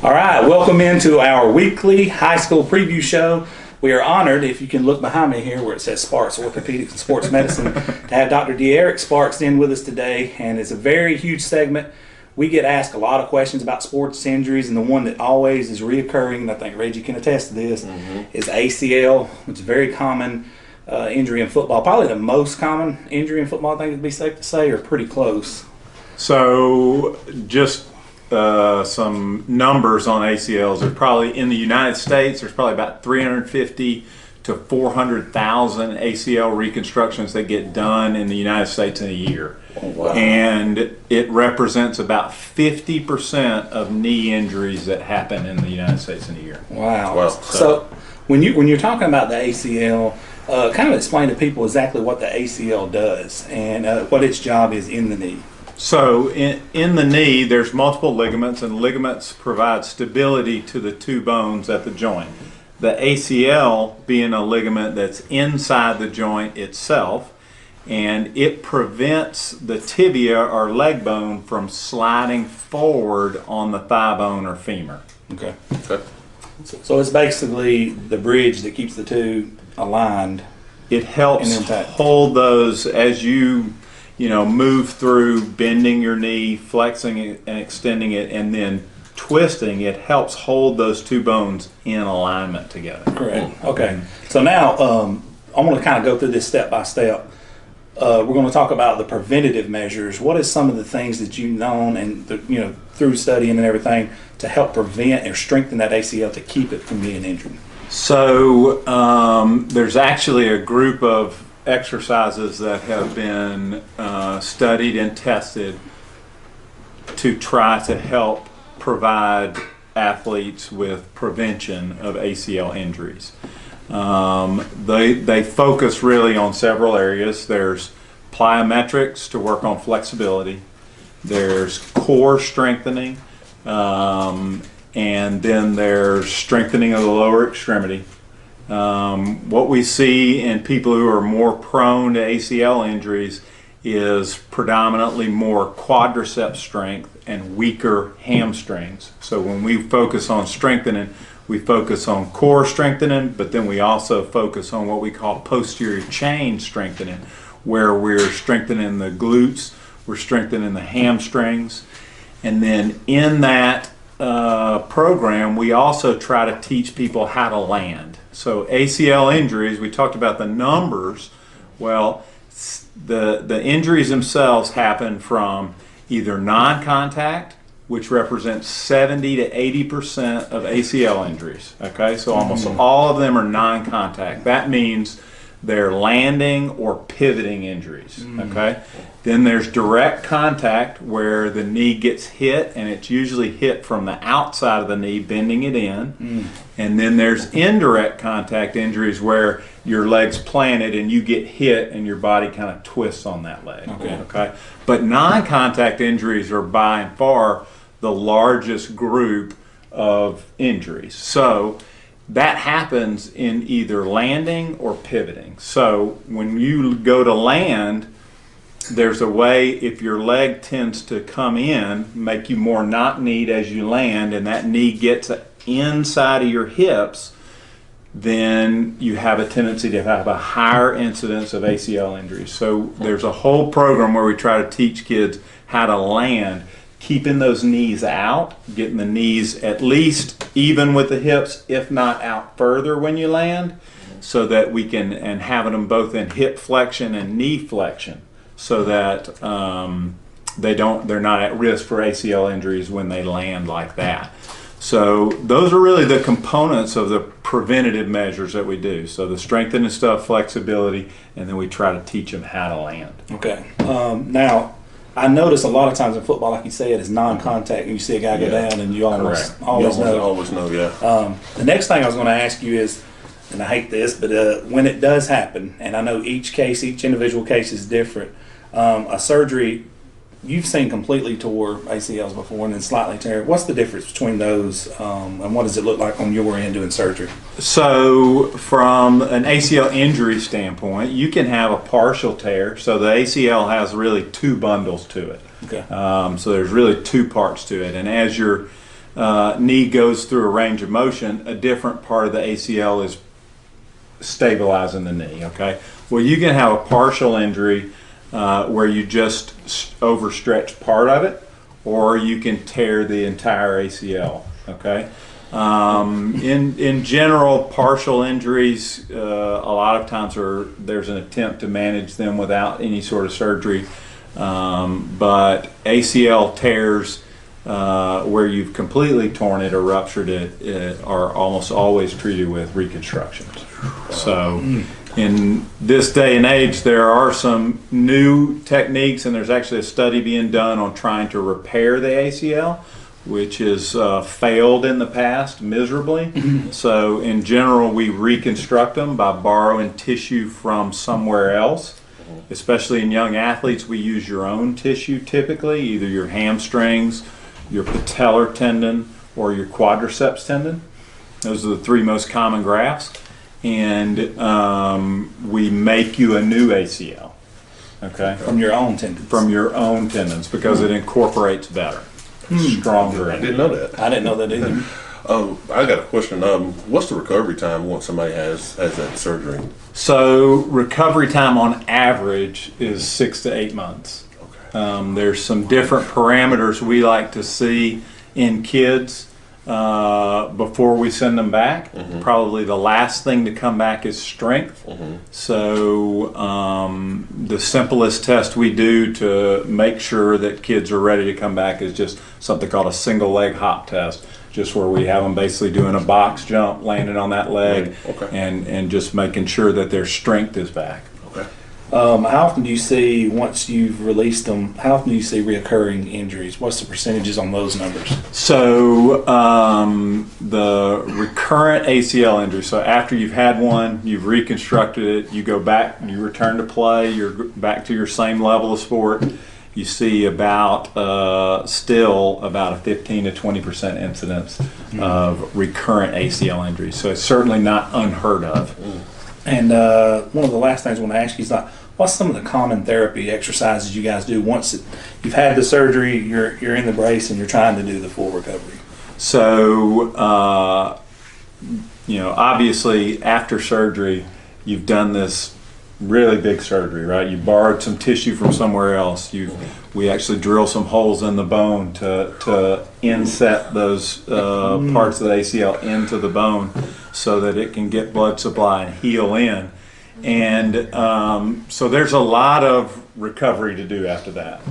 All right, welcome into our weekly high school preview show. We are honored, if you can look behind me here where it says Sparks Orthopedics and Sports Medicine, to have Dr. De'Eric Sparks in with us today. And it's a very huge segment. We get asked a lot of questions about sports injuries, and the one that always is reoccurring, and I think Reggie can attest to this, is ACL, which is a very common injury in football. Probably the most common injury in football, I think it'd be safe to say, or pretty close. So just some numbers on ACLs. There's probably, in the United States, there's probably about 350 to 400,000 ACL reconstructions that get done in the United States in a year. Oh, wow. And it represents about 50% of knee injuries that happen in the United States in a year. Wow. Wow. So when you're talking about the ACL, kind of explain to people exactly what the ACL does and what its job is in the knee. So in the knee, there's multiple ligaments, and ligaments provide stability to the two bones at the joint. The ACL being a ligament that's inside the joint itself, and it prevents the tibia or leg bone from sliding forward on the thigh bone or femur. Okay. So it's basically the bridge that keeps the two aligned. It helps hold those as you move through bending your knee, flexing it and extending it, and then twisting. It helps hold those two bones in alignment together. Correct. Okay. So now I'm going to kind of go through this step by step. We're going to talk about the preventative measures. What is some of the things that you've known and through studying and everything to help prevent or strengthen that ACL to keep it from being injured? So there's actually a group of exercises that have been studied and tested to try to help provide athletes with prevention of ACL injuries. They focus really on several areas. There's plyometrics to work on flexibility. There's core strengthening, and then there's strengthening of the lower extremity. What we see in people who are more prone to ACL injuries is predominantly more quadricep strength and weaker hamstrings. So when we focus on strengthening, we focus on core strengthening, but then we also focus on what we call posterior chain strengthening, where we're strengthening the glutes, we're strengthening the hamstrings, and then in that program, we also try to teach people how to land. So ACL injuries, we talked about the numbers. Well, the injuries themselves happen from either non-contact, which represents 70 to 80% of ACL injuries. Okay, so almost all of them are non-contact. That means they're landing or pivoting injuries. Okay, then there's direct contact where the knee gets hit, and it's usually hit from the outside of the knee, bending it in. And then there's indirect contact injuries where your leg's planted and you get hit and your body kind of twists on that leg. Okay. But non-contact injuries are by and far the largest group of injuries. So that happens in either landing or pivoting. So when you go to land, there's a way, if your leg tends to come in, make you more knock-kneed as you land, and that knee gets inside of your hips, then you have a tendency to have a higher incidence of ACL injuries. So there's a whole program where we try to teach kids how to land, keeping those knees out, getting the knees at least even with the hips, if not out further when you land, so that we can, and having them both in hip flexion and knee flexion, so that they're not at risk for ACL injuries when they land like that. So those are really the components of the preventative measures that we do. So the strengthening stuff, flexibility, and then we try to teach them how to land. Okay. Now, I notice a lot of times in football, like you said, it's non-contact, and you see a guy go down, and you always know. Yeah. The next thing I was going to ask you is, and I hate this, but when it does happen, and I know each individual case is different, a surgery, you've seen completely tore ACLs before and then slightly tear. What's the difference between those, and what does it look like on your end doing surgery? So from an ACL injury standpoint, you can have a partial tear. So the ACL has really two bundles to it. Okay. So there's really two parts to it. And as you're knee goes through a range of motion, a different part of the ACL is stabilizing the knee, okay? Well, you can have a partial injury where you just overstretch part of it, or you can tear the entire ACL, okay? In general, partial injuries, a lot of times there's an attempt to manage them without any sort of surgery, but ACL tears where you've completely torn it or ruptured it are almost always treated with reconstruction. So in this day and age, there are some new techniques, and there's actually a study being done on trying to repair the ACL, which has failed in the past miserably. So in general, we reconstruct them by borrowing tissue from somewhere else. Especially in young athletes, we use your own tissue typically, either your hamstrings, your patellar tendon, or your quadriceps tendon. Those are the three most common grafts. And we make you a new ACL, okay? From your own tendons. From your own tendons, because it incorporates better, stronger. I didn't know that. I didn't know that either. I got a question. What's the recovery time once somebody has that surgery? So recovery time on average is 6 to 8 months. Okay. There's some different parameters we like to see in kids before we send them back. Probably the last thing to come back is strength. So the simplest test we do to make sure that kids are ready to come back is just something called a single leg hop test, just where we have them basically doing a box jump, landing on that leg, and just making sure that their strength is back. Okay. How often do you see, once you've released them, how often do you see reoccurring injuries? What's the percentages on those numbers? So the recurrent ACL injury, so after you've had one, you've reconstructed it, you go back, you return to play, you're back to your same level of sport, you see still about a 15 to 20% incidence of recurrent ACL injuries. So it's certainly not unheard of. And one of the last things I want to ask you is what's some of the common therapy exercises you guys do once you've had the surgery, you're in the brace, and you're trying to do the full recovery? So, obviously after surgery, you've done this really big surgery, right? You borrowed some tissue from somewhere else. We actually drill some holes in the bone to inset those parts of the ACL into the bone so that it can get blood supply and heal in. And so there's a lot of recovery to do after that.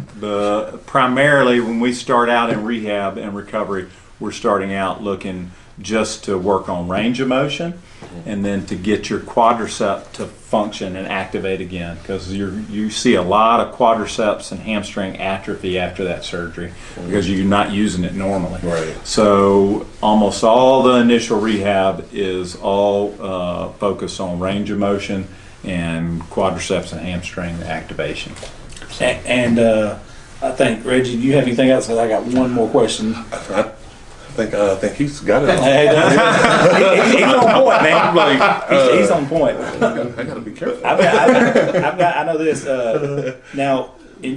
Primarily when we start out in rehab and recovery, we're starting out looking just to work on range of motion and then to get your quadricep to function and activate again, because you see a lot of quadriceps and hamstring atrophy after that surgery because you're not using it normally. Right. So almost all the initial rehab is all focused on range of motion and quadriceps and hamstring activation. And I think, Reggie, do you have anything else? 'Cause I got one more question. I think he's got it. He's on point, man. He's on point. I got to be careful. I know this. Now,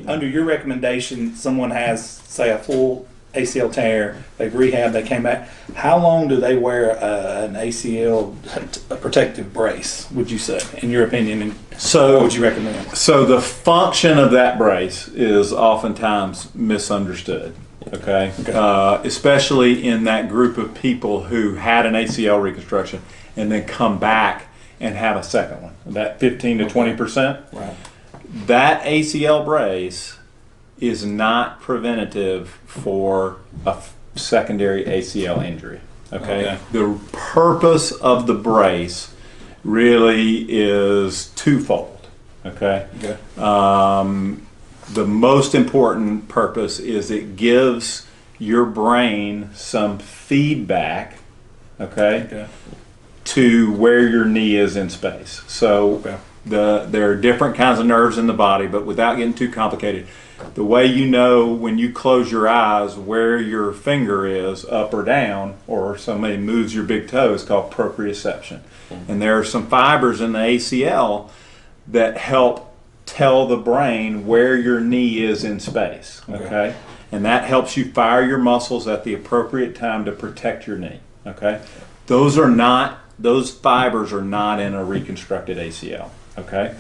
under your recommendation, someone has, say, a full ACL tear, they've rehabbed, they came back. How long do they wear an ACL protective brace, would you say, in your opinion? And what would you recommend? So the function of that brace is oftentimes misunderstood. Okay. Especially in that group of people who had an ACL reconstruction and then come back and have a second one, that 15 to 20%. Right. That ACL brace is not preventative for a secondary ACL injury. Okay. The purpose of the brace really is twofold. Okay. The most important purpose is it gives your brain some feedback, to where your knee is in space. So there are different kinds of nerves in the body, but without getting too complicated, the way you know when you close your eyes where your finger is, up or down, or somebody moves your big toe, is called proprioception. And there are some fibers in the ACL that help tell the brain where your knee is in space, and that helps you fire your muscles at the appropriate time to protect your knee. Okay, those fibers are not in a reconstructed ACL. Okay,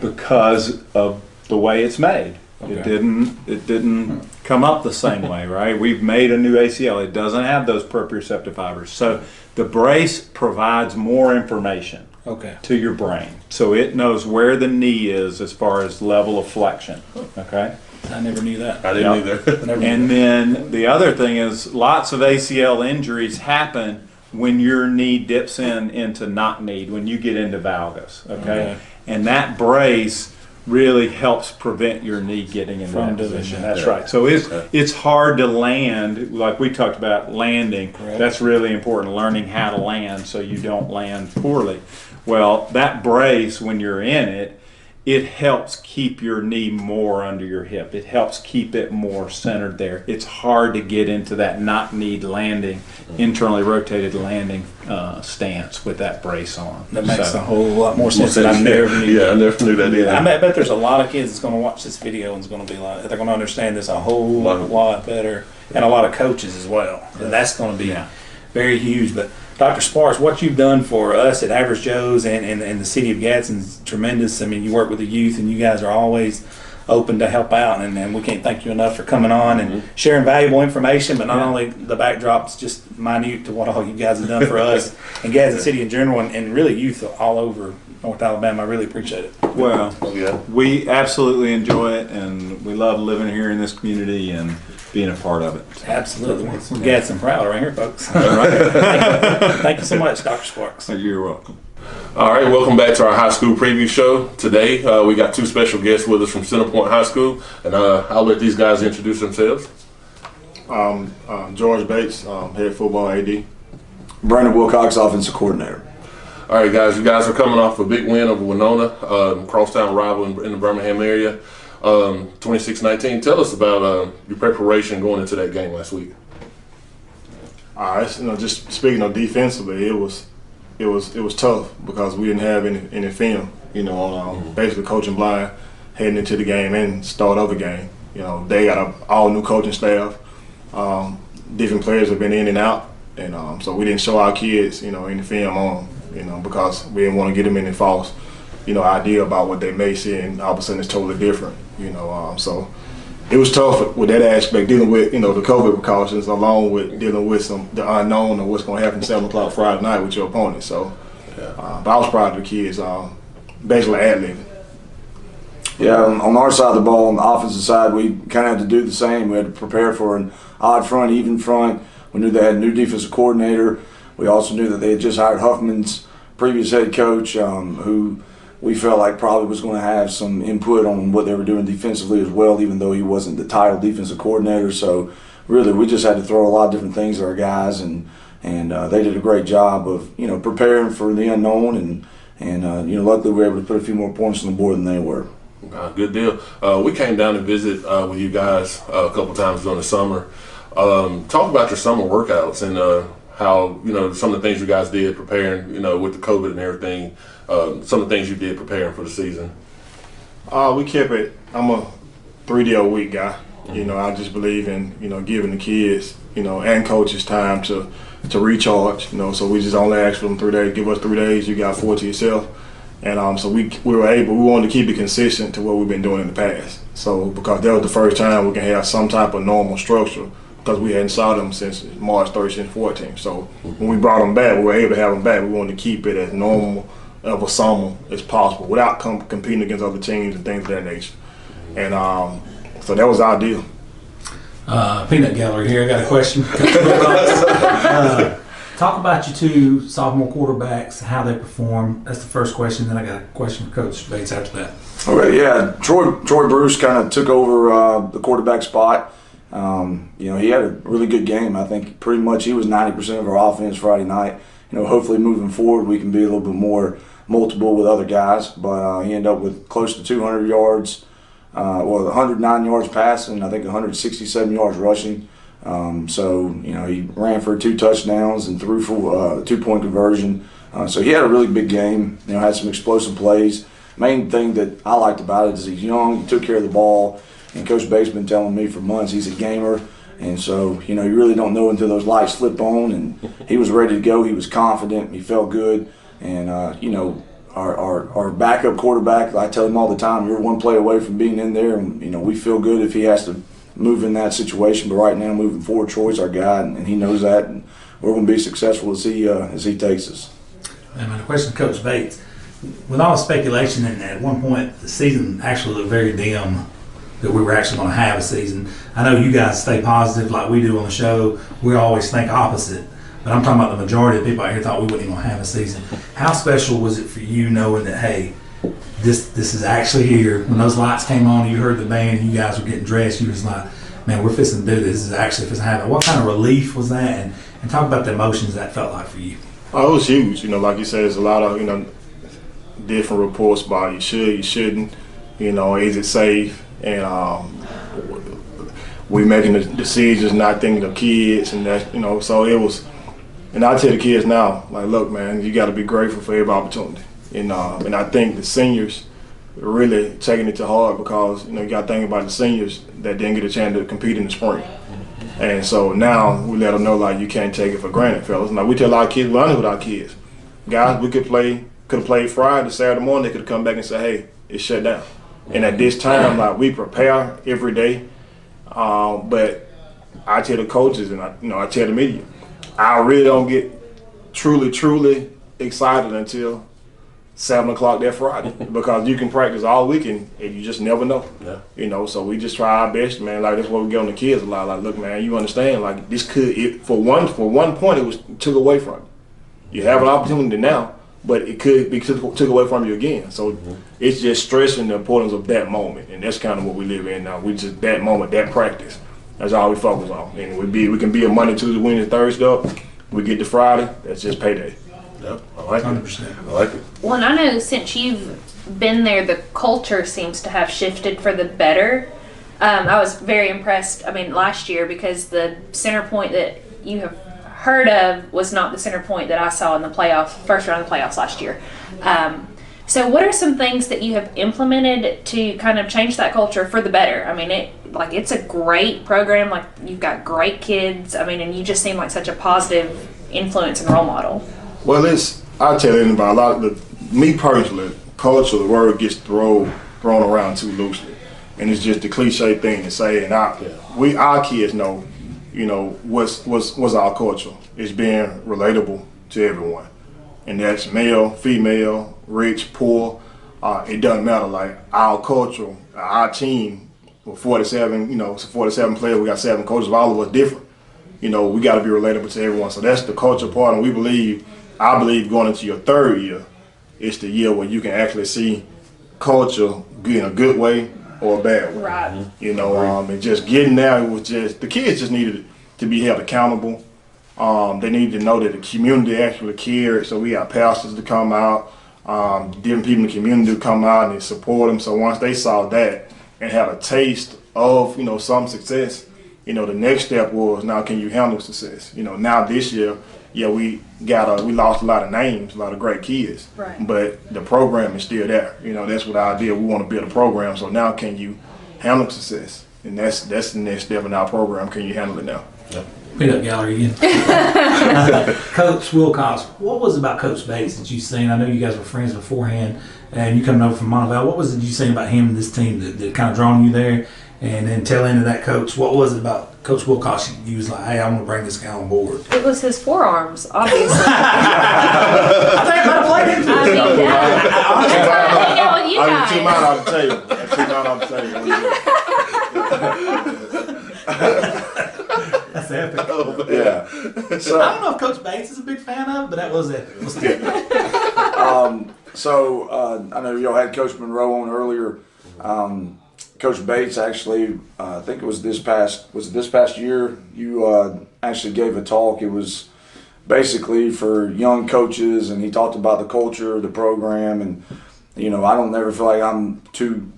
because of the way it's made. Okay. It didn't come up the same way, right? We've made a new ACL. It doesn't have those proprioceptive fibers. So the brace provides more information to your brain. So it knows where the knee is as far as level of flexion. Okay? I never knew that. I didn't either. And then the other thing is lots of ACL injuries happen when your knee dips into knock knee, when you get into valgus. Okay? And that brace really helps prevent your knee getting in that position. That's right. So it's hard to land, like we talked about landing. Correct. That's really important, learning how to land so you don't land poorly. Well, that brace, when you're in it, it helps keep your knee more under your hip. It helps keep it more centered there. It's hard to get into that knock-knee landing, internally rotated landing stance with that brace on. That makes a whole lot more sense than I never knew. Yeah, I never knew that either. I bet there's a lot of kids that's going to watch this video and is going to be like, they're going to understand this a whole lot better, and a lot of coaches as well. And that's going to be very huge. But Dr. Sparks, what you've done for us at Average Joe's and the city of Gadsden is tremendous. I mean, you work with the youth, and you guys are always open to help out, and we can't thank you enough for coming on and sharing valuable information, but not only the backdrop's just minute to what all you guys have done for us and Gadsden City in general, and really youth all over North Alabama. I really appreciate it. Well, we absolutely enjoy it, and we love living here in this community and being a part of it. Absolutely. We're Gadsden proud right here, folks. Thank you so much, Dr. Sparks. You're welcome. All right, welcome back to our high school preview show. Today, we got two special guests with us from Centerpoint High School, and I'll let these guys introduce themselves. George Bates, head football AD. Brandon Wilcox, offensive coordinator. All right, guys, you guys are coming off a big win over Winona, crosstown rival in the Birmingham area, 26-19. Tell us about your preparation going into that game last week. Just speaking of defensively, it was tough because we didn't have any film, on basically coaching blind heading into the game and start of the game. They got an all new coaching staff. Different players have been in and out, and so we didn't show our kids, any film on them, because we didn't want to get them any false, idea about what they may see, and all of a sudden it's totally different, So it was tough with that aspect, dealing with, the COVID precautions, along with dealing with the unknown of what's going to happen 7 o'clock Friday night with your opponent. So, but I was proud of the kids, basically ad-libbing. Yeah, on our side of the ball, on the offensive side, we kind of had to do the same. We had to prepare for an odd front, even front. We knew they had a new defensive coordinator. We also knew that they had just hired Huffman's previous head coach, who we felt like probably was going to have some input on what they were doing defensively as well, even though he wasn't the title defensive coordinator. So really, we just had to throw a lot of different things at our guys, and they did a great job of preparing for the unknown, and luckily we were able to put a few more points on the board than they were. Good deal. We came down to visit with you guys a couple times during the summer. Talk about your summer workouts and how some of the things you guys did preparing, with the COVID and everything. Some of the things you did preparing for the season. We kept it. I'm a 3-day-a-week guy. I just believe in giving the kids and coaches time to recharge. So we just only ask for them 3 days. Give us 3 days. You got 4 to yourself. And so we wanted to keep it consistent to what we've been doing in the past. So because that was the first time we can have some type of normal structure, because we hadn't saw them since March 13th, 14th. So when we brought them back, we were able to have them back. We wanted to keep it as normal of a summer as possible without competing against other teams and things of that nature. And so that was our deal. Peanut Gallery here. I got a question. Talk about your two sophomore quarterbacks, how they perform. That's the first question. Then I got a question for Coach Bates after that. Okay, yeah. Troy Bruce kind of took over the quarterback spot. He had a really good game. I think pretty much he was 90% of our offense Friday night. Hopefully moving forward we can be a little bit more multiple with other guys. But he ended up with close to 200 yards, 109 yards passing, I think 167 yards rushing. He ran for 2 touchdowns and threw for a 2-point conversion. So he had a really big game. Had some explosive plays. Main thing that I liked about it is he's young. He took care of the ball. And Coach Bates been telling me for months he's a gamer. And so, you really don't know until those lights slip on. And he was ready to go. He was confident. He felt good. And, our backup quarterback, I tell him all the time, you're one play away from being in there. And, we feel good if he has to move in that situation. But right now, moving forward, Troy's our guy, and he knows that. And we're going to be successful as he takes us. And my question to Coach Bates, with all the speculation, and at one point the season actually looked very dim that we were actually going to have a season. I know you guys stay positive like we do on the show. We always think opposite. But I'm talking about the majority of people out here thought we wouldn't even have a season. How special was it for you knowing that, hey, this is actually here? When those lights came on and you heard the band and you guys were getting dressed, you was like, man, we're fixing to do this. This is actually fixing to happen. What kind of relief was that? And talk about the emotions that felt like for you. Oh, it was huge. Like you said, there's a lot of, different reports about you should, you shouldn't, is it safe? And we making the decisions, not thinking of kids, and that, so it was. And I tell the kids now, like, look, man, you got to be grateful for every opportunity. And I think the seniors are really taking it to heart because, you got to think about the seniors that didn't get a chance to compete in the spring. And so now we let them know, like, you can't take it for granted, fellas. Now, we tell our kids, we're honest with our kids. Guys, we could have played Friday, Saturday morning, they could have come back and said, hey, it's shut down. And at this time, like, we prepare every day. But I tell the coaches and I tell the media, I really don't get truly excited until 7 o'clock that Friday because you can practice all weekend and you just never know. Yeah. So we just try our best, man. Like, that's what we get on the kids a lot. Like, look, man, you understand? Like, this for one point, it was took away from you. You have an opportunity now, but it could be took away from you again. So it's just stressing the importance of that moment, and that's kind of what we live in now. We just that moment, that practice. That's all we focus on. And we can be a Monday, Tuesday, Wednesday, Thursday up. We get to Friday, that's just payday. Yep, I like 100%. it. I like it. Well, and I know since you've been there, the culture seems to have shifted for the better. I was very impressed, last year, because the center point that you have heard of was not the center point that I saw in the first round of the playoffs last year. So what are some things that you have implemented to kind of change that culture for the better? It's a great program. Like, you've got great kids. And you just seem like such a positive influence and role model. Well, I tell anybody, a lot of me personally, culture, the word gets thrown around too loosely. And it's just the cliche thing to say. And our kids know, what's our culture. It's being relatable to everyone. And that's male, female, rich, poor. It doesn't matter. Like, our culture, our team, with 47, 47 players, we got 7 coaches, all of us different. We got to be relatable to everyone. So that's the culture part, and I believe going into your third year, it's the year where you can actually see culture in a good way or a bad way. Right. And just getting there, it was just, the kids just needed to be held accountable. They needed to know that the community actually cared. So we got pastors to come out, different people in the community to come out and support them. So once they saw that and had a taste of, some success, the next step was, now can you handle success? Now this year, we lost a lot of names, a lot of great kids. Right. But the program is still there. That's what I did. We want to build a program. So now can you handle success? And that's the next step in our program. Can you handle it now? Yep. Beat up gallery again. Coach Wilcox, what was it about Coach Bates that you seen? I know you guys were friends beforehand, and you coming over from Montevallo. What was it you seen about him and this team that kind of drawn you there? And then tell into that coach, what was it about Coach Wilcox? You was like, hey, I want to bring this guy on board. It was his forearms, obviously. I think I might have played into it. That's why I hang out with you I guys. two mine off the table. That's epic. Yeah. So I don't know if Coach Bates is a big fan of it, but that was epic. Let's do it. I know y'all had Coach Monroe on earlier. Coach Bates actually, I think it was this past year, you actually gave a talk. It was basically for young coaches, and he talked about the culture, the program, and I don't never feel like I'm too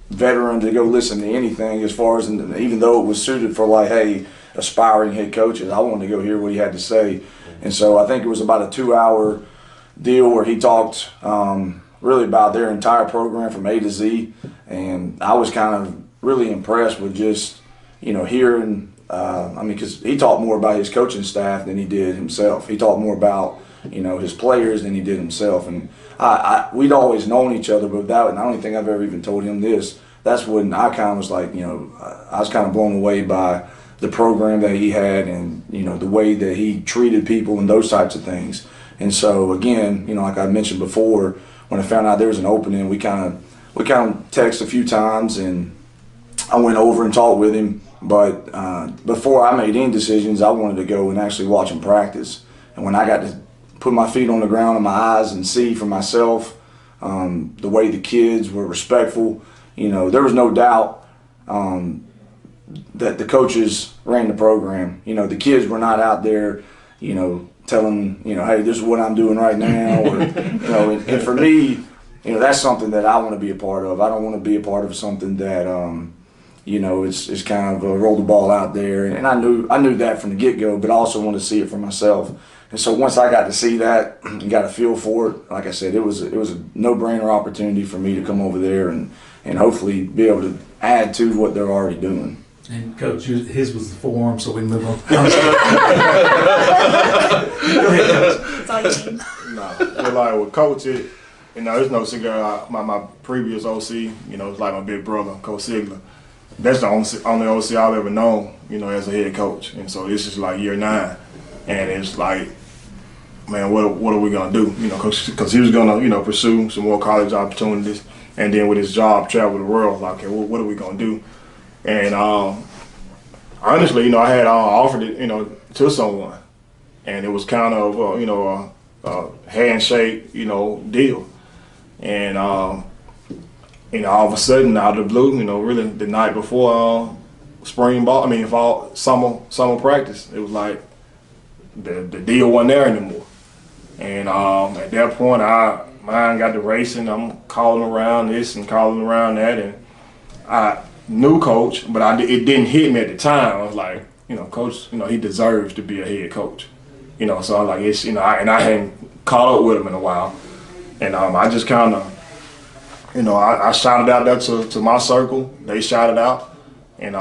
veteran to go listen to anything as far as, even though it was suited for like, hey, aspiring head coaches, I wanted to go hear what he had to say. And so I think it was about a 2-hour deal where he talked really about their entire program from A to Z. And I was kind of really impressed with just, hearing, because he talked more about his coaching staff than he did himself. He talked more about, his players than he did himself. And we'd always known each other, but and I don't think I've ever even told him this. That's when I kind of was like, I was kind of blown away by the program that he had and, the way that he treated people and those types of things. And so, again, like I mentioned before, when I found out there was an opening, we kind of texted a few times, and I went over and talked with him. But before I made any decisions, I wanted to go and actually watch him practice. And when I got to put my feet on the ground and my eyes and see for myself the way the kids were respectful, there was no doubt that the coaches ran the program. The kids were not out there, telling, hey, this is what I'm doing right now. Or, and for me, that's something that I want to be a part of. I don't want to be a part of something that, it's kind of roll the ball out there. And I knew that from the get-go, but I also want to see it for myself. And so once I got to see that and got a feel for it, like I said, it was a no-brainer opportunity for me to come over there and hopefully be able to add to what they're already doing. And Coach, his was the forearm, so we can move on. That's all you need. But like with Coach, there's no secret. My previous OC, it's like my big brother, Coach Sigler. That's the only OC I've ever known, as a head coach. And so this is like year 9, and it's like, man, what are we gonna do? Because he was gonna, pursue some more college opportunities, and then with his job, travel the world. Like, okay, what are we gonna do? And honestly, I had offered it, to someone, and it was kind of, a handshake, deal. And all of a sudden, out of the blue, really the night before fall, summer practice, it was like the deal wasn't there anymore. And at that point, mine got to racing. I'm calling around this and calling around that, and I knew Coach, but it didn't hit me at the time. I was like, Coach, he deserves to be a head coach. So I was like, it's, and I hadn't caught up with him in a while, and I just kind of, I shouted out there to my circle. They shouted out, and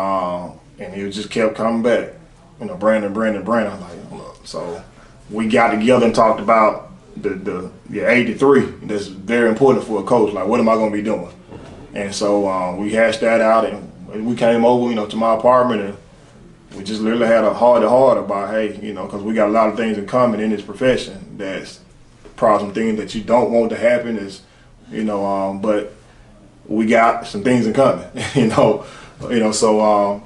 he just kept coming back. Brandon. I'm like, look. So we got together and talked about the 83. That's very important for a coach. Like, what am I going to be doing? And so we hashed that out, and we came over, to my apartment, and we just literally had a heart-to-heart about, hey, because we got a lot of things in common in this profession. That's probably some things that you don't want to happen is, but we got some things in common, So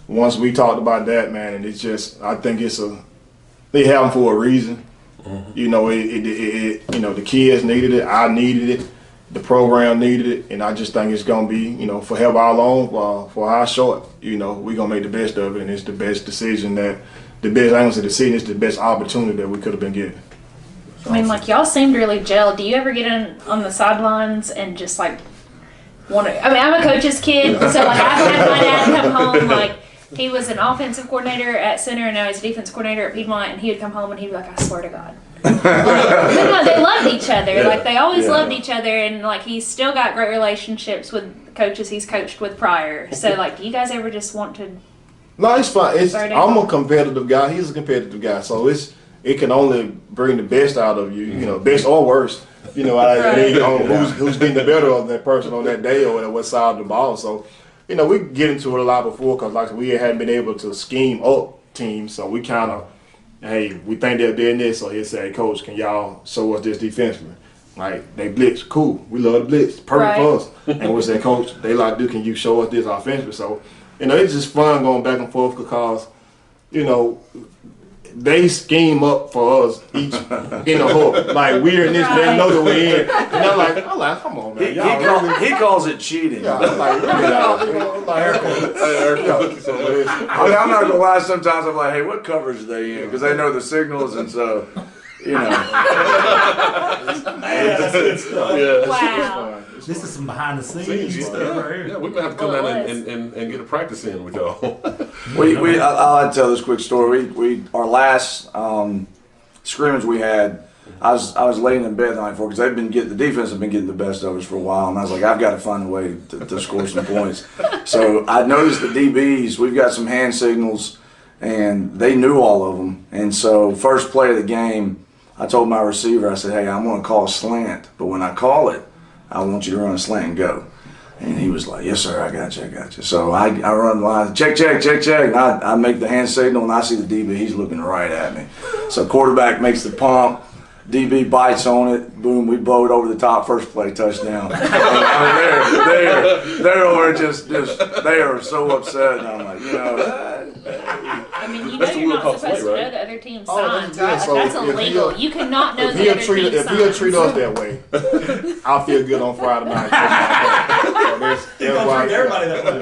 once we talked about that, man, and it's just, I think they have them for a reason. Mm-hmm. The kids needed it, I needed it. The program needed it, and I just think it's gonna be, for however how long, for how short, we're gonna make the best of it, and it's the best decision it's the best opportunity that we could have been given. I mean, like, y'all seemed really gelled. Do you ever get on the sidelines and just like want to? I mean, I'm a coach's kid, so like I've had my dad come home. Like, he was an offensive coordinator at Center, and now he's a defensive coordinator at Piedmont. And he would come home and he'd be like, "I swear to God." They loved each other. Yeah. Like, they always loved each other, and like he's still got great relationships with coaches he's coached with prior. So like, do you guys ever just want to? No, it's fine. I'm a competitive guy. He's a competitive guy, so it can only bring the best out of you. Best or worst. Right. Who's getting the better of that person on that day or what side of the ball. So, we get into it a lot before because like we hadn't been able to scheme up teams, so we kind of. Hey, we think they're doing this, so he'll say, Coach, can y'all show us this defensively? Like, they blitz, cool. We love the blitz, perfect for us. And we'll say, Coach, they like, can you show us this offensively? So, it's just fun going back and forth because, they scheme up for us each in the hook. Like, we're in this, they know that we're in. And I'm like, come on, man. He calls it cheating. Yeah, I'm like, I'm not gonna lie. Sometimes I'm like, hey, what coverage are they in? Because they know the signals, and so Wow. This is some behind the scenes stuff right here. Yeah, we're gonna have to come down and get a practice in with y'all. I'll tell this quick story. Our last scrimmage we had, I was laying in bed the night before because the defense have been getting the best of us for a while, and I was like, I've got to find a way to score some points. So I noticed the DBs, we've got some hand signals, and they knew all of them. And so first play of the game, I told my receiver, I said, hey, I'm going to call a slant, but when I call it, I want you to run a slant and go. And he was like, yes, sir, I got you. So I run line, check. And I make the hand signal, and I see the DB. He's looking right at me. So quarterback makes the pump. DB bites on it. Boom, we blow it over the top. First play, touchdown. They're over just they are so upset. And I'm like, I mean, you know you're not supposed to know the other team's signs, right? Like, So that's illegal. You cannot know If the other team's signs. if he'll treat us that way, I'll feel good on Friday night. You're gonna treat everybody that way.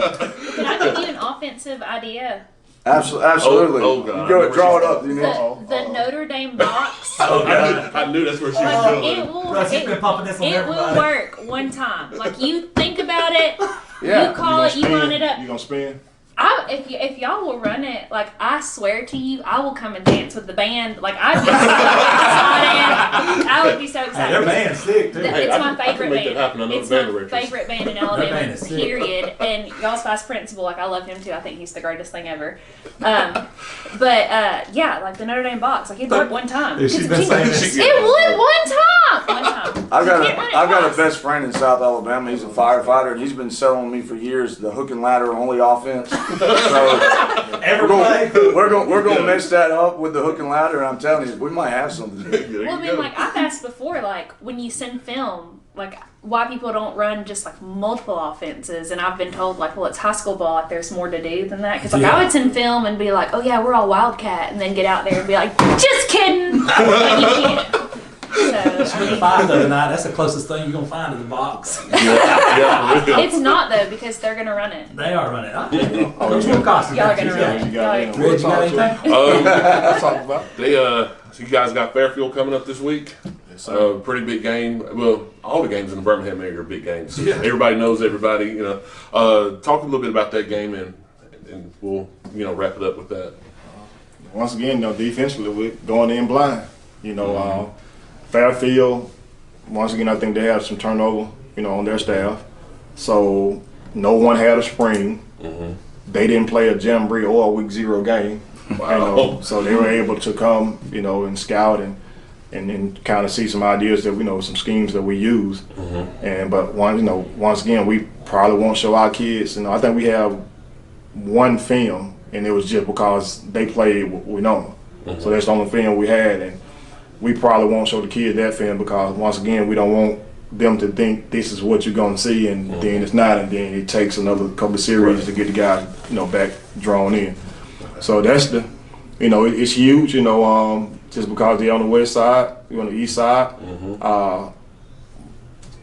Can I give you an offensive idea? absolutely. Oh, God. You go draw it up. The Notre Dame box. I knew that's where she was going. Russ, you've been pumping this on It will everybody. work one time. Like, you think about it, Yeah. you call it, you line it up. You gonna spin? If y'all will run it, like, I swear to you, I will come and dance with the band. Like, I'd be so excited. I would be so Hey, excited. their band's sick too. Hey, It's I my can favorite make band. that happen. I know It's the band my directors. favorite band in band Alabama, is sick. period. And y'all's vice principal, like, I love him too. I think he's the greatest thing ever. Yeah, like the Notre Dame box, like, it worked one time. Yeah, she's been saying this. It would one time. I've You can't run it got twice. a best friend in South Alabama. He's a firefighter, and he's been selling me for years the hook and ladder only offense. So we're going to mix that up with the hook and ladder, and I'm telling you, we might have something. Well, I mean, like, I've asked before, like, when you send film, like, why people don't run just, like, multiple offenses, and I've been told, like, well, it's high school ball, like, there's more to do than that, because, like, I would send film and be like, oh, yeah, we're all Wildcat, and then get out there and be like, just kidding! Like, you can't. So, I mean, 5 the other night. That's the closest thing you're gonna find in the box. it's not, though, because they're going to run it. They are running. Coach Wilcox. Y'all are going to run it. You got it. Reg, you got anything? Let's talk about. So you guys got Fairfield coming up this week. Pretty big game. Well, all the games in the Birmingham area are big games. Yeah. Everybody knows everybody. Talk a little bit about that game, and we'll wrap it up with that. Once again, defensively, we're going in blind. Fairfield, once again, I think they have some turnover, on their staff. So no one had a spring. They didn't play a jamboree or a week 0 game. Wow. So they were able to come, and scout and kind of see some ideas that some schemes that we use. But once again, we probably won't show our kids. I think we have one film, and it was just because they played what we know. So that's the only film we had, and we probably won't show the kids that film because once again, we don't want them to think this is what you're going to see, and then it's not, and then it takes another couple of series to get the guys, back drawn in. So that's it's huge, just because they're on the west side, we're on the east side.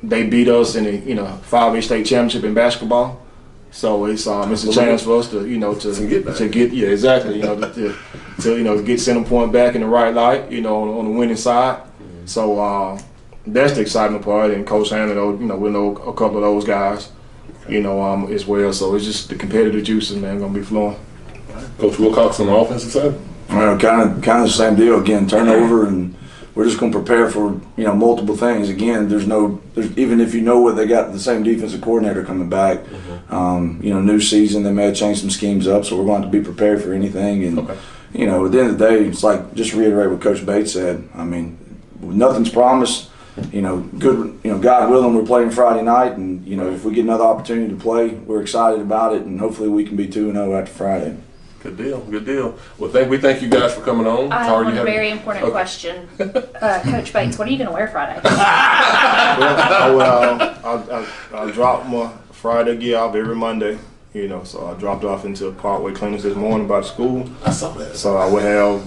They beat us in the 5A state championship in basketball. So it's a chance for us to get exactly to get center point back in the right light on the winning side. So that's the excitement part, and Coach Hannah we know a couple of those guys as well. So it's just the competitive juices, man, gonna be flowing. Coach Wilcox on the offensive side. Kind of the same deal again. Turnover, and we're just going to prepare for multiple things. Again, there's even if what they got the same defensive coordinator coming back. New season, they may have changed some schemes up, so we're going to be prepared for anything. And at the end of the day, it's like just reiterate what Coach Bates said. I mean, nothing's promised. Good. God willing, we're playing Friday night, and if we get another opportunity to play, we're excited about it, and hopefully we can be 2-0 after Friday. Good deal. Well, we thank you guys for coming on. I have one very important question. Coach Bates, what are you going to wear Friday? I'll drop my Friday gear off every Monday. So I dropped off into Parkway Clinics this morning by the school. I saw that. So I will have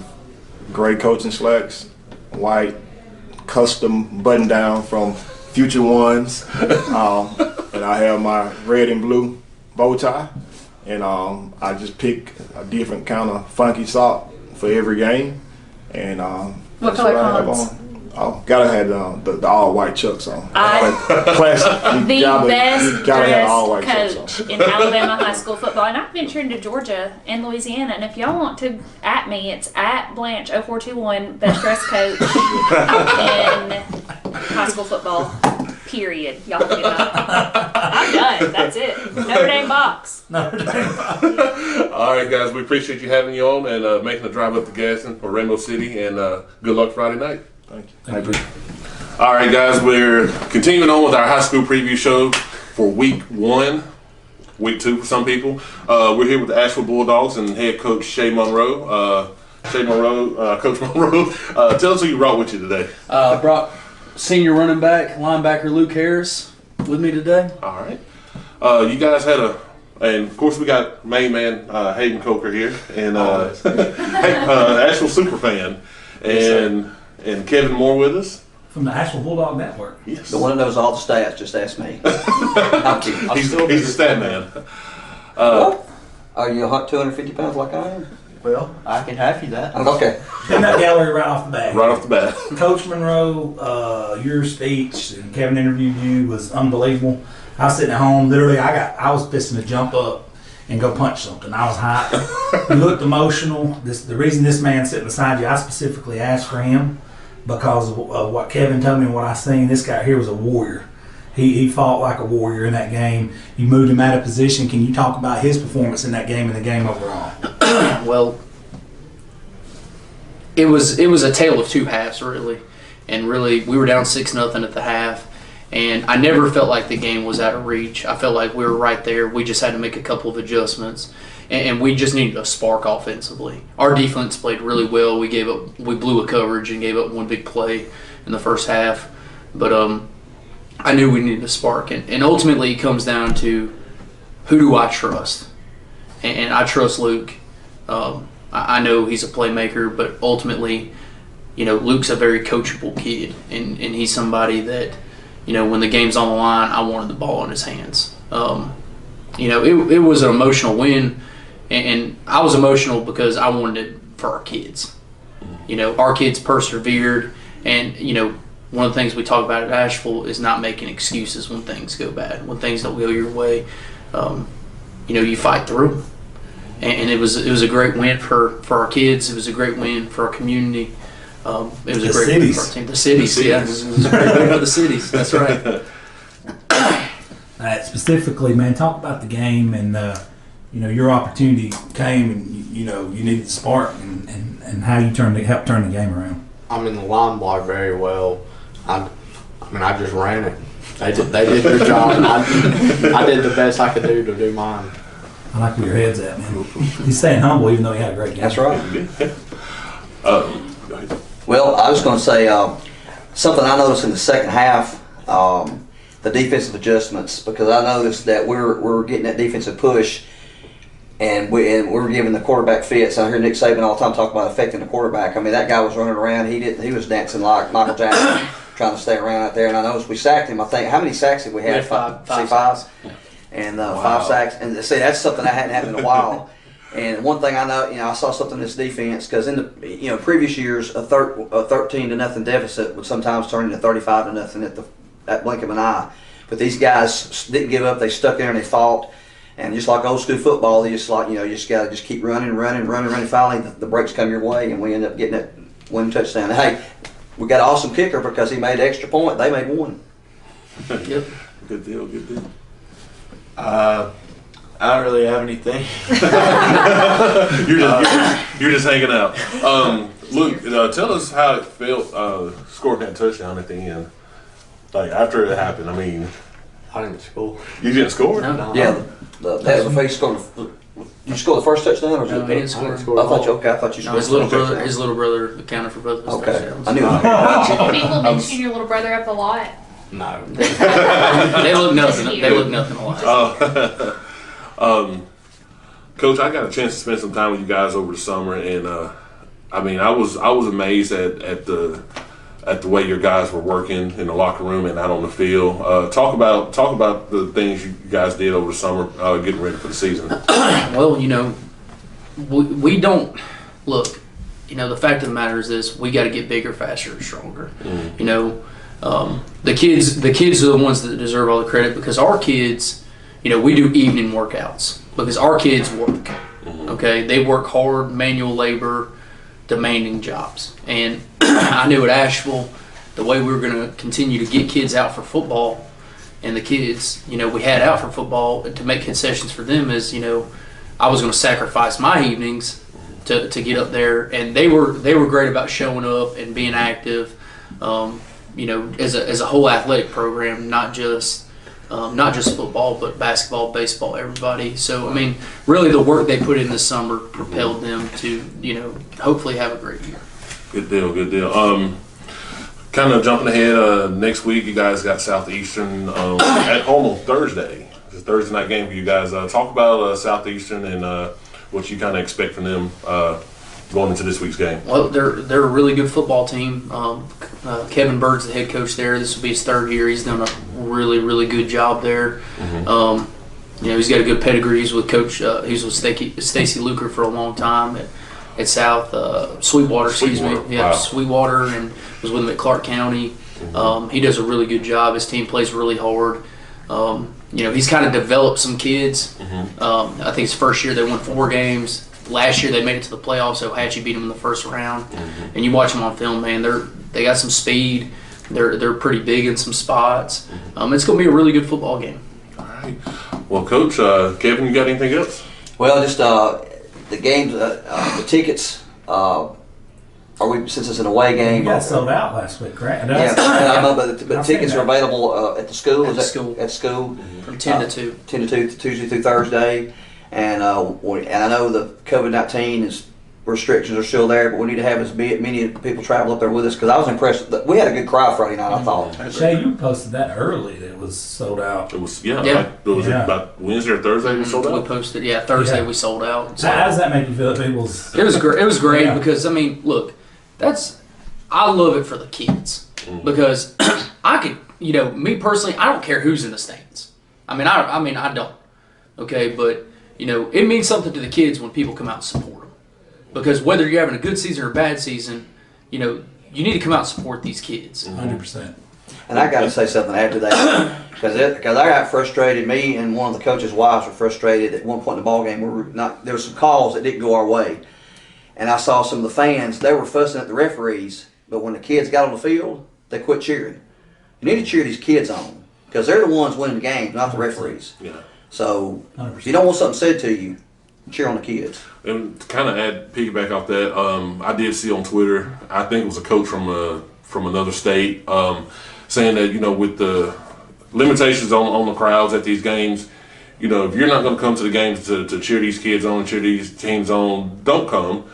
gray coaching slacks, white custom button down from Future Ones, and I have my red and blue bow tie. And I just pick a different kind of funky sock for every game. And What that's color what I have pants? on. Oh, gotta have the all white chucks on. Classic. The best gotta have all white dressed chucks coach in Alabama high school football, and I've ventured into Georgia and Louisiana. And if y'all want to at me, it's at Blanche 0421 best dressed coach in high school football. Period. Y'all can do that. I'm done. That's it. Notre Dame box. All right, guys, we appreciate you having you on and making the drive up to Gadsden or Rainbow City, and good luck Friday night. Thank you. Thank you. All right, guys, we're continuing on with our high school preview show for week 1, week 2 for some people. We're here with the Ashville Bulldogs and head coach Shay Monroe. Coach Monroe, tell us who you brought with you today. Brought senior running back, linebacker Luke Harris with me today. All right. You guys had and of course we got main man Hayden Coker here, and Asheville super fan, and Kevin Moore with us. From the Asheville Bulldog Network. Yes. The one that knows all the stats, just ask me. I'm kidding. He's the stat man. Are you 250 pounds like I am? Well, I can have you that. Okay. In that gallery right off the bat. Right off the bat. Coach Monroe, your speech and Kevin interviewed you was unbelievable. I was sitting at home, literally I was fixing to jump up and go punch something. I was hyped. You looked emotional. The reason this man's sitting beside you, I specifically asked for him because of what Kevin told me and what I seen. This guy here was a warrior. He fought like a warrior in that game. You moved him out of position. Can you talk about his performance in that game and the game overall? Well, it was a tale of two halves, really. And really, we were down 6-0 at the half. And I never felt like the game was out of reach. I felt like we were right there. We just had to make a couple of adjustments. And we just needed a spark offensively. Our defense played really well. We blew a coverage and gave up one big play in the first half. But I knew we needed a spark. And ultimately it comes down to who do I trust? And I trust Luke. I know he's a playmaker, but ultimately, Luke's a very coachable kid. And he's somebody that, when the game's on the line, I wanted the ball in his hands. It was an emotional win. And I was emotional because I wanted it for our kids. Our kids persevered, and one of the things we talk about at Asheville is not making excuses when things go bad, when things don't go your way. You fight through, and it was a great win for our kids. It was a great win for our community. It was a great win for our team. The cities, yeah, it was a great win for the cities. That's right. Specifically, man, talk about the game and. Your opportunity came and you needed the spark and how you helped turn the game around. The line blocked very well. I just ran it. They did their job, and I did the best I could to do mine. I like where your head's at, man. He's staying humble even though he had a great game. That's right. Go ahead. Well, I was going to say something I noticed in the second half, the defensive adjustments, because I noticed that we're getting that defensive push. And we're giving the quarterback fits. I hear Nick Saban all the time talk about affecting the quarterback. That guy was running around. He was dancing like Michael Jackson, trying to stay around out there. And I noticed we sacked him. I think, how many sacks did we have? Five. Five. And 5 sacks. And see, that's something that hadn't happened in a while. And one thing I know, I saw something in this defense because in the previous years, a 13-0 deficit would sometimes turn into 35-0 at blink of an eye. But these guys didn't give up. They stuck there and they fought. And just like old school football, you just got to keep running. Finally, the breaks come your way, and we end up getting that one touchdown. Hey, we got an awesome kicker because he made an extra point. They made one. Yep. Good deal. I don't really have anything. You're just hanging out. Luke, tell us how it felt scoring that touchdown at the end. Like after it happened, I didn't score. You didn't score? No. Yeah, that was a face scored. Did you score the first touchdown or was No, it? he didn't score. I thought you No, scored. his little brother accounted for both of his Okay, touchdowns. I knew. People mention your little brother up a lot. No. They look nothing alike. Coach, I got a chance to spend some time with you guys over the summer, and I was amazed at the way your guys were working in the locker room and out on the field. Talk about the things you guys did over the summer, getting ready for the season. Well, we don't look. the fact of the matter is this: we got to get bigger, faster, and stronger. The kids are the ones that deserve all the credit because our kids, we do evening workouts because our kids work. Okay, they work hard, manual labor, demanding jobs. And I knew at Ashville, the way we were going to continue to get kids out for football, and the kids, we had out for football to make concessions for them is, I was going to sacrifice my evenings to get up there, and they were great about showing up and being active. As a whole athletic program, not just football, but basketball, baseball, everybody. So, really the work they put in this summer propelled them to, hopefully have a great year. Good deal. Kind of jumping ahead, next week you guys got Southeastern at home on Thursday. It's a Thursday night game for you guys. Talk about Southeastern and what you kind of expect from them going into this week's game. Well, they're a really good football team. Kevin Bird's the head coach there. This will be his third year. He's done a really, really good job there. He's got a good pedigree. He's with Coach. He was with Stacy Luker for a long time at South Sweetwater. Wow. Sweetwater, and was with him at Clark County. He does a really good job. His team plays really hard. He's kind of developed some kids. I think his first year they won 4 games. Last year they made it to the playoffs. So Ohatchee beat them in the first round. And you watch them on film, man. They got some speed. They're pretty big in some spots. It's going to be a really good football game. All right. Well, Coach, Kevin, you got anything else? Well, just the games, the tickets. Since it's an away game? You got sold out last week, correct? Yeah, I know, but tickets are available at the school. At school. From 10 to 2. 10 to 2, Tuesday through Thursday. And I know the COVID-19 restrictions are still there, but we need to have as many people travel up there with us because I was impressed. We had a good crowd Friday night, I thought. Shay, you posted that early that it was sold out. It was, about Wednesday or Thursday we sold out? We posted, Thursday we sold out. So how does that make you feel? It was great because, look, I love it for the kids because I could, me personally, I don't care who's in the stands. I don't. Okay, but it means something to the kids when people come out and support them. Because whether you're having a good season or a bad season, you need to come out and support these kids. 100%. And I got to say something after that because I got frustrated. Me and one of the coaches' wives were frustrated at one point in the ball game. There were some calls that didn't go our way, and I saw some of the fans. They were fussing at the referees, but when the kids got on the field, they quit cheering. You need to cheer these kids on because they're the ones winning the game, not the referees. Yeah. So if you don't want something said to you, cheer on the kids. And to kind of piggyback off that, I did see on Twitter, I think it was a coach from another state, saying that, with the limitations on the crowds at these games, if you're not going to come to the games to cheer these kids on and cheer these teams on, don't come.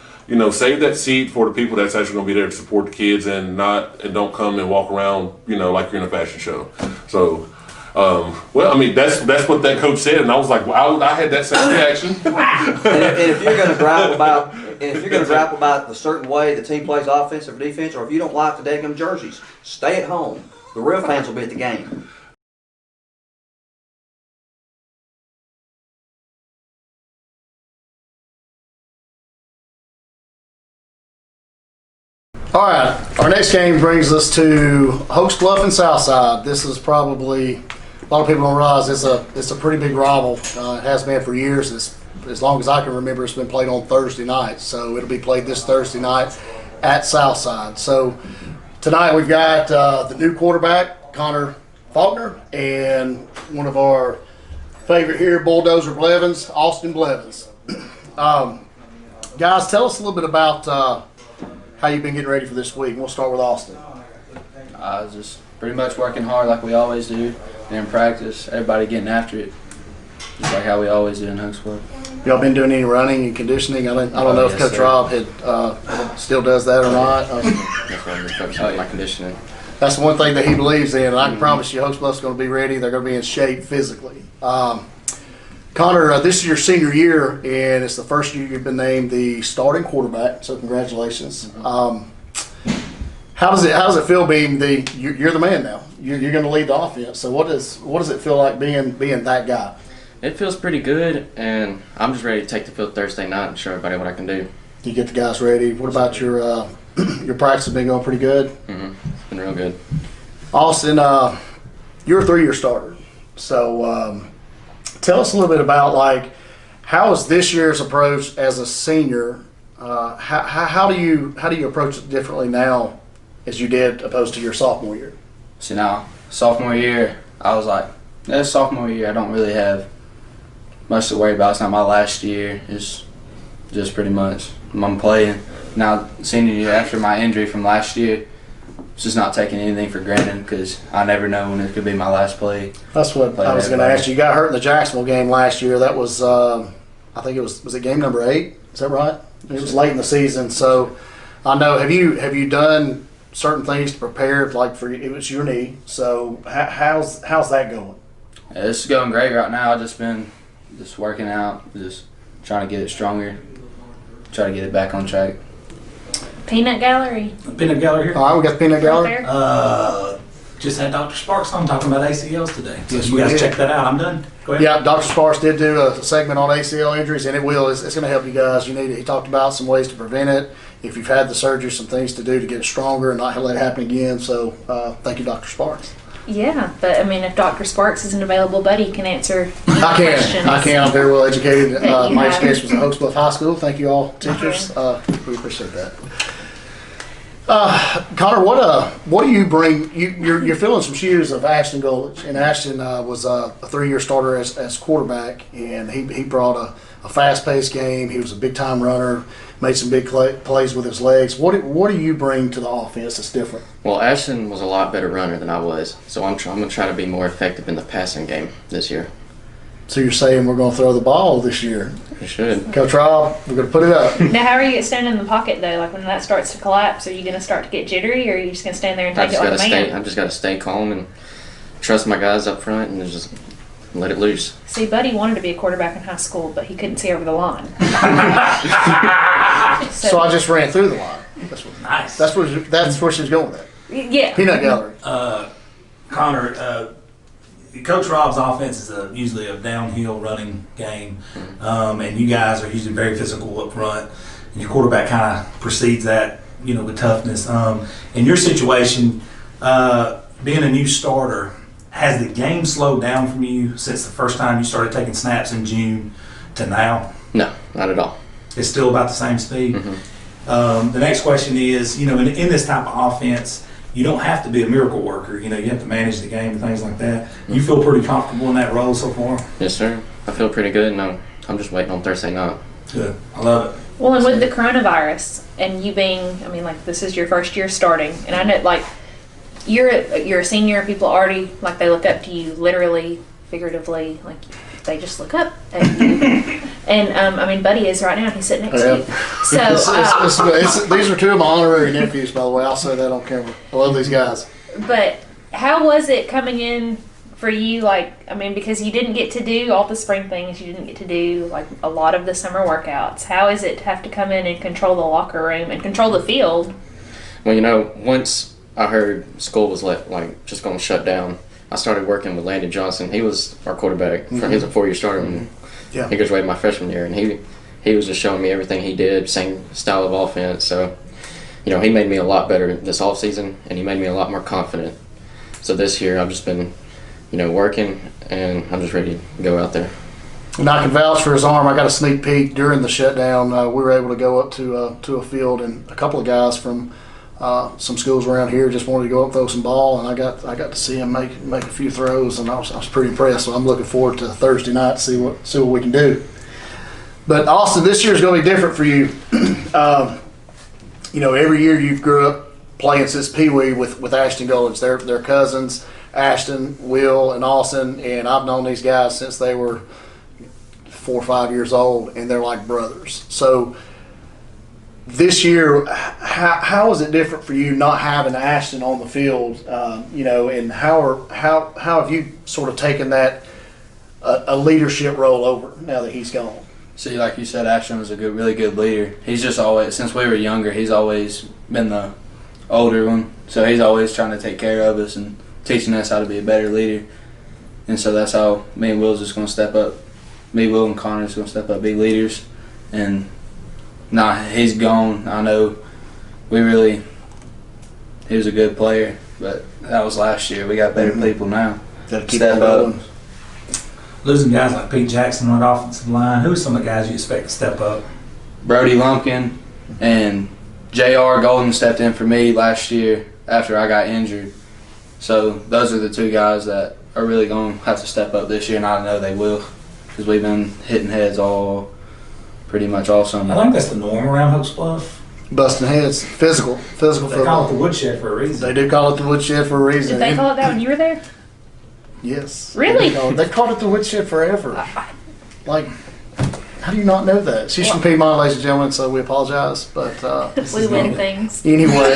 Save that seat for the people that's actually going to be there to support the kids and don't come and walk around, like you're in a fashion show. So, that's what that coach said, and I was like, well, I had that same reaction. and if you're going to gripe about the certain way the team plays offense or defense, or if you don't like the daggum jerseys, stay at home. The real fans will be at the game. All right, our next game brings us to Hokes Bluff and Southside. This is probably, a lot of people don't realize it's a pretty big rival. It has been for years. As long as I can remember, it's been played on Thursday nights. So it'll be played this Thursday night at Southside. So tonight we've got the new quarterback, Connor Faulkner, and one of our favorite here, Bulldozer Blevins, Austin Blevins. Guys, tell us a little bit about how you've been getting ready for this week. We'll start with Austin. Just pretty much working hard like we always do. And in practice, everybody getting after it. Just like how we always do in Hokes Bluff. Y'all been doing any running and conditioning? I don't know if Coach Rob still does that or not. That's what I'm focusing on, my conditioning. That's one thing that he believes in, and I can promise you Hokes Bluff's going to be ready. They're going to be in shape physically. Connor, this is your senior year, and it's the first year you've been named the starting quarterback. So congratulations. How does it feel being you're the man now? You're going to lead the offense. So what does it feel like being that guy? It feels pretty good, and I'm just ready to take the field Thursday night and show everybody what I can do. You get the guys ready. What about your your practice has been going pretty good? Mm-hmm. It's been real good. Austin, you're a 3-year starter. So tell us a little bit about like how is this year's approach as a senior? How do you approach it differently now as you did opposed to your sophomore year? See, now, sophomore year, I was like, sophomore year, I don't really have much to worry about. It's not my last year. It's just pretty much I'm playing. Now, senior year, after my injury from last year, it's just not taking anything for granted because I never know when it could be my last play. That's what I was going to ask you. You got hurt in the Jacksonville game last year. That was, I think it was it game number 8? Is that right? It was late in the season. So I know, have you done certain things to prepare, like for it was your knee? So how's that going? Yeah, it's going great right now. I've just been working out, just trying to get it stronger, try to get it back on track. Peanut Gallery. Peanut Gallery here. All right, we got the Peanut Gallery. Right there. Just had Dr. Sparks on talking about ACLs today. So you guys check that out. I'm done. Go ahead. Yeah, Dr. Sparks did do a segment on ACL injuries, and it's going to help you guys. You need it. He talked about some ways to prevent it. If you've had the surgery, some things to do to get it stronger and not let it happen again. So thank you, Dr. Sparks. Yeah, but I mean, if Dr. Sparks isn't available, Buddy can answer questions. I can. I'm very well educated. That you My have. education was at Hokes Bluff High School. Thank you all, teachers. We appreciate that. Connor, what do you bring? You're filling some shoes of Ashton Gullich, and Ashton was a 3-year starter as quarterback, and he brought a fast-paced game. He was a big-time runner, made some big plays with his legs. What do you bring to the offense that's different? Well, Ashton was a lot better runner than I was, so I'm going to try to be more effective in the passing game this year. So you're saying we're going to throw the ball this year? We should. Coach Rob, we're going to put it up. Now, how are you standing in the pocket though? Like when that starts to collapse, are you going to start to get jittery, or are you just going to stand there and take it like a man? I just got to stay calm and trust my guys up front and just let it loose. See, Buddy wanted to be a quarterback in high school, but he couldn't see over the line. So I just ran through the line. Nice. That's where she's going with that. Yeah. Peanut Gallery. Connor, Coach Rob's offense is usually a downhill running game, and you guys are usually very physical up front, and your quarterback kind of precedes that, with toughness. In your situation, being a new starter, has the game slowed down from you since the first time you started taking snaps in June to now? No, not at all. It's still about the same speed? The next question is, in this type of offense, you don't have to be a miracle worker. You have to manage the game and things like that. You feel pretty comfortable in that role so far? Yes, sir. I feel pretty good, and I'm just waiting on Thursday night. Good. I love it. Well, and with the coronavirus and you being, this is your first year starting, and I know, you're a senior. People already, they look up to you, literally, figuratively, they just look up at you. And Buddy is right now. He's sitting next to you. So these are 2 of my honorary nephews, by the way. I'll say that on camera. I love these guys. But how was it coming in for you? Because you didn't get to do all the spring things, you didn't get to do a lot of the summer workouts. How is it to have to come in and control the locker room and control the field? Well, once I heard school was just going to shut down, I started working with Landon Johnson. He was our quarterback. He was a 4-year starter when he graduated my freshman year, and he was just showing me everything he did, same style of offense. So, he made me a lot better this offseason, and he made me a lot more confident. So this year I've just been, working, and I'm just ready to go out there. And I can vouch for his arm. I got a sneak peek during the shutdown. We were able to go up to a field, and a couple of guys from some schools around here just wanted to go up and throw some ball, and I got to see him make a few throws, and I was pretty impressed. So I'm looking forward to Thursday night to see what we can do. But Austin, this year is going to be different for you. Every year you grew up playing since Pee Wee with Ashton Gullich. They're cousins, Ashton, Will, and Austin, and I've known these guys since they were 4 or 5 years old, and they're like brothers. So this year, how is it different for you not having Ashton on the field? And how have you sort of taken that a leadership role over now that he's gone? See, like you said, Ashton was a really good leader. He's just always, since we were younger, he's always been the older one. So he's always trying to take care of us and teaching us how to be a better leader. And so that's how me and Will's just going to step up. Me, Will, and Connor's going to step up, be leaders, and Nah, he's gone. I know. He was a good player, but that was last year. We got better people now. Gotta keep Step on up. going. Losing guys like Pete Jackson on the offensive line, who are some of the guys you expect to step up? Brody Lumpkin and J.R. Golden stepped in for me last year after I got injured. So those are the two guys that are really going to have to step up this year, and I know they will because we've been hitting heads pretty much all summer. I think that's the norm around Hokes Bluff. Busting heads, physical They football. call it the woodshed for a reason. They do call it the woodshed for a reason. Did they call it that when you were there? Yes. Really? They called it the woodshed forever. Like, how do you not know that? She's from Piedmont, ladies and gentlemen, so we apologize. But We win things. anyway,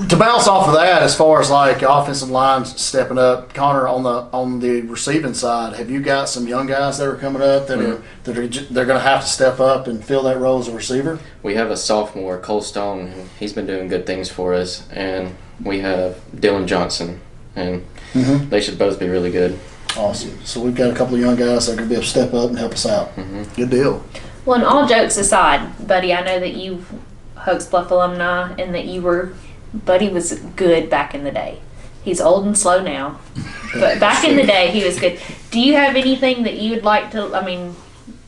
to bounce off of that, as far as like offensive lines stepping up, Connor, on the receiving side, have you got some young guys that are coming up that they're going to have to step up and fill that role as a receiver? We have a sophomore, Cole Stone. He's been doing good things for us, and we have Dylan Johnson, and they should both be really good. Awesome. So we've got a couple of young guys that are going to be able to step up and help us out. Good deal. Well, and all jokes aside, Buddy, I know that you Hokes Bluff alumni and that Buddy was good back in the day. He's old and slow now, but back in the day he was good. Do you have anything that you would like to, I mean,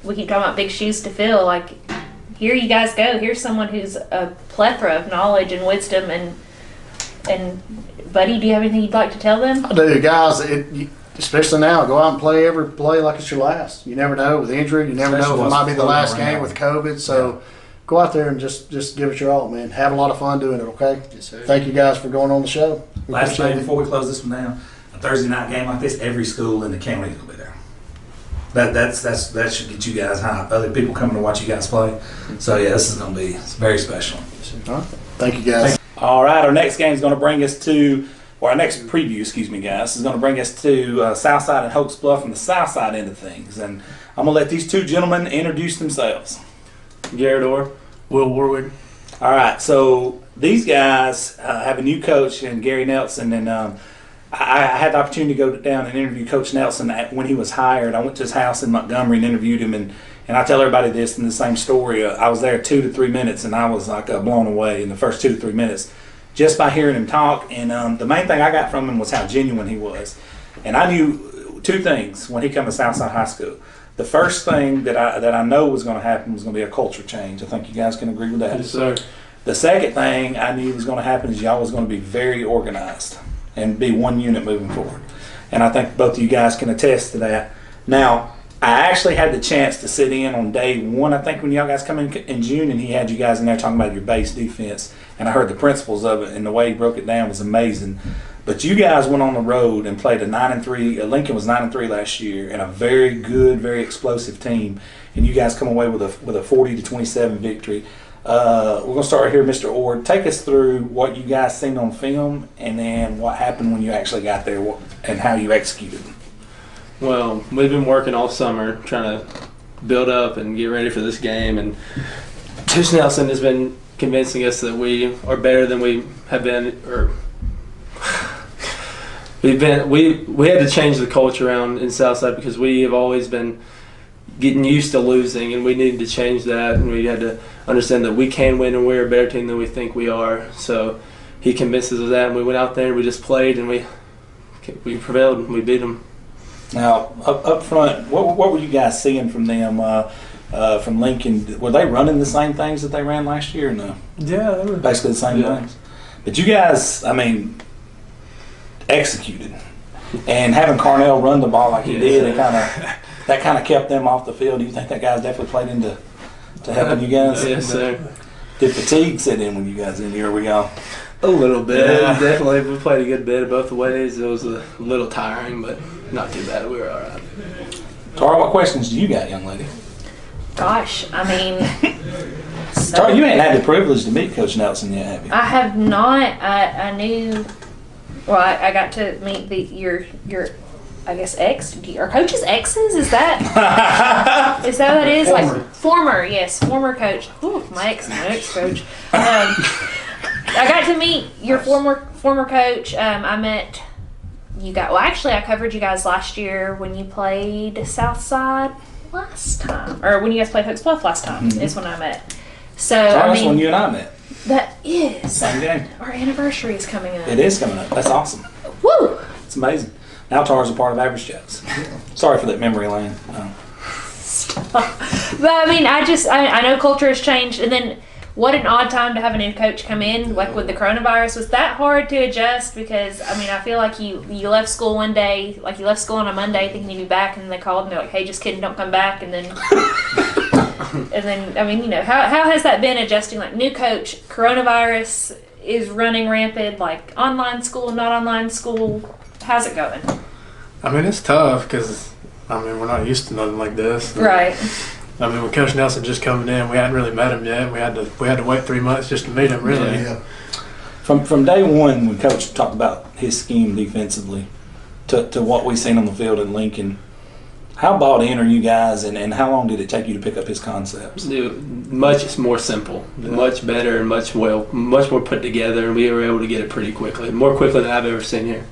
we keep talking about big shoes to fill, like here you guys go, here's someone who's a plethora of knowledge and wisdom, and Buddy, do you have anything you'd like to tell them? I do, guys. Especially now, go out and play every play like it's your last. You never know with injury. You never know if it might be the last game with COVID. So go out there and just give it your all, man. Have a lot of fun doing it, okay? Yes, sir. Thank you guys for going on the show. We Last appreciate thing it. before we close this one down, a Thursday night game like this, every school in the county is gonna be there. That should get you guys hyped. Other people coming to watch you guys play. So yeah, this is gonna be very special. All right. Thank you, guys. All right, our next game is going to bring us to, or our next preview, excuse me, guys, is going to bring us to Southside and Hokes Bluff and the Southside end of things. And I'm going to let these two gentlemen introduce themselves. Garrett Orr. Will Warwick. All right, so these guys have a new coach, and Gary Nelson, and I had the opportunity to go down and interview Coach Nelson when he was hired. I went to his house in Montgomery and interviewed him, and I tell everybody this in the same story. I was there 2 to 3 minutes, and I was like blown away in the first 2 to 3 minutes just by hearing him talk. And the main thing I got from him was how genuine he was. And I knew 2 things when he came to Southside High School. The first thing that I know was going to happen was going to be a culture change. I think you guys can agree with that. Yes, sir. The second thing I knew was going to happen is y'all was going to be very organized and be one unit moving forward. And I think both of you guys can attest to that. Now, I actually had the chance to sit in on day 1, I think, when y'all guys come in June, and he had you guys in there talking about your base defense, and I heard the principles of it, and the way he broke it down was amazing. But you guys went on the road and played a 9-3. Lincoln was 9-3 last year, and a very good, very explosive team. And you guys come away with a 40-27 victory. We're gonna start right here, Mr. Ord. Take us through what you guys seen on film, and then what happened when you actually got there, and how you executed. Well, we've been working all summer trying to build up and get ready for this game, and Coach Nelson has been convincing us that we are better than we have been, or we had to change the culture around in Southside because we have always been getting used to losing, and we needed to change that, and we had to understand that we can win and we're a better team than we think we are. So he convinces us of that, and we went out there and we just played, and we prevailed and we beat them. Now, up front, what were you guys seeing from them, from Lincoln? Were they running the same things that they ran last year or no? Yeah, they were basically the same things. But you guys, I mean, executed. And having Carnell run the ball like he did, that kind of kept them off the field. Do you think that guys definitely played into helping you guys? Yes, sir. Did fatigue set in when you guys in here? We all a little bit. Yeah. Definitely, we played a good bit of both ways. It was a little tiring, but not too bad. We were all right. Tara, what questions do you got, young lady? Gosh, I mean, Tara, you ain't had the privilege to meet Coach Nelson yet, have you? I have not. I knew. Well, I got to meet your I guess are coaches exes? Is that is that what it is? Former coach. Ooh, my ex coach. I got to meet your former coach. I met you guys. Well, actually, I covered you guys last year when you played Southside. last time, or when you guys played Hokes Bluff last time, is when I met. So That's when you and I met. that is Same game. our anniversary is coming up. It is coming up. That's awesome. Woo! It's amazing. Now Tara's a part of Average Jokes. Sorry for that memory lane. But I mean, I know culture has changed, and then what an odd time to have a new coach come in, like with the coronavirus. Was that hard to adjust? Because I mean, I feel like you left school one day, like you left school on a Monday thinking you'd be back, and then they called and they're like, "Hey, just kidding, don't come back." And then, I mean, you know, how has that been adjusting? Like new coach, coronavirus is running rampant, like online school, not online school. How's it going? I mean, it's tough because I mean we're not used to nothing like this. Right. I mean, when Coach Nelson just coming in, we hadn't really met him yet. We had to wait 3 months just to meet him, really. Yeah. From day one, when Coach talked about his scheme defensively, to what we seen on the field in Lincoln, how bought in are you guys, and how long did it take you to pick up his concepts? Much more simple, much better, and much more put together, and we were able to get it pretty quickly, more quickly than I've ever seen here.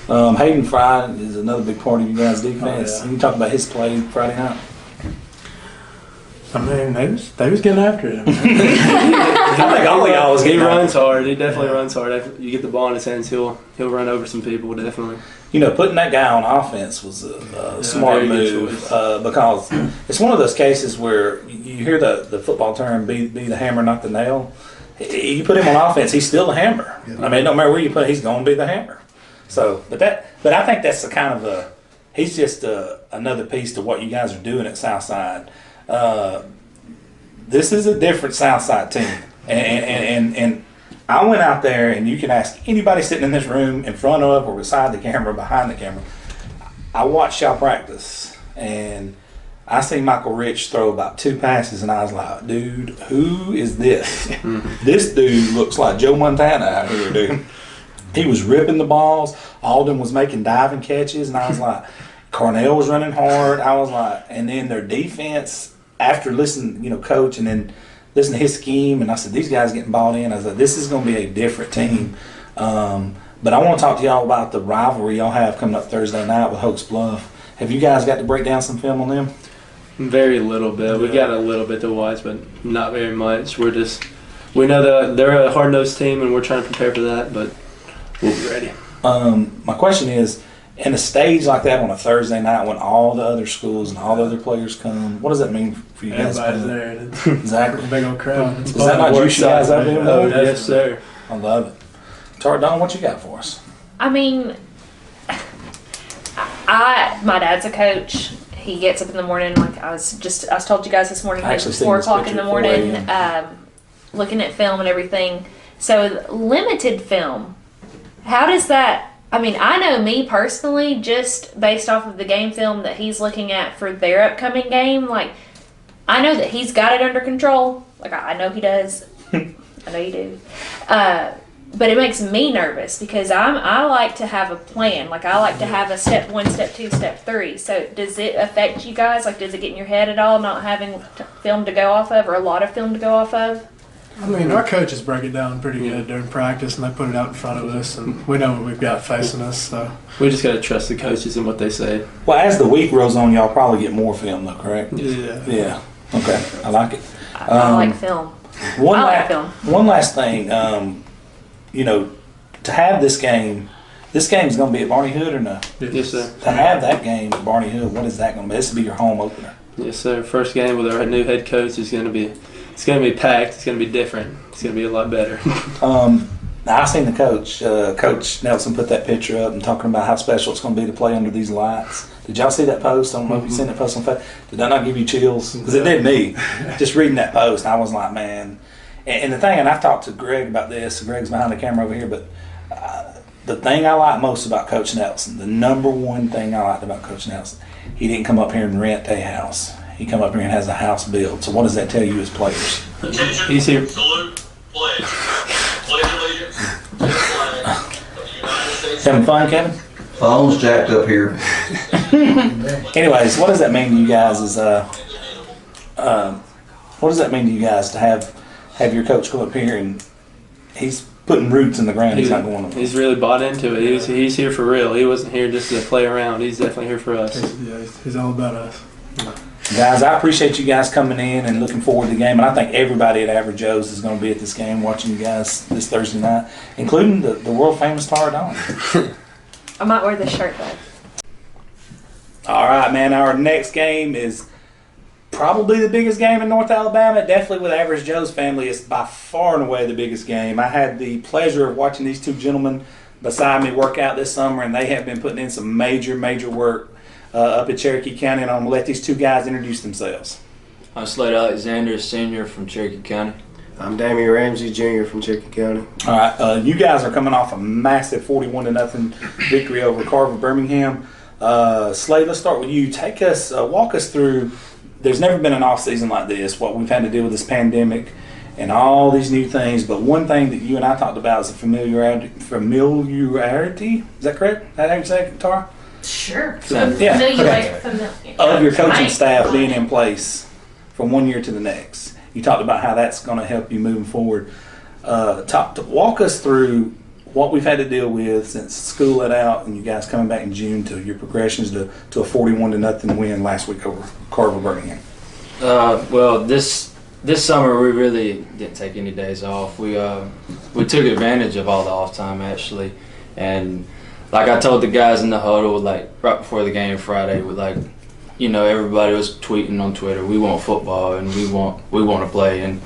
Hayden Fry is another big part of you guys' defense. Oh, yeah. Can you talk about his play Friday night? I mean, they was getting after it. I think all of y'all was He getting runs hard. He definitely runs hard. After you get the ball in his hands, he'll run over some people, definitely. You know, putting that guy on offense was a smart very good move because it's one of those cases where you hear the football term, be the hammer, not the nail. You put him on offense, he's still the hammer. I mean, no matter where you put him, he's going to be the hammer. So, but I think that's the kind of he's just another piece to what you guys are doing at Southside. This is a different Southside team, and I went out there, and you can ask anybody sitting in this room, in front of or beside the camera, behind the camera. I watched y'all practice, and I seen Michael Rich throw about 2 passes, and I was like, dude, who is this? This dude looks like Joe Montana out here, dude. He was ripping the balls. Alden was making diving catches, and I was like, Cornell was running hard. I was like, and then their defense, after listening, coach, and then listen to his scheme, and I said, these guys getting bought in. I was like, this is going to be a different team. But I want to talk to y'all about the rivalry y'all have coming up Thursday night with Hokes Bluff. Have you guys got to break down some film on them? Very little bit. We got a little bit to watch, but not very much. We know that they're a hard-nosed team, and we're trying to prepare for that, but we'll be ready. My question is, in a stage like that on a Thursday night when all the other schools and all the other players come, what does that mean for you guys? Everybody's there. Exactly. Big old crowd. Is that not juice you guys out there? Oh, yes, sir. I love it. Don, what you got for us? I mean, my dad's a coach. He gets up in the morning, like I told you guys this morning, like 4 o'clock in the morning, looking at film and everything. So limited film, how does that, I mean, I know me personally, just based off of the game film that he's looking at for their upcoming game, like, I know that he's got it under control. Like, I know he does. I know you do. But it makes me nervous because I like to have a plan. Like, I like to have a step 1, step 2, step 3. So does it affect you guys? Like, does it get in your head at all, not having film to go off of, or a lot of film to go off of? I mean, our coaches break it down pretty good during practice, and they put it out in front of us, and we know what we've got facing us. So we just got to trust the coaches and what they say. Well, as the week rolls on, y'all probably get more film, though, correct? Yeah. Yeah. Okay. I like it. I like film. Film. One last thing. To have this game is going to be at Barney Hood or no? Yes, sir. To have that game at Barney Hood, what is that going to be? This will be your home opener. Yes, sir. First game with our new head coach is going to be. It's going to be packed. It's going to be different. It's going to be a lot better. I seen the coach. Coach Nelson put that picture up and talking about how special it's going to be to play under these lights. Did y'all see that post? I don't know if you seen that post on Facebook. Did that not give you chills? Because it did me. Just reading that post, I was like, man. And the thing, and I've talked to Greg about this. Greg's behind the camera over here, but the thing I like most about Coach Nelson, the number one thing I liked about Coach Nelson, he didn't come up here and rent a house. He come up here and has a house built. So what does that tell you as players? He's here. Salute, pledge. Pledge allegiance. Having fun, Kevin? Phone's jacked up here. Anyways, what does that mean to you guys? What does that mean to you guys to have your coach go up here and he's putting roots in the ground? He's not going to. He's really bought into it. He's here for real. He wasn't here just to play around. He's definitely here for us. He's all about us. Guys, I appreciate you guys coming in and looking forward to the game. And I think everybody at Average Joe's is going to be at this game watching you guys this Thursday night, including the world famous Tara Dawn. I might wear this shirt though. All right, man. Our next game is probably the biggest game in North Alabama. Definitely with Average Joe's family, it's by far and away the biggest game. I had the pleasure of watching these two gentlemen beside me work out this summer, and they have been putting in some major work up at Cherokee County, and I'm going to let these two guys introduce themselves. I'm Slade Alexander, senior from Cherokee County. I'm Damian Ramsey, junior from Cherokee County. All right, you guys are coming off a massive 41-0 victory over Carver Birmingham. Slade, let's start with you. Take us, walk us through. There's never been an off season like this. What we've had to deal with this pandemic and all these new things. But one thing that you and I talked about is the familiarity. Is that correct? Is that how you say it, Tara? Sure. Yeah. Familiar. Of your coaching staff being in place from one year to the next. You talked about how that's going to help you moving forward. Walk us through what we've had to deal with since school let out and you guys coming back in June to your progressions to a 41-0 win last week over Carver Birmingham. Well, this summer we really didn't take any days off. We took advantage of all the off time actually, and like I told the guys in the huddle, like right before the game Friday, everybody was tweeting on Twitter, we want football and we want to play, and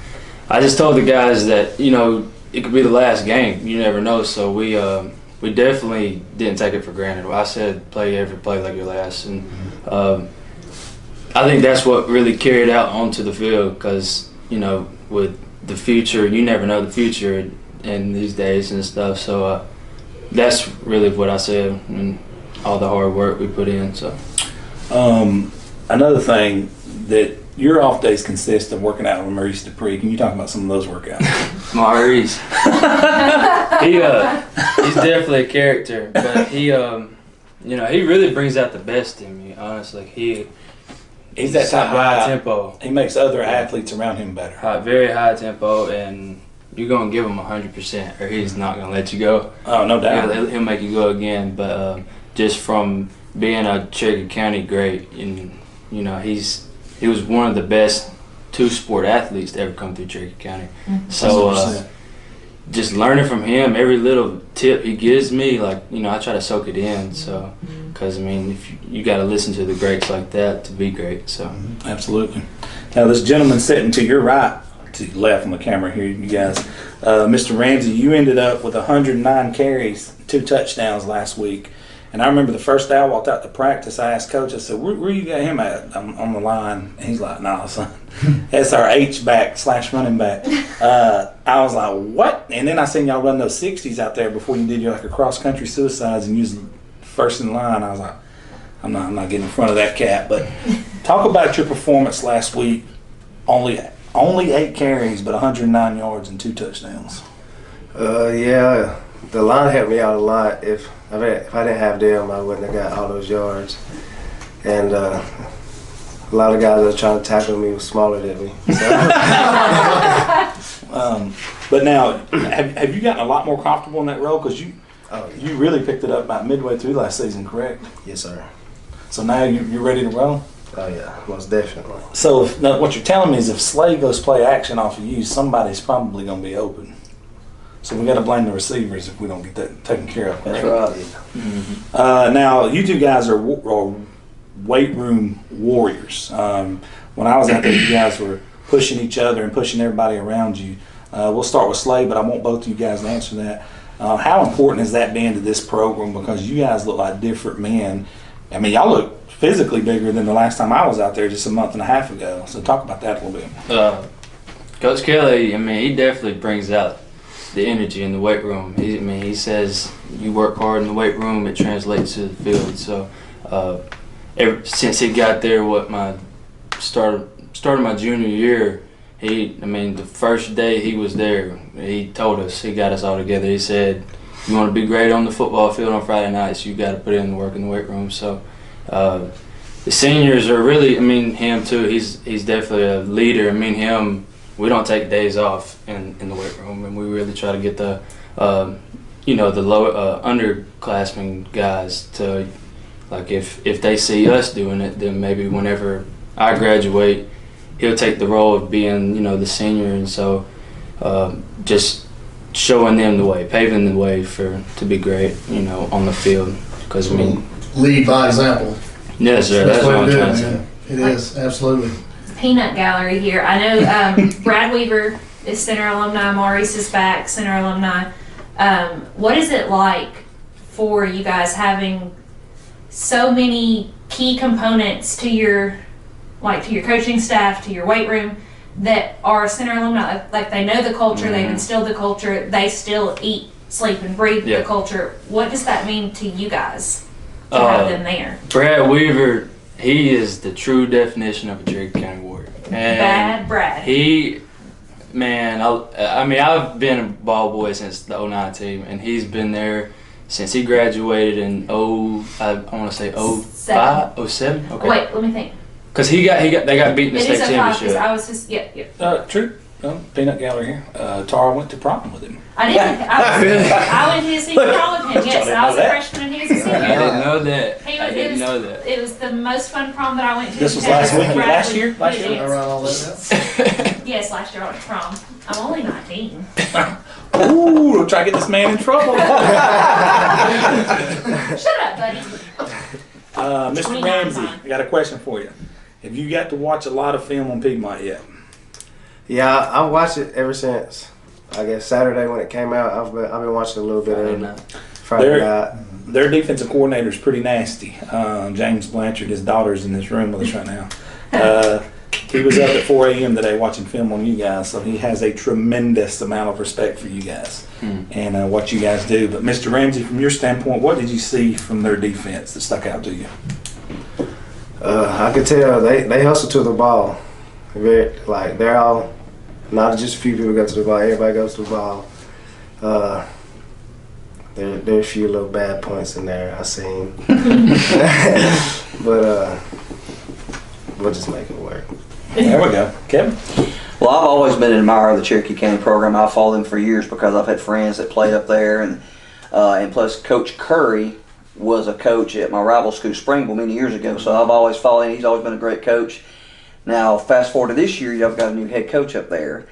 I just told the guys that it could be the last game. You never know. So we definitely didn't take it for granted. I said play every play like your last, and I think that's what really carried out onto the field because with the future, you never know the future in these days and stuff. So that's really what I said and all the hard work we put in. So another thing that your off days consist of working out with Maurice Dupree. Can you talk about some of those workouts? Maurice, he's definitely a character, but he really brings out the best in me. Honestly, he's that type of high tempo. He makes other athletes around him better. Very high tempo, and you're gonna give him 100%, or he's not gonna let you go. Oh, no doubt. He'll make you go again. But just from being a Cherokee County great, and he was one of the best two-sport athletes to ever come through Cherokee County. Mm-hmm. So just learning from him, every little tip he gives me, I try to soak it in. So, because if you got to listen to the greats like that to be great. So, absolutely. Now, this gentleman sitting to your right, to your left on the camera here, you guys, Mr. Ramsey, you ended up with 109 carries, 2 touchdowns last week. And I remember the first day I walked out to practice, I asked Coach, I said, where you got him at on the line? And he's like, nah, son, that's our H-back / running back. I was like, what? And then I seen y'all run those 60s out there before you did your cross-country suicides and you was first in line. I was like, I'm not getting in front of that cat. But talk about your performance last week. Only 8 carries, but 109 yards and 2 touchdowns. Yeah, the line helped me out a lot. If I didn't have them, I wouldn't have got all those yards. And a lot of guys that were trying to tackle me was smaller than me. So. But now, have you gotten a lot more comfortable in that role? Because you really picked it up about midway through last season, correct? Yes, sir. So now you're ready to roll? Oh, yeah, most definitely. So now what you're telling me is if Slade goes play action off of you, somebody's probably going to be open. So we got to blame the receivers if we don't get that taken care of. That's right. Mm-hmm. Now you two guys are weight room warriors. When I was out there, you guys were pushing each other and pushing everybody around you. We'll start with Slade, but I want both of you guys to answer that. How important has that been to this program? Because you guys look like different men. I mean, y'all look physically bigger than the last time I was out there just a month and a half ago. So talk about that a little bit. Coach Kelly, he definitely brings out the energy in the weight room. He says you work hard in the weight room, it translates to the field. So since he got there, my started my junior year, the first day he was there, he told us, he got us all together. He said, you want to be great on the football field on Friday nights, you got to put in the work in the weight room. So the seniors are really, him too, he's definitely a leader. Him, we don't take days off in the weight room, and we really try to get the low underclassmen guys to, like, if they see us doing it, then maybe whenever I graduate, he'll take the role of being, the senior, and so just showing them the way, paving the way to be great, on the field. Because lead by example. Yes, sir. That's what I'm trying to say. It is, absolutely. Peanut gallery here. I know Brad Weaver is center alumni. Maurice is back, center alumni. What is it like for you guys having so many key components to your coaching staff, to your weight room, that are center alumni? Like they know the culture, they've instilled the culture, they still eat, sleep, and breathe the culture. What does that mean to you guys to have them there? Brad Weaver, he is the true definition of a Cherokee County Warrior. And Bad Brad. I've been a ball boy since the 09 team, and he's been there since he graduated in I want to say 05, 07? Okay. Wait, let me think. Because they got beat in the state championship. I was just, True. Peanut gallery here. Tara went to prom with him. I didn't. I went to his senior prom with him. Yes, I was a freshman and he was a senior. I didn't know that. I didn't know that. It was the most fun prom that I went to. This was last week. Last year? Yes, last year I went to prom. I'm only 19. Ooh, we'll try to get this man in trouble. Shut up, buddy. Mr. Ramsey, I got a question for you. Have you got to watch a lot of film on Piedmont yet? Yeah, I've watched it ever since, I guess, Saturday when it came out. I've been watching a little bit of it. Friday night. Their defensive coordinator is pretty nasty. James Blanchard, his daughter's in this room with us right now. He was up at 4 a.m. today watching film on you guys, so he has a tremendous amount of respect for you guys and what you guys do. But Mr. Ramsey, from your standpoint, what did you see from their defense that stuck out to you? I could tell they hustle to the ball. They're all, not just a few people go to the ball, everybody goes to the ball. There are a few little bad points in there I seen. But we'll just make it work. There we go. Kevin? Well, I've always been an admirer of the Cherokee County program. I've followed them for years because I've had friends that played up there, and plus Coach Curry was a coach at my rival school, Springville, many years ago. So I've always followed him. He's always been a great coach. Now, fast forward to this year, y'all got a new head coach up there,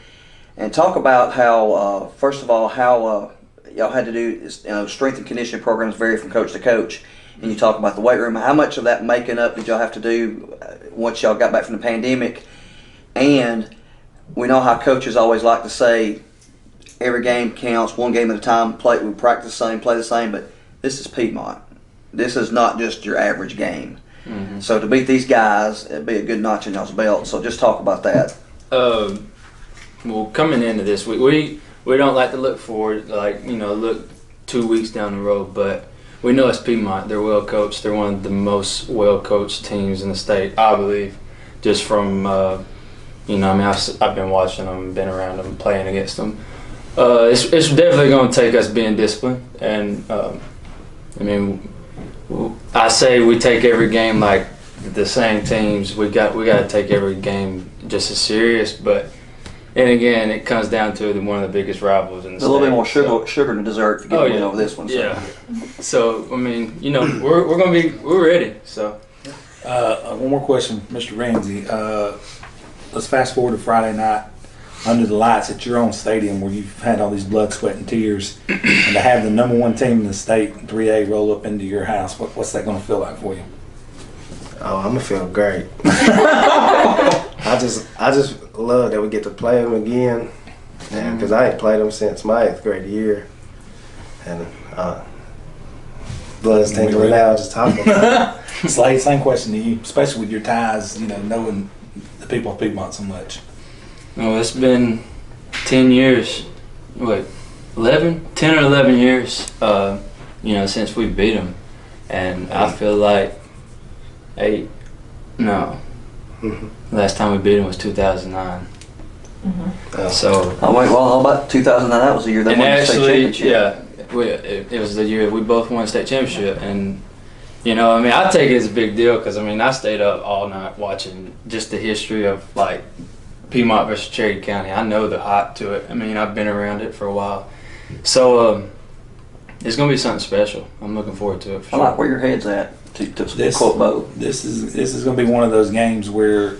and talk about how, first of all, how y'all had to do strength and conditioning programs vary from coach to coach. And you talk about the weight room. How much of that making up did y'all have to do once y'all got back from the pandemic? And we know how coaches always like to say every game counts, one game at a time. We practice the same, play the same, but this is Piedmont. This is not just your average game. Mm-hmm. So to beat these guys, it'd be a good notch in y'all's belt. So just talk about that. Well, coming into this week, we don't like to look forward, look 2 weeks down the road, but we know it's Piedmont. They're well coached. They're one of the most well coached teams in the state, I believe. Just from, I've been watching them, been around them, playing against them. It's definitely going to take us being disciplined, and I say we take every game like the same teams. We got to take every game just as serious, but. And again, it comes down to one of the biggest rivals in the state. A little bit more sugar than dessert if you get over this one. So. Yeah. So we're ready. So. One more question, Mr. Ramsey. Let's fast forward to Friday night under the lights at your own stadium where you've had all these blood, sweat, and tears, and to have the number one team in the state, 3A, roll up into your house. What's that going to feel like for you? Oh, I'm gonna feel great. I just love that we get to play them again, because I ain't played them since my 8th grade year, and blood's tingling now just talking about it. Slade, same question to you, especially with your ties, knowing the people of Piedmont so much. Oh, it's been 10 years. Wait, 10 or 11 years. Since we beat them, and I feel like. 8. No. Mm-hmm. Last time we beat them was 2009. Mm-hmm. So. Oh wait, well, how about 2009? That was the year they won the state championship. Yeah, it was the year we both won state championship, and I take it as a big deal because I stayed up all night watching just the history of Piedmont versus Cherokee County. I know the hype to it. I've been around it for a while, so it's gonna be something special. I'm looking forward to it. For I like where your head's at. to quote Bo. This is going to be one of those games where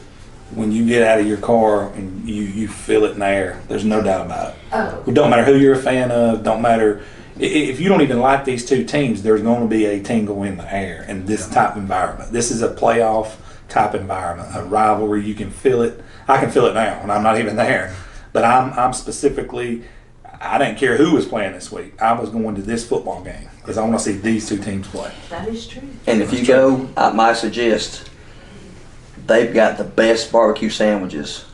when you get out of your car and you feel it in the air. There's no doubt about it. Oh. It don't matter who you're a fan of. Don't matter if you don't even like these two teams. There's going to be a tingle in the air in this type of environment. This is a playoff type environment, a rivalry. You can feel it. I can feel it now, and I'm not even there. But I'm specifically. I didn't care who was playing this week. I was going to this football game because I want to see these two teams play. That is true. And if you go, I might suggest they've got the best barbecue sandwiches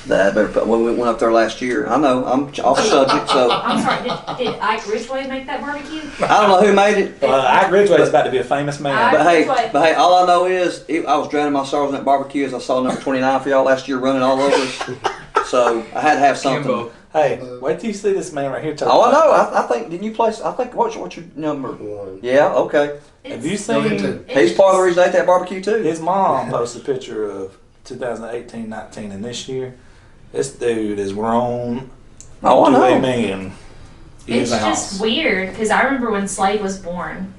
that I've ever put. When we went up there last year, I know I'm off subject, so I'm sorry. Did Ike Ridgway make that barbecue? I don't know who made it. Ike Ridgway is about to be a famous man. But hey, all I know is I was drowning my sorrows in that barbecue as I saw number 29 for y'all last year running all over us. So I had to have something. Kimbo. Hey, wait till you see this man right here. Oh, I know. I think, didn't you place? I think, what's your number? 1. Yeah, okay. Have you seen? He's part of the reason they ate that barbecue too. His mom posted a picture of 2018, 19, and this year. This dude is grown. Oh, I know. To a man. It's just weird because I remember when Slade was born.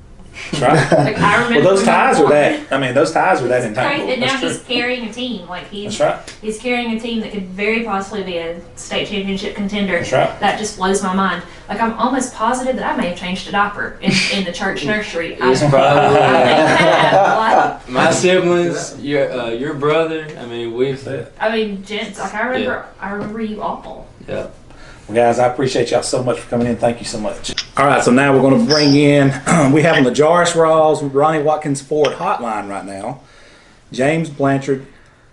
That's right. Like I remember. Well, those ties are that. I mean, those ties are that entangled. And now That's true. he's carrying a team. Like That's right. He's carrying a team that could very possibly be a state championship contender. That's right. That just blows my mind. Like I'm almost positive that I may have changed a diaper in the church nursery. It's probably Like, my siblings, your brother. I mean, we've. I mean, gents. Like I remember you all. Yeah. Well, guys, I appreciate y'all so much for coming in. Thank you so much. All right, so now we're going to bring in, we have on the Jarvis Rawls Ronnie Watkins Ford hotline right now, James Blanchard,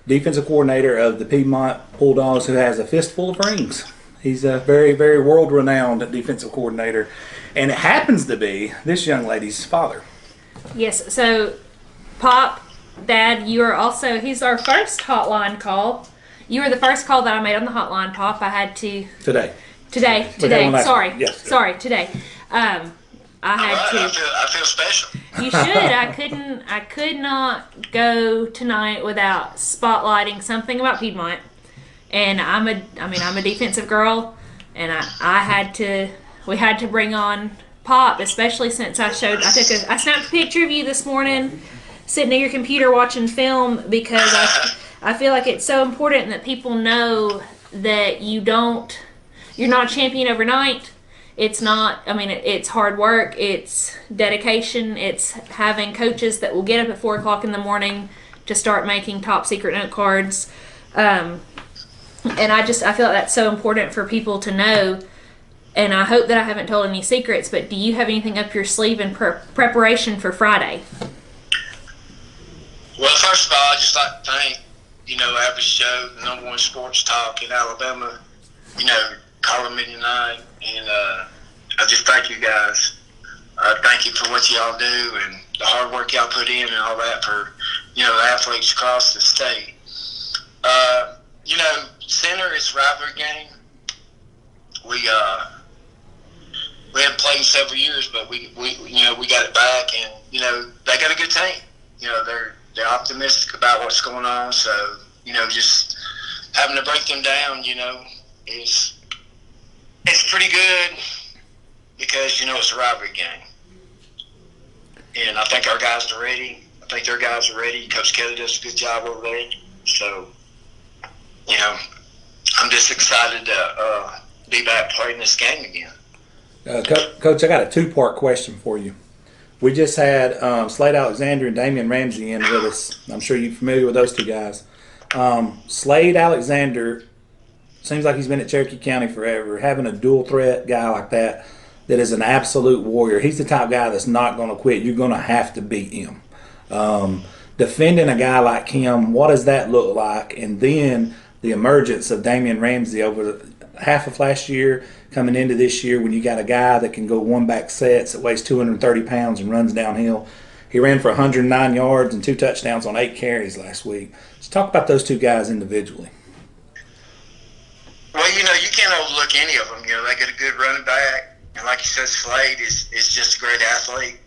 defensive coordinator of the Piedmont Bulldogs, who has a fistful of rings. He's a very, very world-renowned defensive coordinator, and it happens to be this young lady's father. Yes. So, Pop, Dad, you are also. He's our first hotline call. You were the first call that I made on the hotline, Pop. I had to Today. Sorry. Yes. Sorry, today. I had to. I feel special. You should. I could not go tonight without spotlighting something about Piedmont. And I'm a defensive girl, and we had to bring on Pop, especially since I snapped a picture of you this morning sitting at your computer watching film because I feel like it's so important that people know that you're not a champion overnight. It's not, it's hard work, it's dedication, it's having coaches that will get up at 4 o'clock in the morning to start making top secret note cards. And I feel like that's so important for people to know. And I hope that I haven't told any secrets, but do you have anything up your sleeve in preparation for Friday? Well, first of all, I'd just like to thank, Average Joe, the #1 sports talk in Alabama, calling me tonight. And I just thank you guys. Thank you for what y'all do and the hard work y'all put in and all that for, the athletes across the state. Center is a rivalry game. We haven't played in several years, but we got it back, and they got a good team. They're optimistic about what's going on, so just having to break them down, it's pretty good because it's a rivalry game, and I think our guys are ready. I think their guys are ready. Coach Kelly does a good job over there, so I'm just excited to be back playing this game again. Coach, I got a 2-part question for you. We just had Slade Alexander and Damian Ramsey in with us. I'm sure you're familiar with those two guys. Slade Alexander seems like he's been at Cherokee County forever. Having a dual threat guy like that is an absolute warrior. He's the type of guy that's not going to quit. You're going to have to beat him. Defending a guy like him, what does that look like? And then the emergence of Damian Ramsey over half of last year coming into this year when you got a guy that can go one-back sets that weighs 230 pounds and runs downhill. He ran for 109 yards and 2 touchdowns on 8 carries last week. Let's talk about those two guys individually. Well, you can't overlook any of them. They got a good running back. And like you said, Slade is just a great athlete.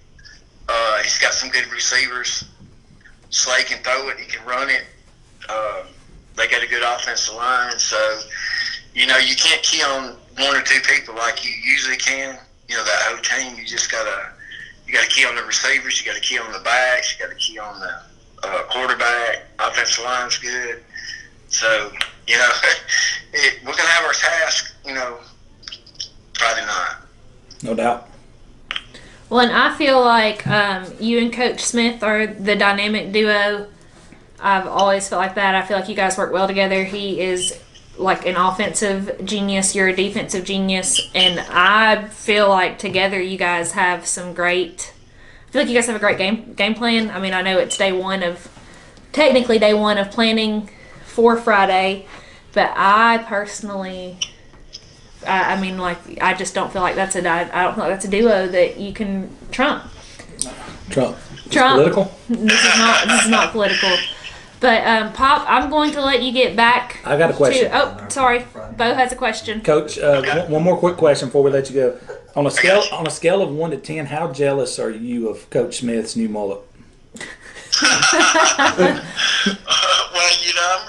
He's got some good receivers. Slade can throw it. He can run it. They got a good offensive line. So, you can't key on 1 or 2 people like you usually can. That whole team, you You got a key on the receivers. You got a key on the backs. You got a key on the quarterback. Offensive line's good. So, you know, we're going to have our task, you know, Friday night. No doubt. Well, and I feel like you and Coach Smith are the dynamic duo. I've always felt like that. I feel like you guys work well together. He is like an offensive genius. You're a defensive genius. And I feel like together you guys have some great – I feel like you guys have a great game plan. I mean, I know it's technically day one of planning for Friday. But I personally – I mean, like, I just don't feel like I don't feel like that's a duo that you can trump. Trump. Political? This is not political. But Pop, I'm going to let you get back. I got a question. Sorry, Bo has a question. Coach, one more quick question before we let you go. On a scale of 1 to 10, how jealous are you of Coach Smith's new mullet? Well, you know,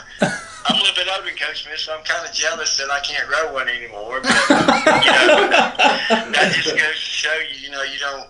I'm a little bit older than Coach Smith, so I'm kind of jealous that I can't grow one anymore. But, you know, that just goes to show you, you know,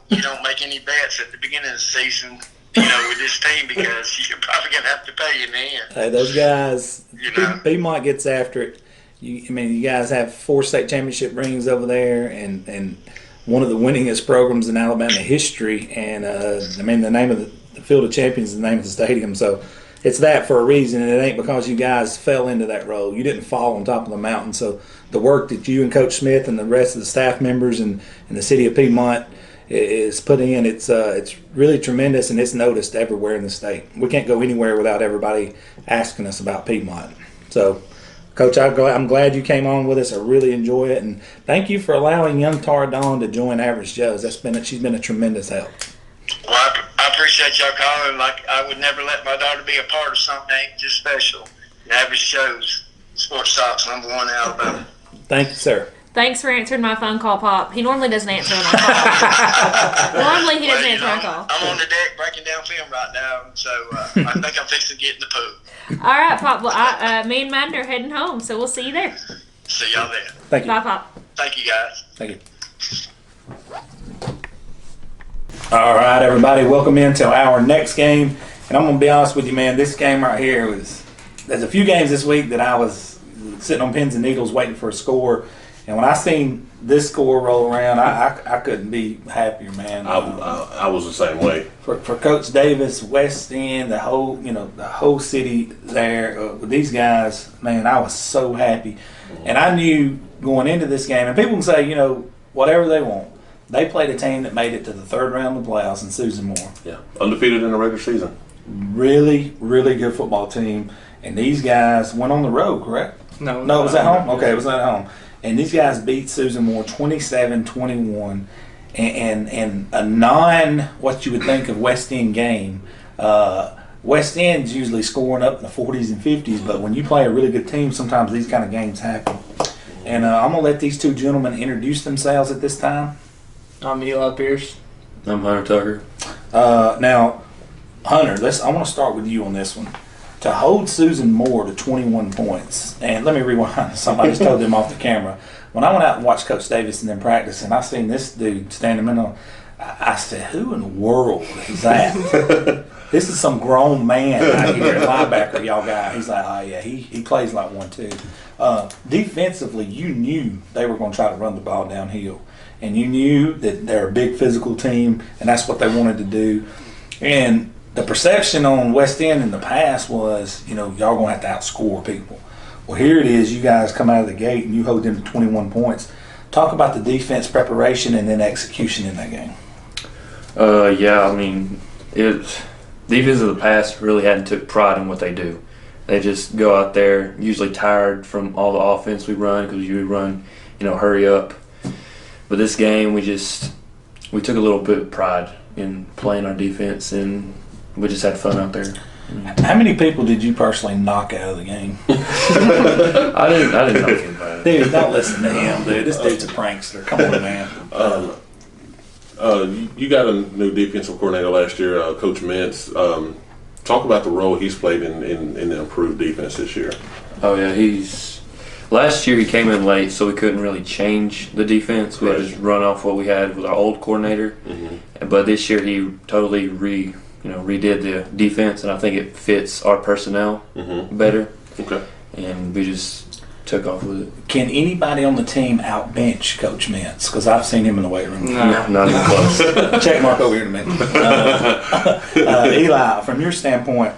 you don't make any bets at the beginning of the season, you know, with this team because you're probably going to have to pay in the end. Hey, those guys, You know? Piedmont gets after it. You guys have 4 state championship rings over there and one of the winningest programs in Alabama history. And, the name of the Field of Champions is the name of the stadium. So, it's that for a reason, and it ain't because you guys fell into that role. You didn't fall on top of the mountain. So the work that you and Coach Smith and the rest of the staff members and the city of Piedmont is putting in, it's really tremendous, and it's noticed everywhere in the state. We can't go anywhere without everybody asking us about Piedmont. So, Coach, I'm glad you came on with us. I really enjoy it, and thank you for allowing young Tara Dawn to join Average Joe's. She's been a tremendous help. Well, I appreciate y'all calling. Like, I would never let my daughter be a part of something that ain't just special. The Average Shows, Sports Talks, #1 in Alabama. Thank you, sir. Thanks for answering my phone call, Pop. He normally doesn't answer when I call. Normally he doesn't answer my call. I'm on the deck breaking down film right now, so I think I'm fixing to get in the pool. All right, Pop. Well, me and Madden are heading home, so we'll see you there. See y'all there. Thank you. Bye, Pop. Thank you, guys. Thank you. All right, everybody, welcome into our next game. And I'm going to be honest with you, man, this game right here there's a few games this week that I was sitting on pins and needles waiting for a score. And when I seen this score roll around, I couldn't be happier, man. I was the same way. For Coach Davis, West End, the whole city there, with these guys, man, I was so happy. And I knew going into this game, and people can say, you know, whatever they want. They played a team that made it to the 3rd round of the playoffs in Susan Moore. Yeah, undefeated in the regular season. Really, really good football team. And these guys went on the road, correct? No, it was at home? Okay, it was at home. And these guys beat Susan Moore 27-21. And a what you would think of West End game. West End's usually scoring up in the 40s and 50s, but when you play a really good team, sometimes these kind of games happen. And I'm going to let these 2 gentlemen introduce themselves at this time. I'm Eli Pierce. I'm Hunter Tucker. Now, Hunter, I want to start with you on this one. To hold Susan Moore to 21 points, and let me rewind something I just told them off the camera. When I went out and watched Coach Davis and them practice, and I seen this dude standing in I said, who in the world is that? This is some grown man out here at linebacker, y'all got. He's like, oh yeah, he plays like one too. Defensively, you knew they were going to try to run the ball downhill. And you knew that they're a big physical team, and that's what they wanted to do. And the perception on West End in the past was, you know, y'all going to have to outscore people. Well, here it is. You guys come out of the gate, and you hold them to 21 points. Talk about the defense preparation and then execution in that game. Yeah, I mean, defense of the past really hadn't took pride in what they do. They just go out there, usually tired from all the offense we run because we run, you know, hurry up. But this game, we took a little bit of pride in playing our defense, and we just had fun out there. How many people did you personally knock out of the game? I didn't knock anybody. Dude, don't listen to him, dude. This dude's a prankster. Come on, man. You got a new defensive coordinator last year, Coach Mintz. Talk about the role he's played in the improved defense this year. Oh yeah, he's Last year he came in late, so we couldn't really change the defense. We had to just run off what we had with our old coordinator. But this year he totally redid the defense, and I think it fits our personnel better. Okay. And we just took off with it. Can anybody on the team outbench Coach Mintz? Because I've seen him in the weight room. No, not even close. Check mark over here in a minute. Eli, from your standpoint,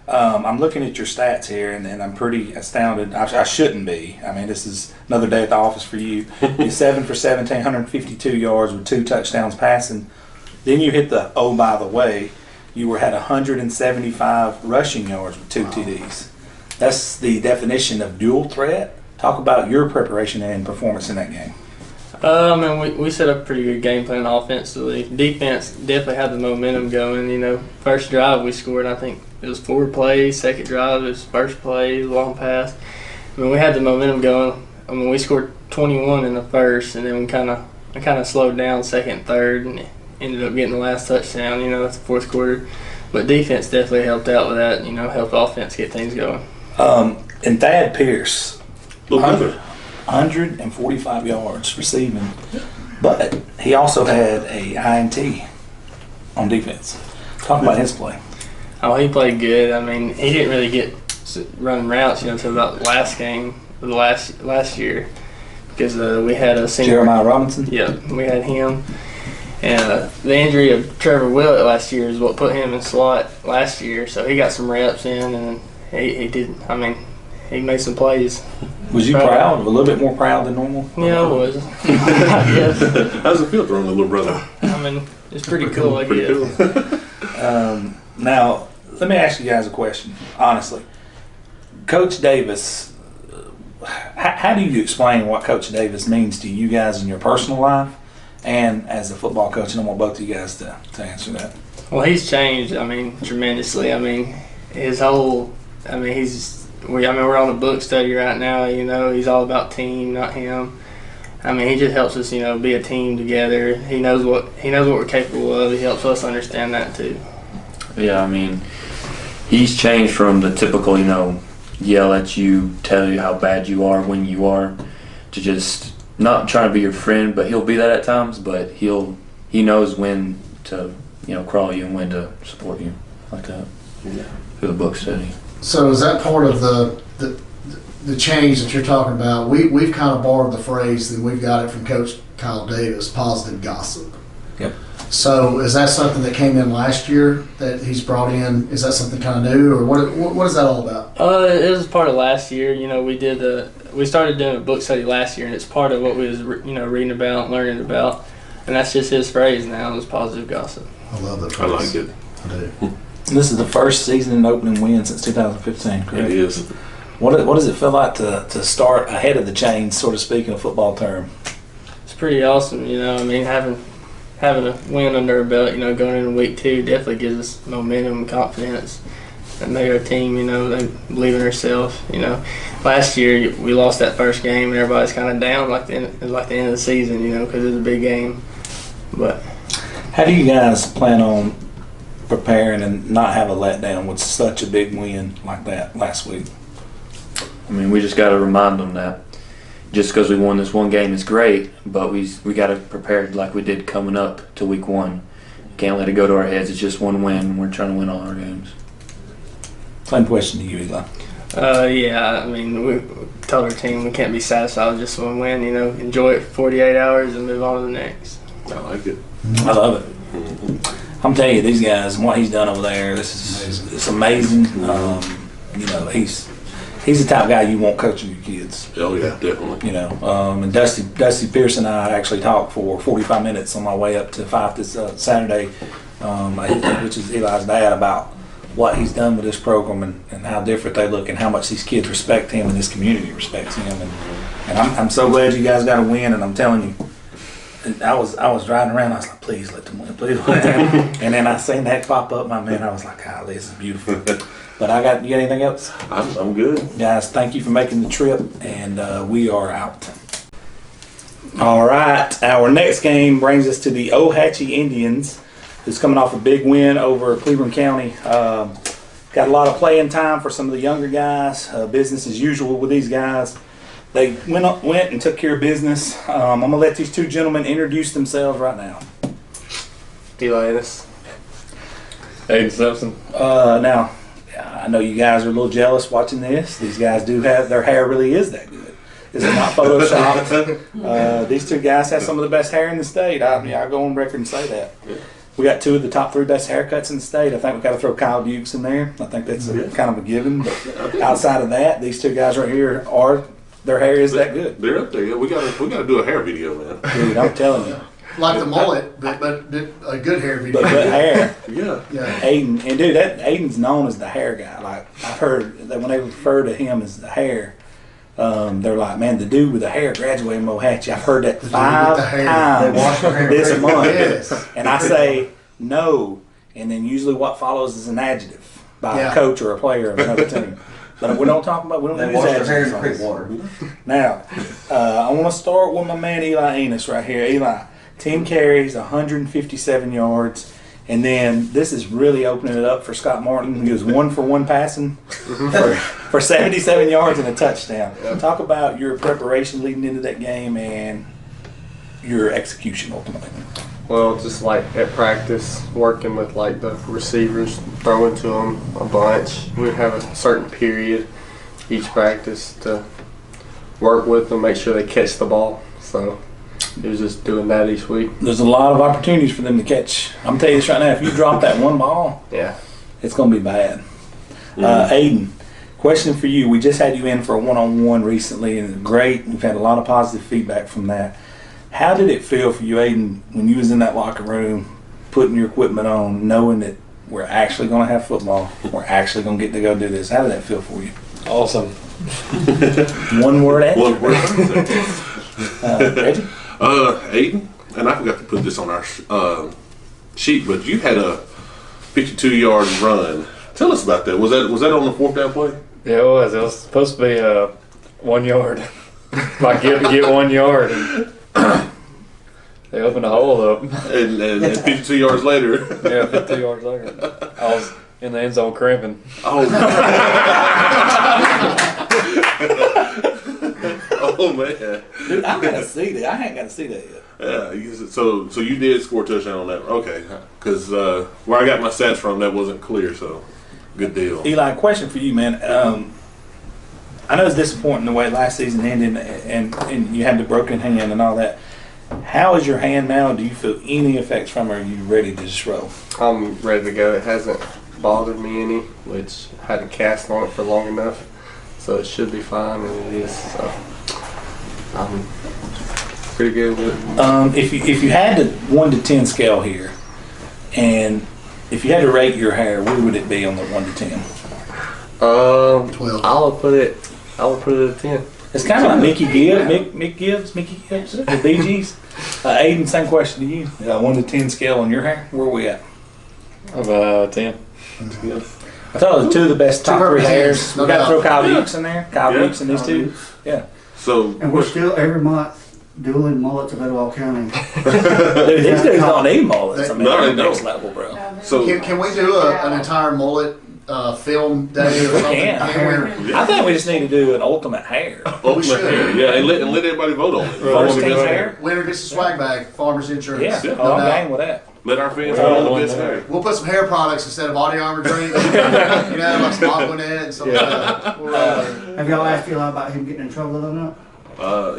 I'm looking at your stats here, and I'm pretty astounded. I shouldn't be. I mean, this is another day at the office for you. You're 7 for 17, 152 yards with 2 touchdowns passing. Then you hit the, oh, by the way, you had 175 rushing yards with 2 TDs. That's the definition of dual threat. Talk about your preparation and performance in that game. We set up a pretty good game plan offensively. Defense definitely had the momentum going. First drive we scored, I think it was 4 plays. Second drive it was first play, long pass. We had the momentum going. We scored 21 in the first, and then we kind of slowed down second, third, and ended up getting the last touchdown. That's the fourth quarter. But defense definitely helped out with that. Helped offense get things going. And Thad Pierce, 145 yards receiving, but he also had a INT on defense. Talk about his play. Oh, he played good. He didn't really get running routes, until about last game, last year, because we had a senior. Jeremiah Robinson? Yeah, we had him. And the injury of Trevor Willett last year is what put him in slot last year, so he got some reps in, and he did. He made some plays. Was you proud? A little bit more proud than normal? Yeah, I was. Yes. How's it feel throwing the little brother? It's pretty cool, I guess. Now, let me ask you guys a question, honestly. Coach Davis, how do you explain what Coach Davis means to you guys in your personal life and as a football coach? And I want both of you guys to answer that. Well, he's changed, tremendously. His whole, we're on a book study right now, he's all about team, not him. He just helps us, be a team together. He knows what we're capable of. He helps us understand that too. Yeah, he's changed from the typical, yell at you, tell you how bad you are when you are, to just not trying to be your friend, but he'll be that at times, but he knows when to, crawl you and when to support you, like that, through the book study. So is that part of the change that you're talking about? We've kind of borrowed the phrase that we've got it from Coach Kyle Davis, positive gossip. Yep. So is that something that came in last year that he's brought in? Is that something kind of new, or what is that all about? It was part of last year. We started doing a book study last year, and it's part of what we was reading about, learning about, and that's just his phrase now. Is positive gossip. I love that I phrase. like it. I do. This is the first season and opening win since 2015, correct? It is. What does it feel like to start ahead of the chains, so to speak, in a football term? It's pretty awesome, having a win under our belt, going into week 2 definitely gives us momentum and confidence. And made our team, they believe in ourselves. Last year we lost that first game, and everybody's kind of down like the end of the season, because it was a big game. But how do you guys plan on preparing and not have a letdown with such a big win like that last week? We just got to remind them that just because we won this one game is great, but we got to prepare like we did coming up to week 1. Can't let it go to our heads. It's just one win, and we're trying to win all our games. Same question to you, Eli. We told our team we can't be satisfied with just one win. Enjoy it for 48 hours and move on to the next. I like it. I love it. I'm telling you, these guys and what he's done over there, it's amazing. He's the type of guy you want coaching your kids. Oh yeah, definitely. And Dusty Pierce and I actually talked for 45 minutes on my way up to 5 this Saturday, which is Eli's dad, about what he's done with this program and how different they look and how much these kids respect him and this community respects him. And I'm so glad you guys got a win, and I'm telling you, and I was driving around, I was like, please let them win, please let them win. And then I seen that pop up, my man, I was like, golly, this is beautiful. But you got anything else? I'm good. Guys, thank you for making the trip, and we are out. All right, our next game brings us to the Ohatchee Indians, who's coming off a big win over Cleveland County. Got a lot of playing time for some of the younger guys. Business as usual with these guys. They went and took care of business. I'm going to let these two gentlemen introduce themselves right now. Eli Ennis. Aiden Simpson. Now, I know you guys are a little jealous watching this. These guys do have, their hair really is that good. This is not photoshopped. These two guys have some of the best hair in the state. I go on record and say that. We got two of the top 3 best haircuts in the state. I think we've got to throw Kyle Dukes in there. I think that's kind of a given. But outside of that, these two guys right here their hair is that good. They're up there. Yeah, we gotta do a hair video, man. Dude, I'm telling you. Like the mullet, but a good hair video. But good hair. Yeah. Aiden, and dude, Aiden's known as the hair guy. Like, I've heard that when they refer to him as the hair, they're like, man, the dude with the hair graduated from Ohatchee. I've heard that 5 times this month. Yes. And I say no, and then usually what follows is an adjective by a coach or a player of another team. But we don't use adjectives. Now, I want to start with my man Eli Ennis right here. Eli, 10 carries, 157 yards. And then this is really opening it up for Scott Martin. He was 1 for 1 passing for 77 yards and a touchdown. Talk about your preparation leading into that game and your execution ultimately. Well, just like at practice, working with like the receivers, throwing to them a bunch. We'd have a certain period each practice to work with them, make sure they catch the ball. So it was just doing that each week. There's a lot of opportunities for them to catch. I'm telling you this right now, if you drop that one ball, it's going to be bad. Aiden, question for you. We just had you in for a one-on-one recently, and it's great. We've had a lot of positive feedback from that. How did it feel for you, Aiden, when you was in that locker room, putting your equipment on, knowing that we're actually going to have football, we're actually going to get to go do this? How did that feel for you? Awesome. One word answer. One word. Reggie? Aiden, and I forgot to put this on our sheet, but you had a 52-yard run. Tell us about that. Was that on the 4th down play? Yeah, it was. It was supposed to be 1 yard. If I get 1 yard, and they opened a hole up. And 52 yards later. Yeah, 52 yards later. I was in the end zone cramping. Oh, oh man. Dude, I gotta see that. I ain't gotta see that yet. Yeah, so you did score a touchdown on that. Okay, because where I got my stats from, that wasn't clear, so good deal. Eli, question for you, man. I know it's disappointing the way last season ended and you had the broken hand and all that. How is your hand now? Do you feel any effects from it? Are you ready to just roll? I'm ready to go. It hasn't bothered me any, which I had a cast on it for long enough, so it should be fine, and it is. So I'm pretty good with it. If you had the 1 to 10 scale here, and if you had to rate your hair, where would it be on the 1 to 10? 12. I would put it at a 10. It's kind of like Mickey Gibbs, the Bee Gees. Aiden, same question to you. 1 to 10 scale on your hair, where are we at? About 10. I thought it was 2 of the best top 3 hairs. We got to throw Kyle Dukes in there. Kyle Dukes and these 2. Yeah. So and we're still every month dueling mullets of Etowah County. Dude, these dudes don't need mullets. I mean, No, they're they next don't. level, bro. So Can we do an entire mullet film day or We something? can. I think we just need to do an ultimate hair. ultimate hair, yeah, and let everybody vote on it. First team's hair. Winner gets a swag bag, farmer's insurance. Yeah, No I'm doubt. game with that. Let our fans vote on the best hair. We'll put some hair products instead of body armor drink. Like some Aquanet and some. Have y'all asked Eli about him getting in trouble or not?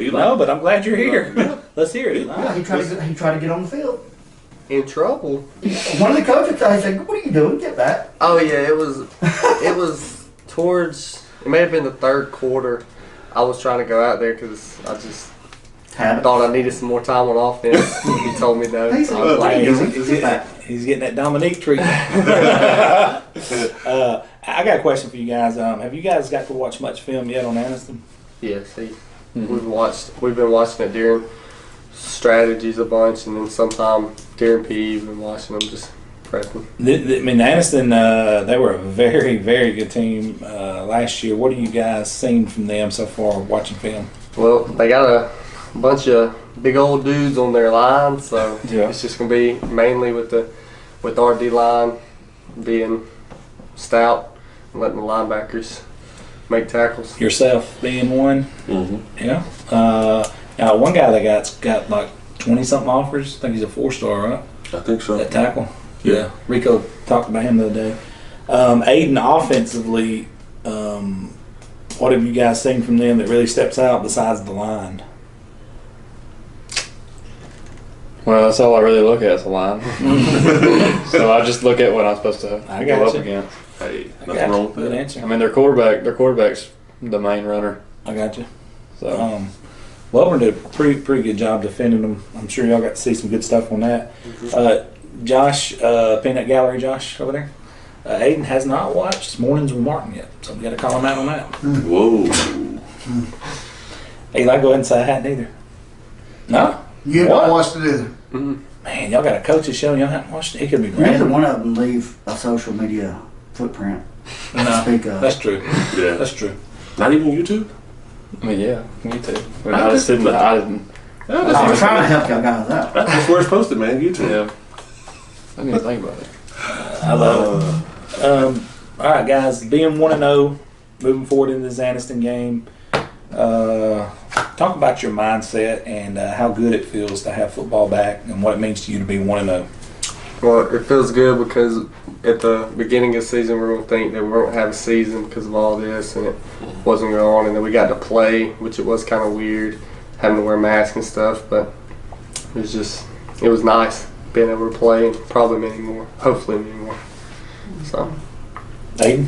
Eli. No, but I'm glad you're here. Let's hear it, Eli. Yeah, he tried to get on the field. In trouble? One of the coaches said, "What are you doing? Get back!" Oh yeah, it was towards. It may have been the 3rd quarter. I was trying to go out there because I just thought I needed some more time on offense. He told me no. He's I was like, He's getting that Dominique treatment. I got a question for you guys. Have you guys got to watch much film yet on Aniston? yes, we've been watching it during strategies a bunch, and then sometime during PE we've been watching them just prepping. I mean, Aniston, they were a very, very good team last year. What have you guys seen from them so far watching film? Well, they got a bunch of big old dudes on their line, so it's just gonna be mainly with our D line being stout and letting the linebackers make tackles. Yourself being one. Mm-hmm. Yeah. Now one guy they got like 20 something offers. I think he's a 4-star, right? I think so. That tackle. Yeah. Rico talked about him the other day. Aiden, offensively, what have you guys seen from them that really steps out besides the line? Well, that's all I really look at is the line. So I just look at what I'm supposed to go up against. Hey, nothing wrong with that. Good answer. I mean, their quarterback's the main runner. I got you. So Welburn did a pretty good job defending them. I'm sure y'all got to see some good stuff on that. Josh, Peanut Gallery Josh over there. Aiden has not watched Mornings with Martin yet, so we got to call him out on that. Whoa. Eli, go ahead and say I hadn't either. No? You haven't watched it either. Man, y'all got a coach's show and y'all haven't watched it. It could be Neither random. one of them leave a social media footprint No, to speak of. that's true. Yeah. That's true. Not even YouTube? I mean, yeah, me too. But I just didn't. I didn't. I'm trying to help y'all guys out. That's where it's posted, man. YouTube. Yeah. I didn't even think about it. I love it. All right, guys. Being 1-0, moving forward in the Zaniston game. Talk about your mindset and how good it feels to have football back and what it means to you to be 1-0. Well, it feels good because at the beginning of the season we were going to think that we weren't going to have a season because of all this, and it wasn't going on. And then we got to play, which it was kind of weird, having to wear masks and stuff. But it was nice being able to play and probably many more, hopefully many more. So, Aiden?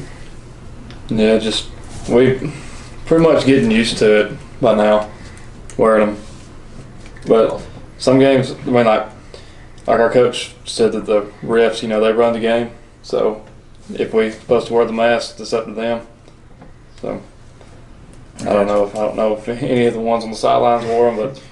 Yeah, just we pretty much getting used to it by now, wearing them. But some games, I mean, like our coach said that the refs, they run the game. So if we're supposed to wear the mask, it's up to them. So I don't know if any of the ones on the sidelines wore them, but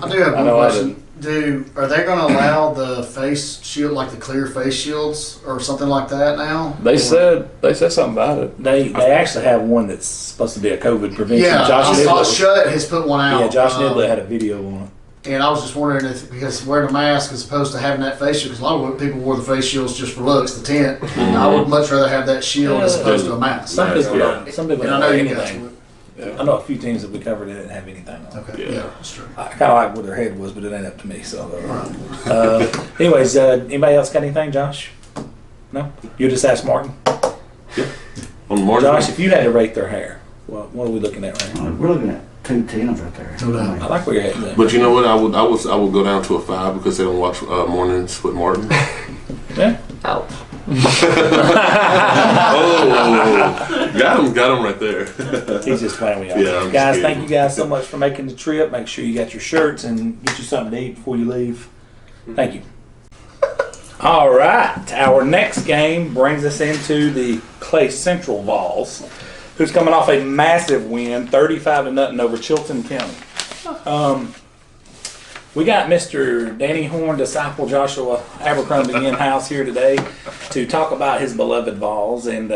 I do have one question. Are they going to allow the face shield, like the clear face shields, or something like that now? They said something about it. They actually have one that's supposed to be a COVID prevention. Yeah, Josh I saw Niblett Shut has put one out. Yeah, Josh Niblett had a video on it. And I was just wondering if, because wearing a mask as opposed to having that face shield, because a lot of people wore the face shields just for looks, the tent. I would much rather have that shield as opposed to a mask. Some people don't. Some people And I don't know have you guys anything. would. I know a few teams that we covered that didn't have anything on. Okay. Yeah, that's true. I kind of like where their head was, but it ain't up to me. So, anyways, anybody else got anything, Josh? No? You just asked Martin? Yeah. On Martin. Josh, if you had to rate their hair, what are we looking at right now? We're looking at 2 10s right there. I like where your head's at. But you know what? I would go down to a 5 because they don't watch Mornings with Martin. Yeah. Ouch. Oh, got him right there. He's just playing with y'all. Yeah, I'm guys, just thank you guys so much for making the trip. Make sure you got your shirts and get you something to eat before you leave. Thank you. All right, our next game brings us into the Clay Central Vols, who's coming off a massive win, 35-0 over Chilton County. We got Mr. Danny Horn, disciple Joshua Abercrombie in-house here today to talk about his beloved Vols. And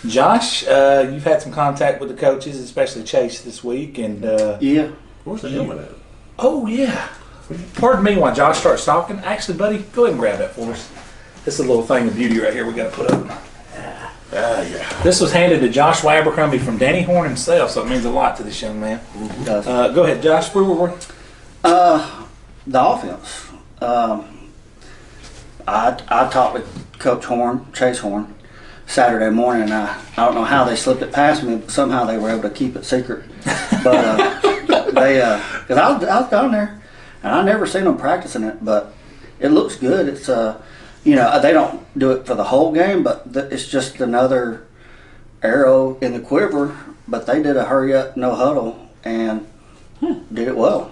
Josh, you've had some contact with the coaches, especially Chase this week. And yeah. Where's the helmet at? Oh, yeah. Pardon me while Josh starts talking. Actually, buddy, go ahead and grab that for us. This is a little thing of beauty right here we got to put up. Yeah. This was handed to Joshua Abercrombie from Danny Horn himself, so it means a lot to this young man. Go ahead, Josh. Where were we? The offense. I talked with Coach Horn, Chase Horn, Saturday morning. I don't know how they slipped it past me, but somehow they were able to keep it secret. But because I was down there, and I never seen them practicing it, but it looks good. It's they don't do it for the whole game, but it's just another arrow in the quiver. But they did a hurry up, no huddle, and did it well.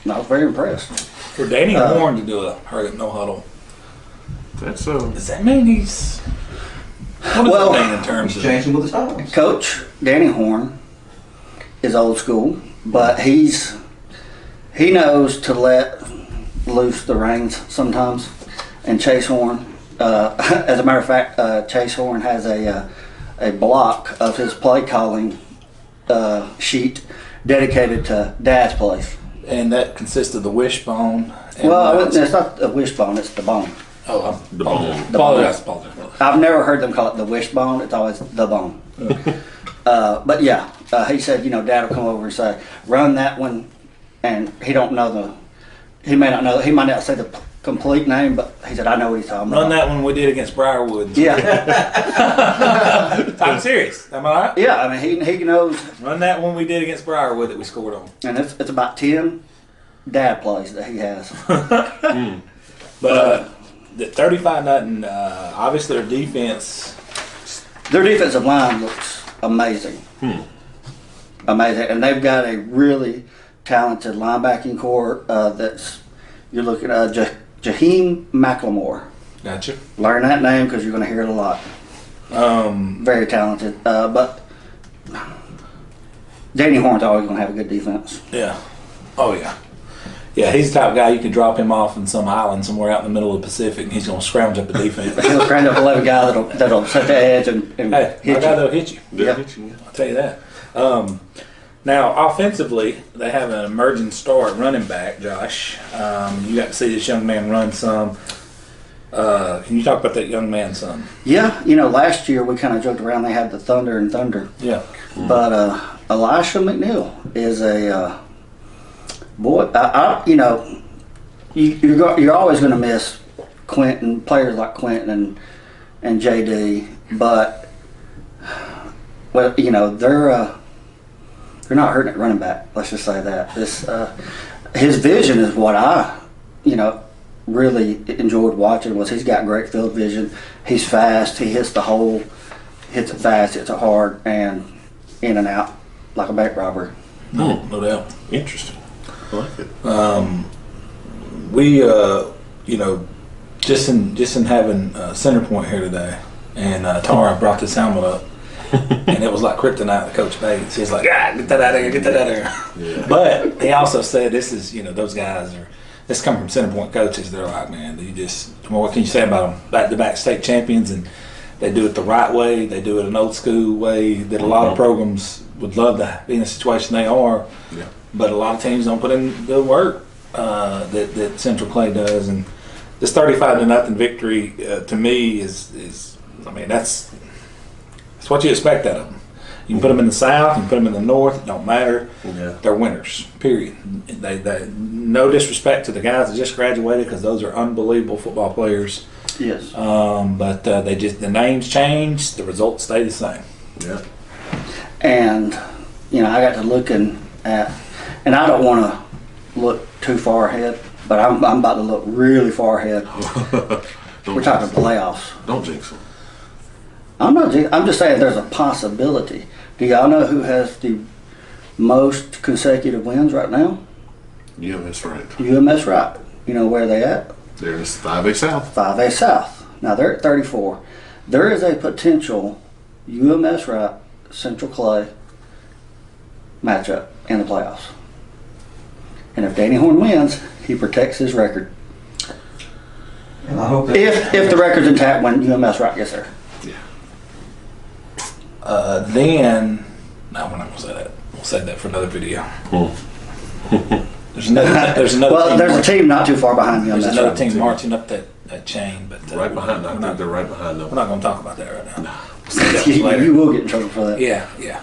And I was very impressed. For Danny Horn to do a hurry up, no huddle. That's Does that mean he's? What does that mean in terms of changing with the styles? Coach Danny Horn is old school, but he knows to let loose the reins sometimes. And Chase Horn, as a matter of fact, Chase Horn has a block of his play calling sheet dedicated to Dad's place. And that consists of the wishbone. Well, it's not the wishbone; it's the bone. Oh, the bone. I've never heard them call it the wishbone. It's always the bone. But yeah, he said, Dad will come over and say, run that one, and he don't know he may not say the complete name, but he said, I know what he's talking about. Run that one we did against Briarwood. Yeah. I'm serious. Am I right? Yeah, I mean, he knows. Run that one we did against Briarwood that we scored on. And it's about 10 dad plays that he has. But the 35-0, obviously their defense. Their defensive line looks amazing. Amazing. And they've got a really talented linebacking core you're looking at Jaheim McLemore. Gotcha. Learn that name because you're going to hear it a lot. Very talented. But Danny Horn's always going to have a good defense. Yeah. Oh, yeah. Yeah, he's the type of guy you could drop him off in some island somewhere out in the middle of the Pacific, and he's going to scrounge up the defense. He'll scrounge up 11 guy that'll set the edge and hey, hit you. That'll hit you. Yeah. I'll tell you that. Now, offensively, they have an emerging star at running back, Josh. You got to see this young man run some. Can you talk about that young man some? Yeah, last year we kind of joked around they had the Thunder and Thunder. Yeah. But Elisha McNeil is a boy. You're always going to miss players like Quentin and JD, but they're not hurting at running back. Let's just say that. His vision is what I, really enjoyed watching. Was he's got great field vision. He's fast. He hits the hole, hits it fast, hits it hard, and in and out like a bank robber. No doubt. Interesting. I like it. We, just in having center point here today, and Tara brought this helmet up. And it was like kryptonite to Coach Bates. He's like, get that out of here, get that out of here. Yeah. But he also said this is, those guys this come from center point coaches. They're like, man, what can you say about them? Back-to-back state champions, and they do it the right way. They do it an old school way that a lot of programs would love to be in the situation they are. Yeah. But a lot of teams don't put in the work that Central Clay does. And this 35-0 victory to me is that's what you expect out of them. You can put them in the South, you can put them in the North, it don't matter. Yeah. They're winners, period. They no disrespect to the guys that just graduated, because those are unbelievable football players. Yes. But the names change, the results stay the same. Yeah. And, I got to looking at, and I don't want to look too far ahead, but I'm about to look really far ahead. We're talking playoffs. Don't jinx them. I'm just saying there's a possibility. Do y'all know who has the most consecutive wins right now? UMS right. UMS right. You know where they at? They're in 5A South. 5A South. Now they're at 34. There is a potential UMS right Central Clay matchup in the playoffs. And if Danny Horn wins, he protects his record. And I hope if the record's intact when UMS right gets there. Then, no, we're not going to say that. We'll save that for another video. There's another well, team. There's a team not too far behind UMS. There's another team marching up that chain, but right behind them. I think they're right behind them. We're not going to talk about that right now. You will get in trouble for that. Yeah.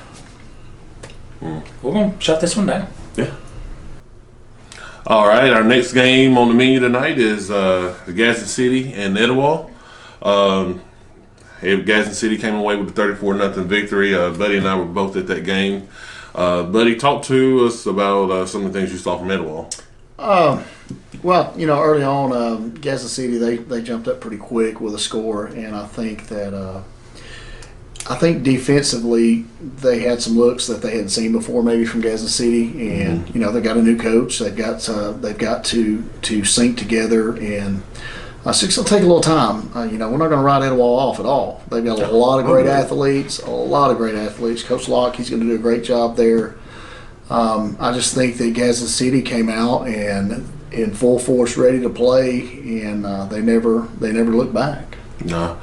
We're going to shut this one down. Yeah. All right, our next game on the menu tonight is the Gadsden City and Etowah. Gadsden City came away with a 34-0 victory. Buddy and I were both at that game. Buddy, talk to us about some of the things you saw from Etowah. Well, early on, Gadsden City, they jumped up pretty quick with a score, and I think that defensively they had some looks that they hadn't seen before, maybe from Gadsden City, and they got a new coach. They've got to sync together, and it's going to take a little time. We're not going to write Etowah off at all. They've got a lot of great athletes. Coach Locke, he's going to do a great job there. I just think that Gadsden City came out and in full force, ready to play, and they never looked back. No,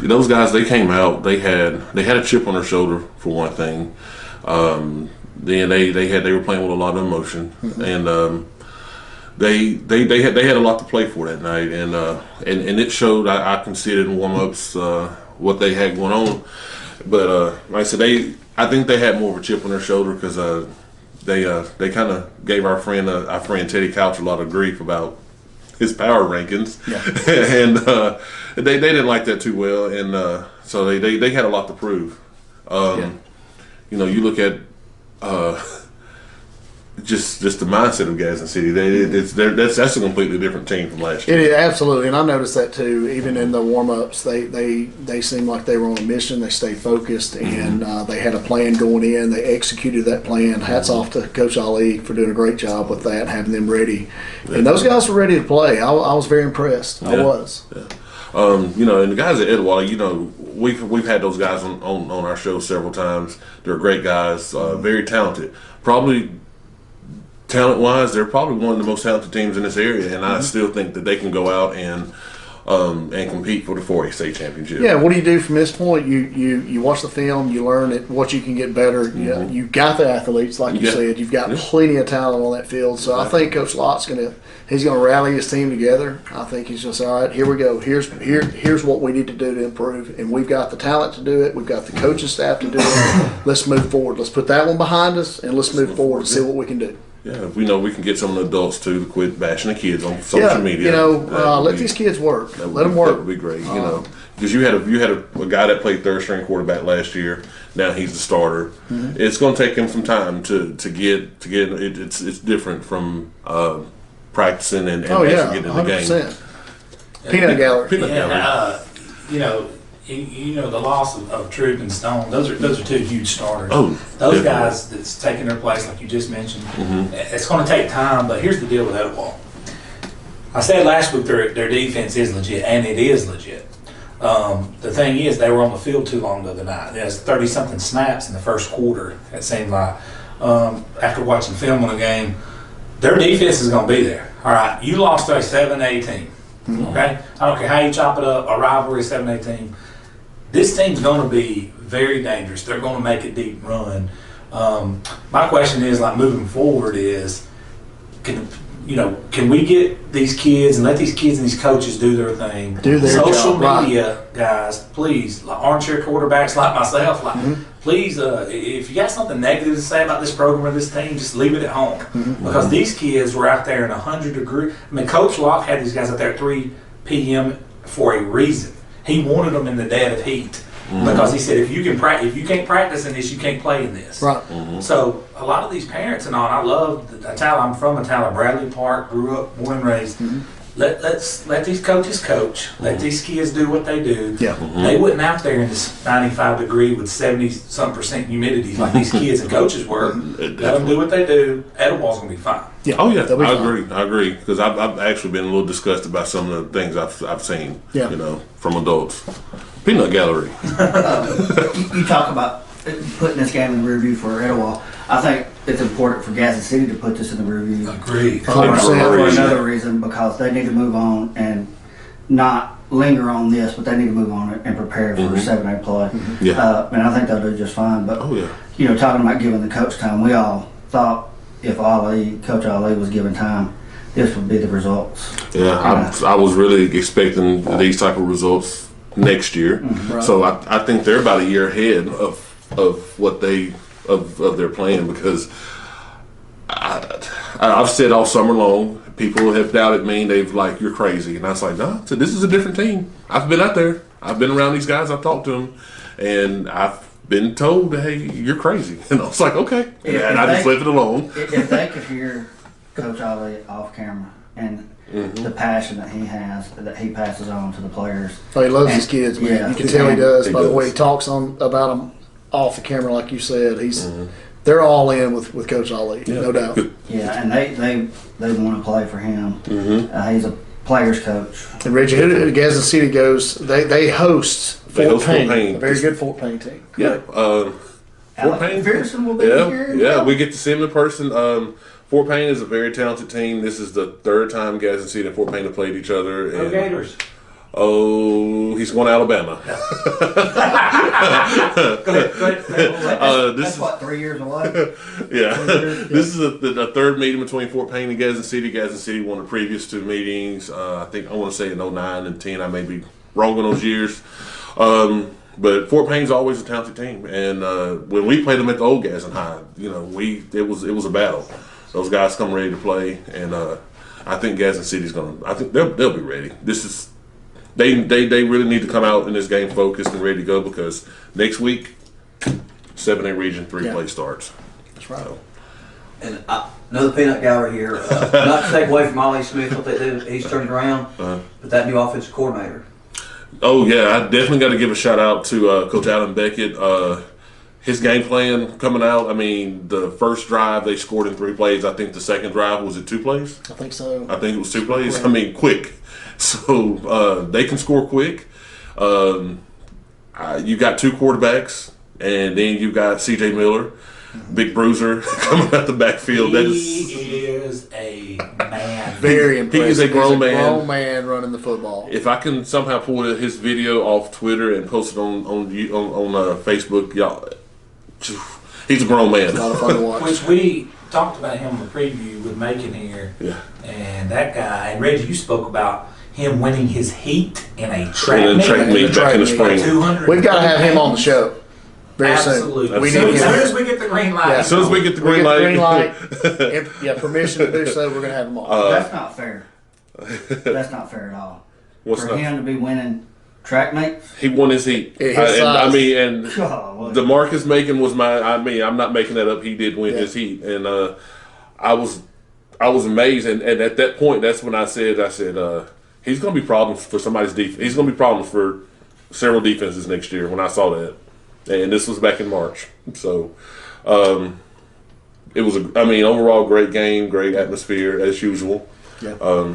those guys, they came out. They had a chip on their shoulder for one thing. Then they were playing with a lot of emotion, and they had a lot to play for that night, and it showed. I can see it in warm-ups what they had going on. But like I said, I think they had more of a chip on their shoulder because they kind of gave our friend Teddy Couch a lot of grief about his power rankings, and they didn't like that too well, and so they had a lot to prove. You know, you look at just the mindset of Gadsden City. That's a completely different team from last year. It is, absolutely, and I noticed that too. Even in the warm-ups, they seemed like they were on a mission. They stayed focused, and they had a plan going in. They executed that plan. Hats off to Coach Ali for doing a great job with that, having them ready. And those guys were ready to play. I was very impressed. I was. Yeah. You know, and the guys at Etowah, you know, we've had those guys on our show several times. They're great guys, very talented. Probably talent-wise, they're probably one of the most talented teams in this area, and I still think that they can go out and compete for the 4A state championship. Yeah, what do you do from this point? You watch the film, you learn what you can get better. You got the athletes, like you said. You've got plenty of talent on that field. So I think Coach Lott's he's gonna rally his team together. I think he's just all right. Here we go. Here's what we need to do to improve, and we've got the talent to do it. We've got the coaching staff to do it. Let's move forward. Let's put that one behind us, and let's move forward and see what we can do. Yeah, we know we can get some of the adults too to quit bashing the kids on social media. You know, let these kids work. Let them work. That would be great. You know, because you had a guy that played third string quarterback last year. Now he's the starter. It's going to take him some time to get it. It's different from practicing and actually getting in the game. Peanut gallery. You know, the loss of Troop and Stone. Those are two huge starters. Oh, those guys that's taking their place, like you just mentioned. It's going to take time, but here's the deal with Etowah. I said last week their defense is legit, and it is legit. The thing is, they were on the field too long the other night. There's 30-something snaps in the first quarter, it seemed like. After watching film on the game, their defense is going to be there. All right, you lost to a 7A team. Okay? I don't care how you chop it up, a rivalry, 7A team. This team's going to be very dangerous. They're going to make a deep run. My question is, like, moving forward is, can we get these kids and let these kids and these coaches do their thing? Do their Social job, media, guys, please, like armchair quarterbacks like myself, please, if you got something negative to say about this program or this team, just leave it at home. Because these kids were out there in 100-degree. I mean, Coach Locke had these guys out there at 3 p.m. for a reason. He wanted them in the dead of heat. Because he said, if you can't practice in this, you can't play in this. Right. So a lot of these parents and all, I love Etowah. I'm from Etowah, Bradley Park, grew up, born and raised. Let these coaches coach. Let these kids do what they do. They wasn't out there in this 95-degree with 70-some% humidity like these kids and coaches were. Let them do what they do. Etowah's gonna be fine. I agree because I've actually been a little disgusted by some of the things I've seen. You know, from adults. Peanut gallery. You talk about putting this game in the review for Etowah. I think it's important for Gadsden City to put this in the review. Agreed. For another reason, because they need to move on and not linger on this, but they need to move on and prepare for 7A play. And I think they'll do just fine. But you know, talking about giving the coach time, we all thought if Coach Ali was given time, this would be the results. I was really expecting these type of results next year. So I think they're about a year ahead of what of their plan, because I've said all summer long, people have doubted me. They've like, you're crazy, and I was like, no. So this is a different team. I've been out there. I've been around these guys. I've talked to them, and I've been told, hey, you're crazy. And I was like, okay, and I just left it alone. If they could hear Coach Ali off camera and the passion that he has, that he passes on to the players. Oh, he loves his kids, man. You can tell he does by the way he talks about them off the camera, like you said. They're all in with Coach Ali, no doubt. And they want to play for him. He's a player's coach. And Reggie, who Gadsden City goes, they host Fort Payne. A very good Fort Payne team. Fort Payne. Pearson will be here. We get to see him in person. Fort Payne is a very talented team. This is the third time Gadsden City and Fort Payne have played each other. Go Gators. Oh, he's going to Alabama. Go ahead. That's what, 3 years away? This is the third meeting between Fort Payne and Gadsden City. Gadsden City won the previous two meetings. I want to say in 09 and 10. I may be wrong on those years. But Fort Payne's always a talented team, and when we played them at the old Gadsden High, it was a battle. Those guys come ready to play, and I think Gadsden City's gonna. I think they'll be ready. They really need to come out in this game focused and ready to go, because next week 7A Region 3 play starts. That's right. So. And another peanut gallery here. Not to take away from Ollie Smith, what they do, he's turning around, but that new offensive coordinator. Oh yeah, I definitely got to give a shout out to Coach Alan Beckett. His game plan coming out. I mean, the first drive they scored in 3 plays. I think the second drive was it 2 plays. I think so. I think it was 2 plays. I mean, quick. So they can score quick. You got 2 quarterbacks, and then you got C.J. Miller, big bruiser, coming out the backfield. He is a man. Very impressive. He is a grown man. Grown man running the football. If I can somehow pull his video off Twitter and post it on Facebook, y'all, he's a grown man. It's a lot of fun to watch. Which we talked about him in the preview with Macon here. Yeah. And that guy, and Reggie, you spoke about him winning his heat in a track meet back in the spring. 200. We've got to have him on the show very Absolutely. soon. We As need soon him. as we get the green light. As soon as we get the green light. And, permission to do so, we're going to have him on. That's not fair. That's not fair at all. What's For not? him to be winning track meets. He won his heat. His and size. DeMarcus Macon was I'm not making that up. He did win his heat, and I was amazed. And at that point, that's when I said he's going to be problems for somebody's defense. He's going to be problems for several defenses next year. When I saw that, and this was back in March, so it was overall great game, great atmosphere as usual. Yeah.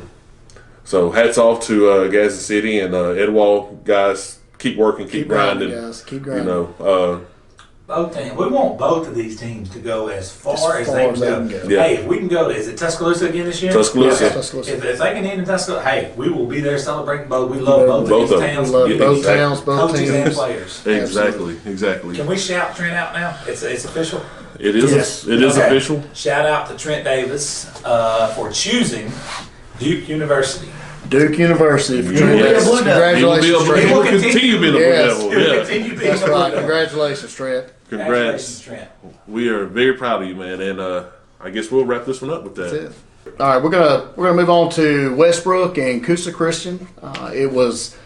So hats off to Gadsden City and Etowah guys. Keep working, keep grinding. Guys. Keep grinding. Both teams. We want both of these teams to go as far as they can go. Yeah. Hey, if we can go, is it Tuscaloosa again this year? Tuscaloosa. Yeah, Tuscaloosa. If they can end in Tuscaloosa, hey, we will be there celebrating both. We love both Both of of these them. towns. We love both Exactly. towns, both Coaches teams. and players. Exactly. Can we shout Trent out now? It's official. It is. Yes. It is Okay. official. Shout out to Trent Davis for choosing Duke University. Duke University. For Yes. Congratulations, He will Trent. continue being a Blue Yes. Devil. He will Yeah. continue being That's a Blue right. Devil. Congratulations, Trent. Congratulations, Congrats. Trent. We are very proud of you, man. And I guess we'll wrap this one up with that. That's it. All right, we're gonna move on to Westbrook and Coosa Christian. It was,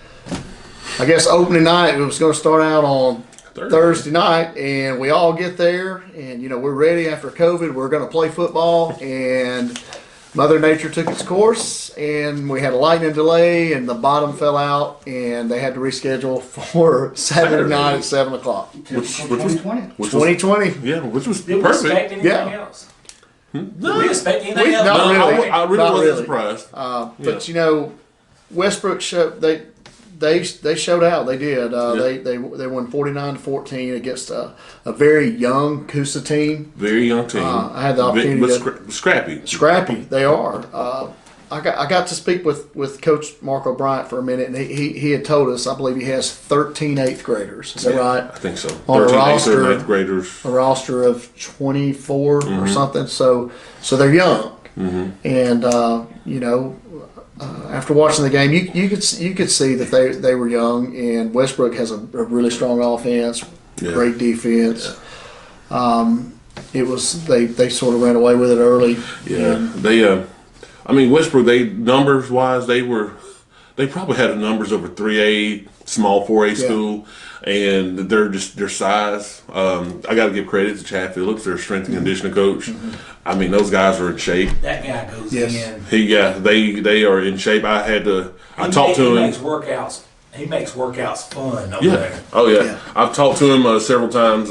I guess, opening night. It was going to start out on Thursday night, and we all get there, and we're ready after COVID. We're going to play football, and Mother Nature took its course, and we had a lightning delay, and the bottom fell out, and they had to reschedule for Saturday night at 7 o'clock. Which was 2020. Yeah, which was Did we perfect. expect anything Yeah. else? Did we expect anything else? Not really. I really Not wasn't really. surprised. But Westbrook showed they showed out. They did. They won 49-14 against a very young Coosa team. Very young team. I had the opportunity but scrappy. Scrappy, they are. I got to speak with Coach Mark O'Brien for a minute, and he had told us, I believe he has 13 8th graders. Is that right? I think so. On a 13 roster, 8th, 9th graders. a roster of 24 or something. So they're young, and after watching the game, you could see that they were young, and Westbrook has a really strong offense, great defense. It was they sort of ran away with it early. Yeah, Westbrook. Numbers wise, they probably had the numbers over 3A, small 4A school, and their size. I got to give credit to Chad Phillips, their strength and conditioning coach. I mean, those guys are in shape. That guy goes in. They are in shape. I talked to him. He makes workouts fun over Yeah. there. Oh yeah. I've talked to him several times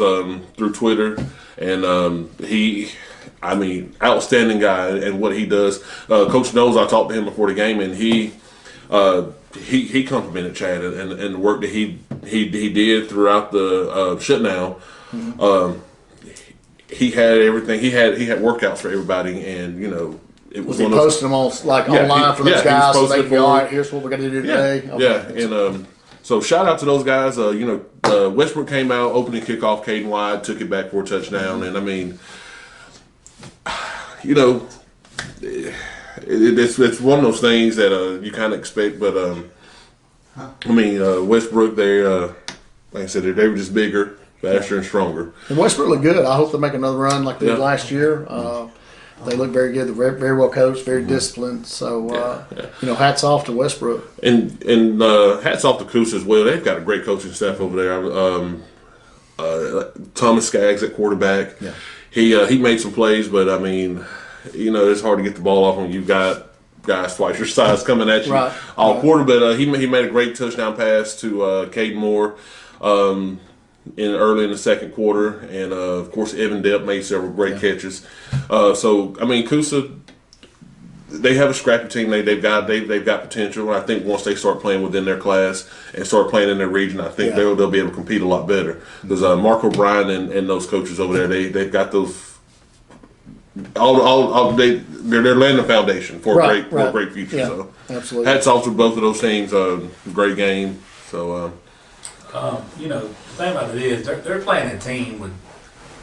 through Twitter, and outstanding guy and what he does. Coach knows I talked to him before the game, and he complimented Chad and the work that he did throughout the shutdown. He had everything. He had workouts for everybody, and it was he one of those. posting them online for those guys so they can go, all right, here's what we're going to do today. And so shout out to those guys. Westbrook came out, opening kickoff, Caden wide, took it back for a touchdown, and I mean, it's one of those things that you kind of expect, but Westbrook, like I said, they were just bigger, faster, and stronger. And Westbrook looked good. I hope they make another run like they did last year. They look very good. They're very well coached, very disciplined. So, hats off to Westbrook. And hats off to Coosa as well. They've got a great coaching staff over there. Thomas Skaggs at quarterback. Yeah. He made some plays, but I mean, it's hard to get the ball off when you've got guys twice your size coming at you all quarter. But he made a great touchdown pass to Caden Moore early in the second quarter, and of course Evan Depp made several great catches. So I mean, Coosa, they have a scrappy team. They've got potential. I think once they start playing within their class and start playing in their region, I think they'll be able to compete a lot better. Because Mark O'Brien and those coaches over there, they've got those. They're laying the foundation for a great future. Yeah, so absolutely. hats off to both of those teams. Great game. So the thing about it is they're playing a team with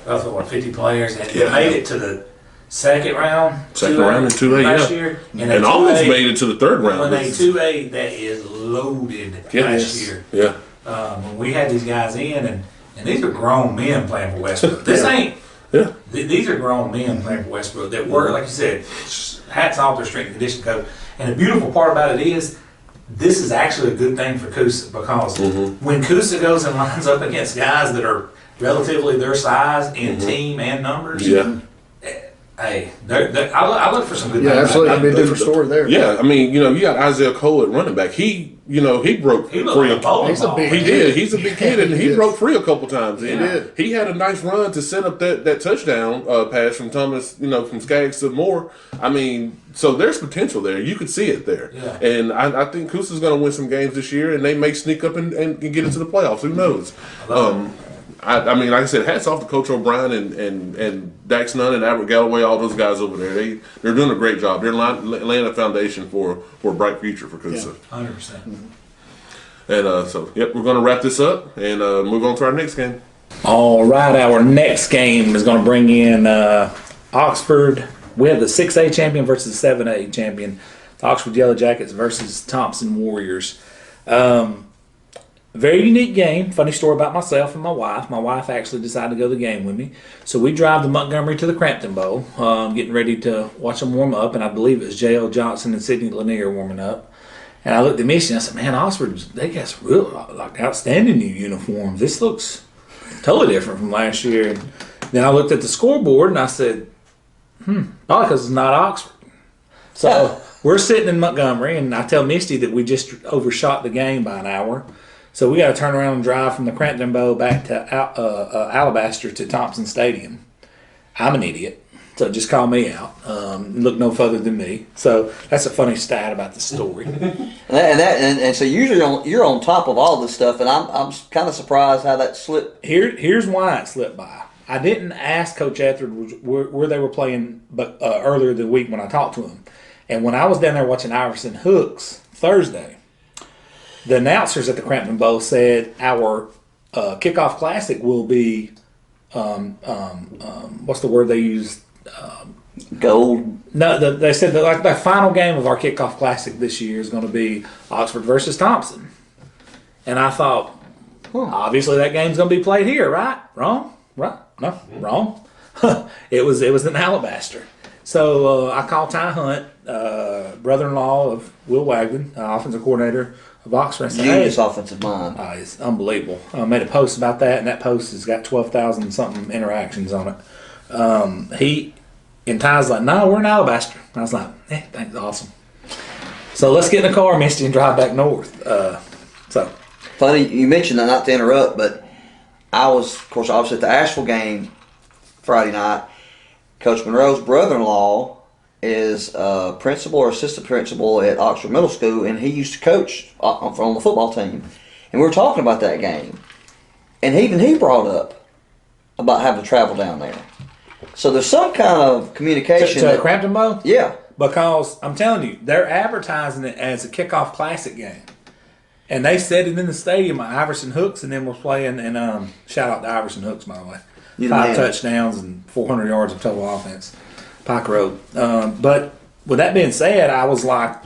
roughly 50 players, and they made it to the second round in 2A last year, and almost made it to the third round. When they 2A, that is loaded last year. Yeah. When we had these guys in, and these are grown men playing for Westbrook. This ain't. Yeah. These are grown men playing for Westbrook that were, like you said, hats off their strength and conditioning coach. And the beautiful part about it is, this is actually a good thing for Coosa, because when Coosa goes and lines up against guys that are relatively their size in team and numbers, hey, I look for some good. Yeah, absolutely. That'd be a different story there. Yeah, I mean, you got Isaiah Cole at running back. He broke free. He's a big. He did. He's a big kid, and he broke free a couple times. He did. He had a nice run to set up that touchdown pass from Thomas, from Skaggs to Moore. I mean, so there's potential there. You could see it there. Yeah. And I think Coosa's going to win some games this year, and they may sneak up and get into the playoffs. Who knows? I mean, like I said, hats off to Coach O'Brien and Dax Nunn and Albert Galloway, all those guys over there. They're doing a great job. They're laying a foundation for a bright future for Coosa. 100%. And we're going to wrap this up and move on to our next game. All right, our next game is going to bring in Oxford. We have the 6A champion versus the 7A champion. The Oxford Yellow Jackets versus Thompson Warriors. Very unique game. Funny story about myself and my wife. My wife actually decided to go to the game with me. So we drive to Montgomery to the Crampton Bowl, getting ready to watch them warm up. And I believe it was J.L. Johnson and Sidney Lanier warming up. And I looked at Misty and I said, man, Oxford, they got some real outstanding new uniforms. This looks totally different from last year. And then I looked at the scoreboard and I said, probably because it's not Oxford. So we're sitting in Montgomery, and I tell Misty that we just overshot the game by an hour. So we got to turn around and drive from the Crampton Bowl back to Alabaster to Thompson Stadium. I'm an idiot, so just call me out. Look no further than me. So that's a funny stat about the story. and so usually you're on top of all this stuff, and I'm kind of surprised how that slipped. Here's why it slipped by. I didn't ask Coach Etheridge where they were playing, but earlier the week when I talked to him, and when I was down there watching Iverson Hooks Thursday. The announcers at the Crampton Bowl said our kickoff classic will be, what's the word they used? Gold. No, they said that the final game of our kickoff classic this year is going to be Oxford versus Thompson. And I thought, obviously that game's going to be played here, right? Wrong? Right? No, wrong. It was in Alabaster. So I called Ty Hunt, brother-in-law of Will Wagden, offensive coordinator of Oxford. Genius offensive mind. It's unbelievable. I made a post about that, and that post has got 12,000 something interactions on it. And Ty's like, no, we're in Alabaster. I was like, thanks, awesome. So let's get in the car, Misty, and drive back north. Funny, you mentioned that, not to interrupt, but I was, of course, obviously at the Ashville game Friday night. Coach Monroe's brother-in-law is principal or assistant principal at Oxford Middle School, and he used to coach on the football team. And we were talking about that game, and he brought up about having to travel down there. So there's some kind of communication. To Crampton Bowl? Yeah. Because I'm telling you, they're advertising it as a kickoff classic game. And they said it in the stadium at Iverson Hooks, and then we're playing, and shout out to Iverson Hooks, by the way. 5 touchdowns and 400 yards of total offense. Pike Road. But with that being said, I was like,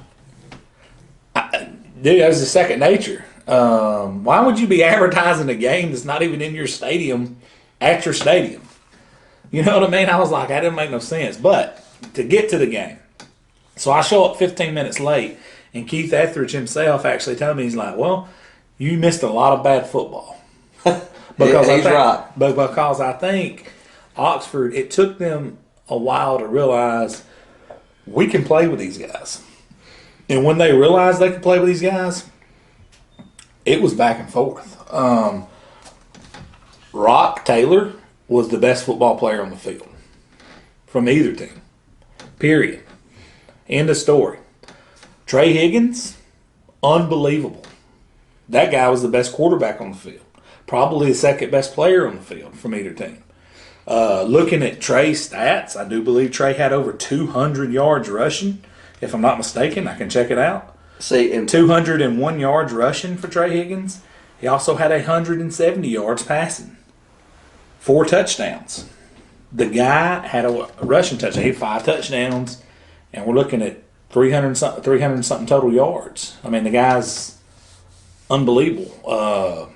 dude, that was a second nature. Why would you be advertising a game that's not even in your stadium at your stadium? You know what I mean? I was like, that didn't make no sense. But to get to the game, so I show up 15 minutes late, and Keith Etheridge himself actually told me, he's like, well, you missed a lot of bad football. Because he's right. But because I think Oxford, it took them a while to realize we can play with these guys. And when they realized they could play with these guys, it was back and forth. Rock Taylor was the best football player on the field from either team. Period. End of story. Trey Higgins, unbelievable. That guy was the best quarterback on the field. Probably the second best player on the field from either team. Looking at Trey's stats, I do believe Trey had over 200 yards rushing. If I'm not mistaken, I can check it out. See, 201 yards rushing for Trey Higgins. He also had 170 yards passing. 4 touchdowns. The guy had a rushing touchdown. He had 5 touchdowns, and we're looking at 300 something total yards. I mean, the guy's unbelievable.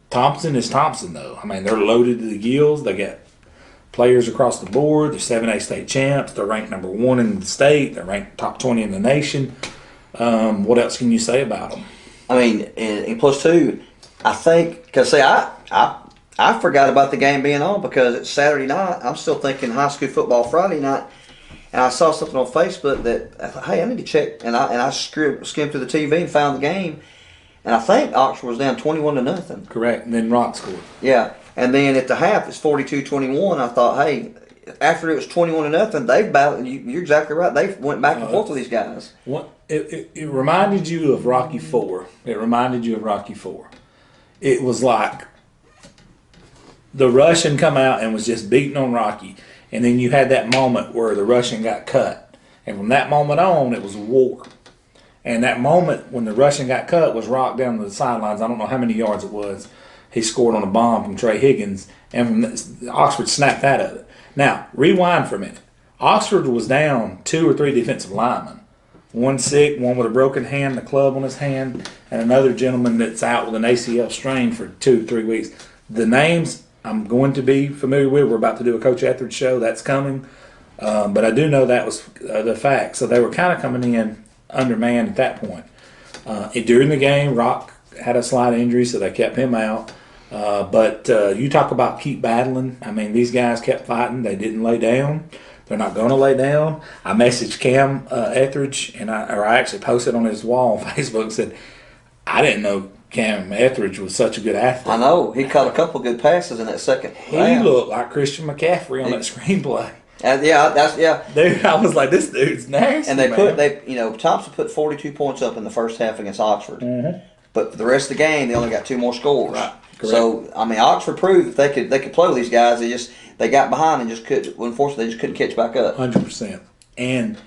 Thompson is Thompson, though. I mean, they're loaded to the gills. They got players across the board. They're 7A state champs. They're ranked number 1 in the state. They're ranked top 20 in the nation. What else can you say about them? I mean, and plus two, I think, because see, I forgot about the game being on because it's Saturday night. I'm still thinking high school football Friday night. And I saw something on Facebook that I thought, hey, I need to check. And I skimmed through the TV and found the game. And I think Oxford was down 21-0. Correct. And then Rock scored. Yeah. And then at the half, it's 42-21. I thought, hey, after it was 21-0, they've battled. You're exactly right. They went back and forth with these guys. It reminded you of Rocky IV. It reminded you of Rocky IV. It was like the Russian come out and was just beating on Rocky. And then you had that moment where the Russian got cut. And from that moment on, it was war. And that moment when the Russian got cut was Rock down to the sidelines. I don't know how many yards it was. He scored on a bomb from Trey Higgins. And from Oxford snapped out of it. Now, rewind for a minute. Oxford was down 2 or 3 defensive linemen. One sick, one with a broken hand, a club on his hand, and another gentleman that's out with an ACL strain for 2 or 3 weeks. The names I'm going to be familiar with. We're about to do a Coach Etheridge show. That's coming. But I do know that was the fact. So they were kind of coming in undermanned at that point. During the game, Rock had a slight injury, so they kept him out. But you talk about keep battling. I mean, these guys kept fighting. They didn't lay down. They're not going to lay down. I messaged Cam Etheridge, and I actually posted on his wall on Facebook and said, I didn't know Cam Etheridge was such a good athlete. I know. He caught a couple good passes in that second. He looked like Christian McCaffrey on that screenplay. Yeah. Dude, I was like, this dude's nasty. And Thompson put 42 points up in the first half against Oxford. Mm-hmm. But for the rest of the game, they only got 2 more scores. Right. Correct. So I mean, Oxford proved that they could play with these guys. They got behind and just couldn't. Unfortunately, they just couldn't catch back up. 100%. And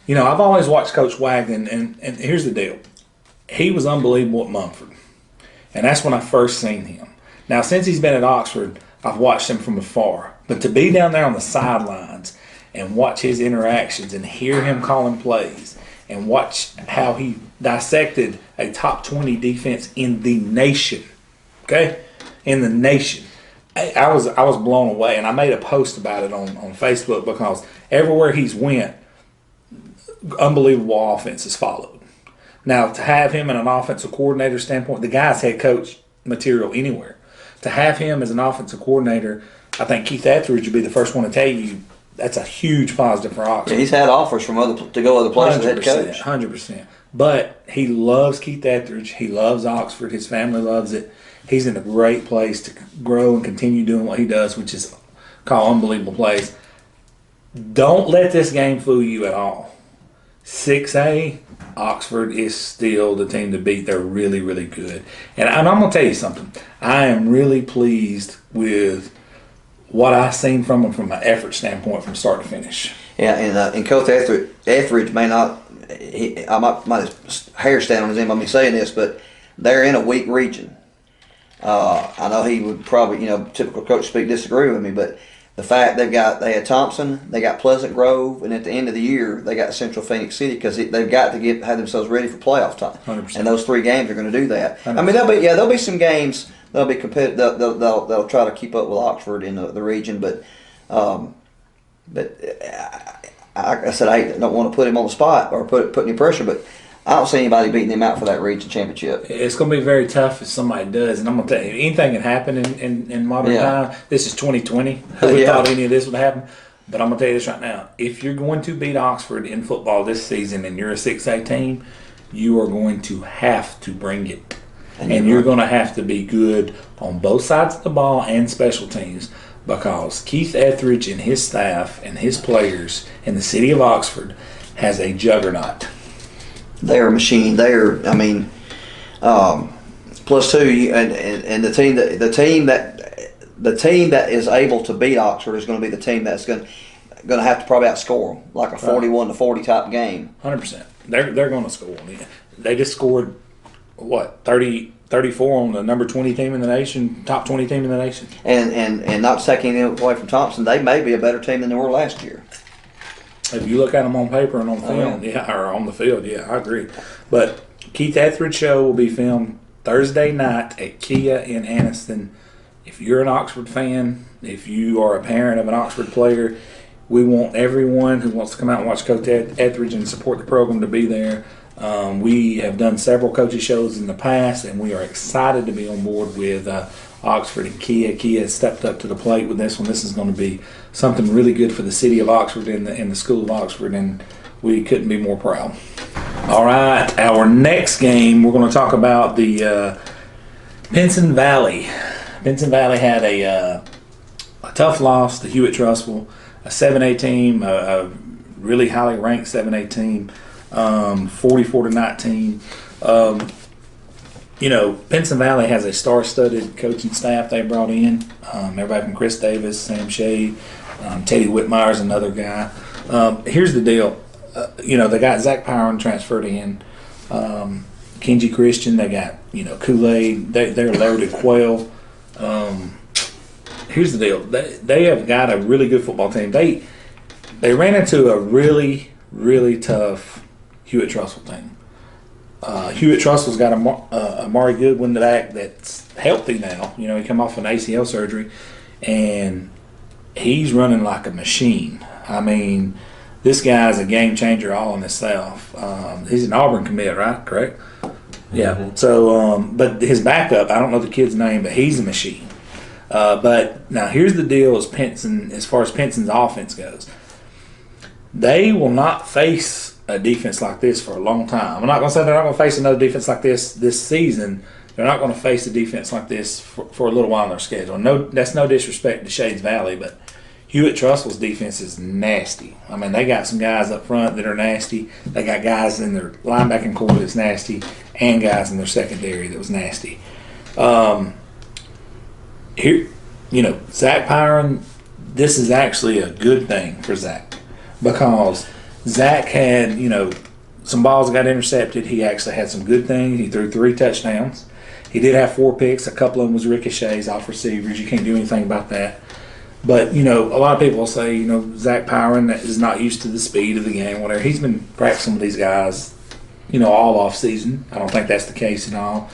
I've always watched Coach Wagner, and here's the deal: he was unbelievable at Mumford, and that's when I first seen him. Now, since he's been at Oxford, I've watched him from afar. But to be down there on the sidelines and watch his interactions and hear him calling plays and watch how he dissected a top 20 defense in the nation. Okay? In the nation. I was blown away, and I made a post about it on Facebook because everywhere he's went, unbelievable offenses followed. Now, to have him in an offensive coordinator standpoint, the guy's head coach material anywhere. To have him as an offensive coordinator, I think Keith Etheridge would be the first one to tell you that's a huge positive for Oxford. Yeah, he's had offers from to go other places as head coach. 100%. But he loves Keith Etheridge. He loves Oxford. His family loves it. He's in a great place to grow and continue doing what he does, which is call unbelievable plays. Don't let this game fool you at all. 6A, Oxford is still the team to beat. They're really, really good. And I'm going to tell you something. I am really pleased with what I've seen from them from an effort standpoint from start to finish. Yeah, and Coach Etheridge may not, I might have hair stand on his end by me saying this, but they're in a weak region. I know he would probably, typical coach speak, disagree with me, but the fact they had Thompson, they got Pleasant Grove, and at the end of the year they got Central Phoenix City because they've got to have themselves ready for playoff time. 100%. And those 3 games are going to do that. 100%. I mean, there'll be some games they'll be competitive. They'll try to keep up with Oxford in the region, but I said I don't want to put him on the spot or put any pressure, but I don't see anybody beating him out for that region championship. It's going to be very tough if somebody does, and I'm going to tell you, anything can happen in modern time. This is 2020. Who would have thought any of this would happen? But I'm going to tell you this right now. If you're going to beat Oxford in football this season and you're a 6A team, you are going to have to bring it. And you're going to have to be good on both sides of the ball and special teams, because Keith Etheridge and his staff and his players in the city of Oxford has a juggernaut. They're a machine. Plus two, and the team that is able to beat Oxford is going to be the team that's going to have to probably outscore them, like a 41-40 type game. 100%. They're going to score. They just scored 34 on the number 20 team in the nation, top 20 team in the nation. And not taking it away from Thompson, they may be a better team than they were last year. If you look at them on paper and on film, or on the field, I agree. But Keith Etheridge show will be filmed Thursday night at Kia in Anniston. If you're an Oxford fan, if you are a parent of an Oxford player, we want everyone who wants to come out and watch Coach Etheridge and support the program to be there. We have done several coaching shows in the past, and we are excited to be on board with Oxford and Kia. Kia has stepped up to the plate with this one. This is going to be something really good for the city of Oxford and the school of Oxford, and we couldn't be more proud. All right, our next game, we're going to talk about the Pinson Valley. Pinson Valley had a tough loss to Hewitt Trussville, a 7A team, a really highly ranked 7A team, 44-19. Pinson Valley has a star-studded coaching staff they brought in. Everybody from Chris Davis, Sam Shade, Teddy Whitmire's another guy. Here's the deal. They got Zach Power transferred in. Kenji Christian, they got, Kool-Aid. They're loaded quail. Here's the deal. They have got a really good football team. They ran into a really, really tough Hewitt Trussville team. Hewitt Trussville's got Amari Goodwin that's healthy now. He come off an ACL surgery, and he's running like a machine. I mean, this guy's a game changer all in himself. He's an Auburn commit, right? Correct? Yeah. Mm-hmm. So, but his backup, I don't know the kid's name, but he's a machine. But now here's the deal: as far as Pinson's offense goes, they will not face a defense like this for a long time. I'm not going to say they're not going to face another defense like this season. They're not going to face a defense like this for a little while in their schedule. No, that's no disrespect to Shades Valley, but Hewitt Trussville's defense is nasty. I mean, they got some guys up front that are nasty. They got guys in their linebacking core that's nasty, and guys in their secondary that was nasty. Zach Pyron, this is actually a good thing for Zach, because Zach had, some balls that got intercepted. He actually had some good things. He threw 3 touchdowns. He did have 4 picks. A couple of them was ricochets off receivers. You can't do anything about that. But, a lot of people say, Zach Pyron is not used to the speed of the game, whatever. He's been practicing with these guys, all off season. I don't think that's the case at all.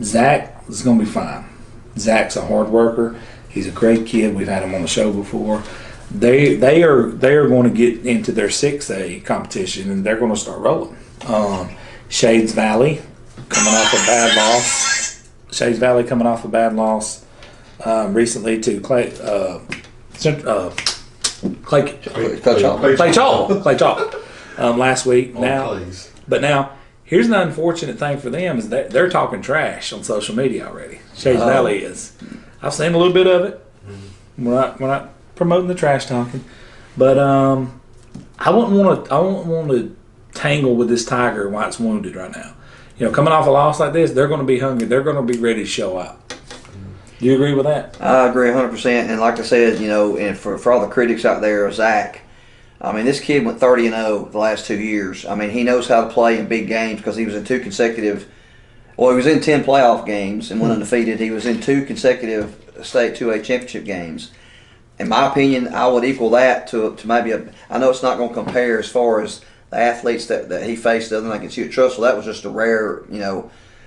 Zach is going to be fine. Zach's a hard worker. He's a great kid. We've had him on the show before. They are going to get into their 6A competition, and they're going to start rolling. Shades Valley coming off a bad loss. Shades Valley coming off a bad loss recently to Clay Chalk last week. Now here's an unfortunate thing for them is that they're talking trash on social media already. Shades Valley is. I've seen a little bit of it. We're not promoting the trash talking, but I wouldn't want to tangle with this tiger while it's wounded right now. Coming off a loss like this, they're going to be hungry. They're going to be ready to show out. Do you agree with that? I agree 100%. And like I said, and for all the critics out there of Zach, I mean, this kid went 30-0 the last 2 years. I mean, he knows how to play in big games because he was in 2 consecutive. Well, he was in 10 playoff games and went undefeated. He was in 2 consecutive state 2A championship games. in my opinion, I would equal that to maybe I know it's not going to compare as far as the athletes that he faced other than against Hewitt Trussville. That was just a rare,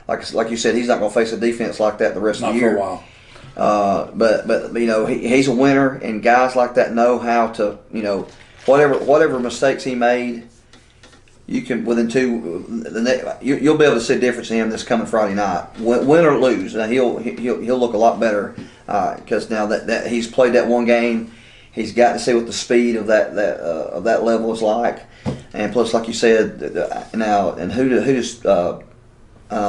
like you said, he's not going to face a defense like that the rest of the year. Not for a while. But he's a winner, and guys like that know how to, whatever mistakes he made, you can you'll be able to see a difference in him this coming Friday night, win or lose. Now he'll look a lot better because now that he's played that one game, he's got to see what the speed of that level is like, and plus, like you said, now and who does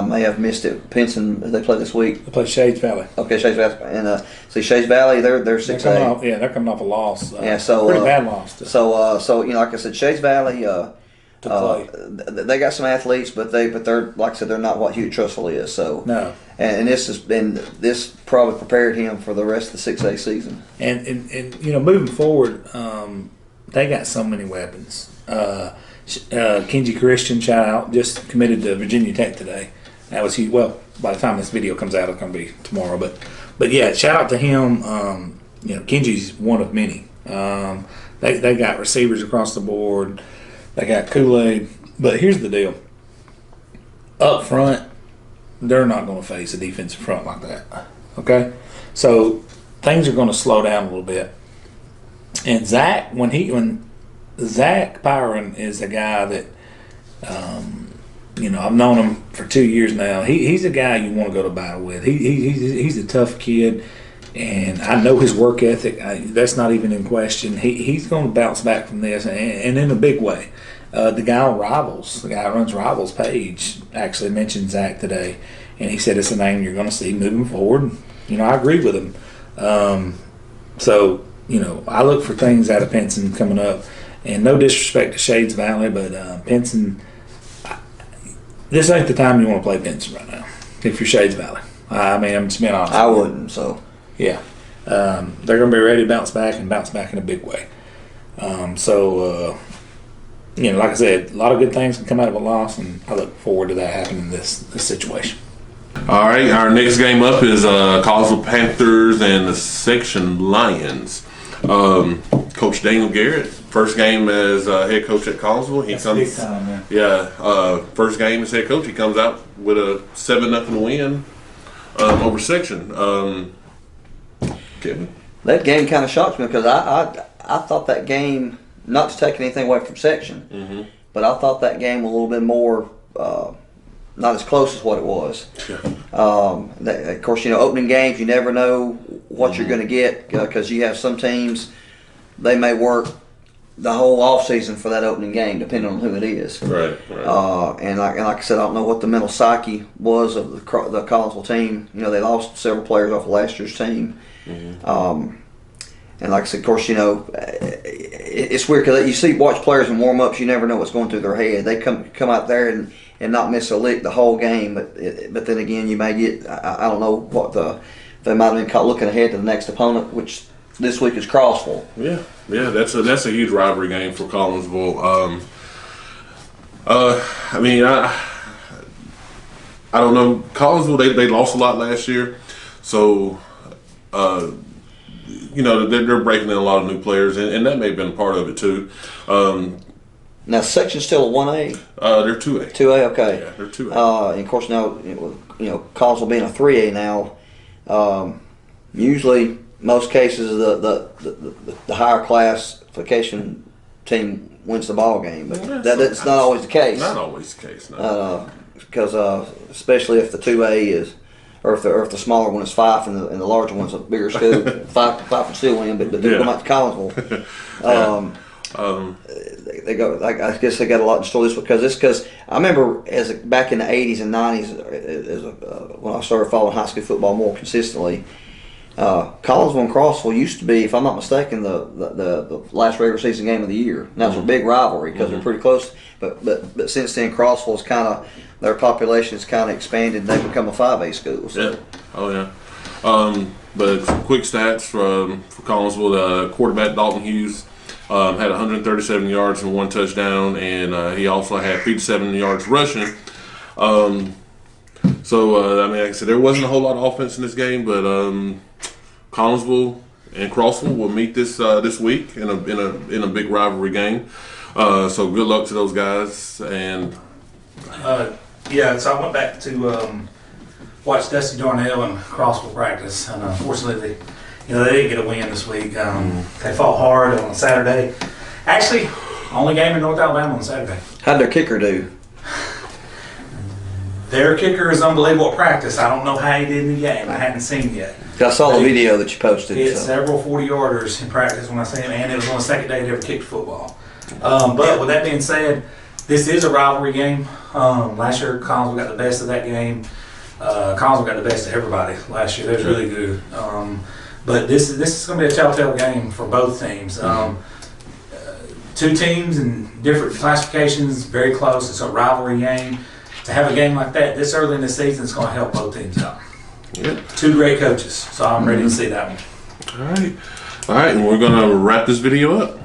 may have missed it. Pinson, they play this week. They play Shades Valley. Okay, Shades Valley, and Shades Valley, they're 6A. They're coming off a loss. So pretty bad loss. So like I said, Shades Valley, they got some athletes, but they're like I said, they're not what Hewitt Trussville is. So no, and this probably prepared him for the rest of the 6A season. And moving forward, they got so many weapons. Kenji Christian, shout out, just committed to Virginia Tech today. That was huge. Well, by the time this video comes out, it's going to be tomorrow. But yeah, shout out to him. Kenji's one of many. They got receivers across the board. They got Kool-Aid. But here's the deal. Up front, they're not going to face a defensive front like that. Okay? So things are going to slow down a little bit. And Zach, when Zach Byron is a guy that, I've known him for 2 years now. He's a guy you want to go to battle with. He's a tough kid, and I know his work ethic. That's not even in question. He's going to bounce back from this, and in a big way. The guy on Rivals, the guy who runs Rivals page, actually mentioned Zach today, and he said it's a name you're going to see moving forward. I agree with him. I look for things out of Pinson coming up. And no disrespect to Shades Valley, but Pinson, this ain't the time you want to play Pinson right now. If you're Shades Valley, I'm just being honest. I wouldn't. So yeah, they're going to be ready to bounce back in a big way. Like I said, a lot of good things can come out of a loss, and I look forward to that happening in this situation. All right, our next game up is Collinsville Panthers and the Section Lions. Coach Daniel Garrett, first game as head coach at Collinsville. Big time, man. Yeah, first game as head coach. He comes out with a 7-0 win over Section. Kevin? That game kind of shocked me because I thought that game, not to take anything away from Section, but I thought that game was a little bit more not as close as what it was. Yeah. Of course, opening games, you never know what you're going to get because you have some teams, they may work the whole offseason for that opening game, depending on who it is. Right. And like I said, I don't know what the mental psyche was of the Collinsville team. They lost several players off of last year's team. And like I said, of course, it's weird because you watch players in warm-ups, you never know what's going through their head. They come out there and not miss a lick the whole game, but then again, you may get, I don't know what they might have been caught looking ahead to the next opponent, which this week is Crossville. Yeah, that's a huge rivalry game for Collinsville. I don't know. Collinsville, they lost a lot last year, so they're breaking in a lot of new players, and that may have been part of it too. Now, Section's still a 1A? They're 2A. 2A, okay. Yeah, they're 2A. And of course now, Collinsville being a 3A now, usually most cases the higher classification team wins the ball game, but that's not always the case. Not always the case, no. Because especially if the 2A is, or if the smaller one is Fife and the larger one's a bigger school, Fife can still win, but they come out to Collinsville. They go. I guess they got a lot in store this because I remember back in the 80s and 90s, when I started following high school football more consistently, Collinsville and Crossville used to be, if I'm not mistaken, the last regular season game of the year. And that was a big rivalry because they're pretty close. But since then, Crossville's their population's kind of expanded and they've become a 5A school. So. Yeah. Oh yeah. But quick stats for Collinsville: quarterback Dalton Hughes had 137 yards and 1 touchdown, and he also had 57 yards rushing. Like I said, there wasn't a whole lot of offense in this game, but Collinsville and Crossville will meet this week in a big rivalry game. So good luck to those guys. And yeah, so I went back to watch Dusty Darnell and Crossville practice, and unfortunately, they didn't get a win this week. They fought hard on Saturday. Actually, only game in North Alabama on Saturday. How'd their kicker do? Their kicker is unbelievable at practice. I don't know how he did in the game. I hadn't seen yet. I saw the video that you posted. He hit so. several 40-yarders in practice when I seen him, and it was on the second day he ever kicked football. But with that being said, this is a rivalry game. Last year, Collinsville got the best of that game. Collinsville got the best of everybody last year. They was really good. But this is going to be a telltale game for both teams. Two teams in different classifications, very close. It's a rivalry game. To have a game like that this early in the season is going to help both teams out. Yep. Two great coaches, so I'm ready to see that one. All right, and we're going to wrap this video up.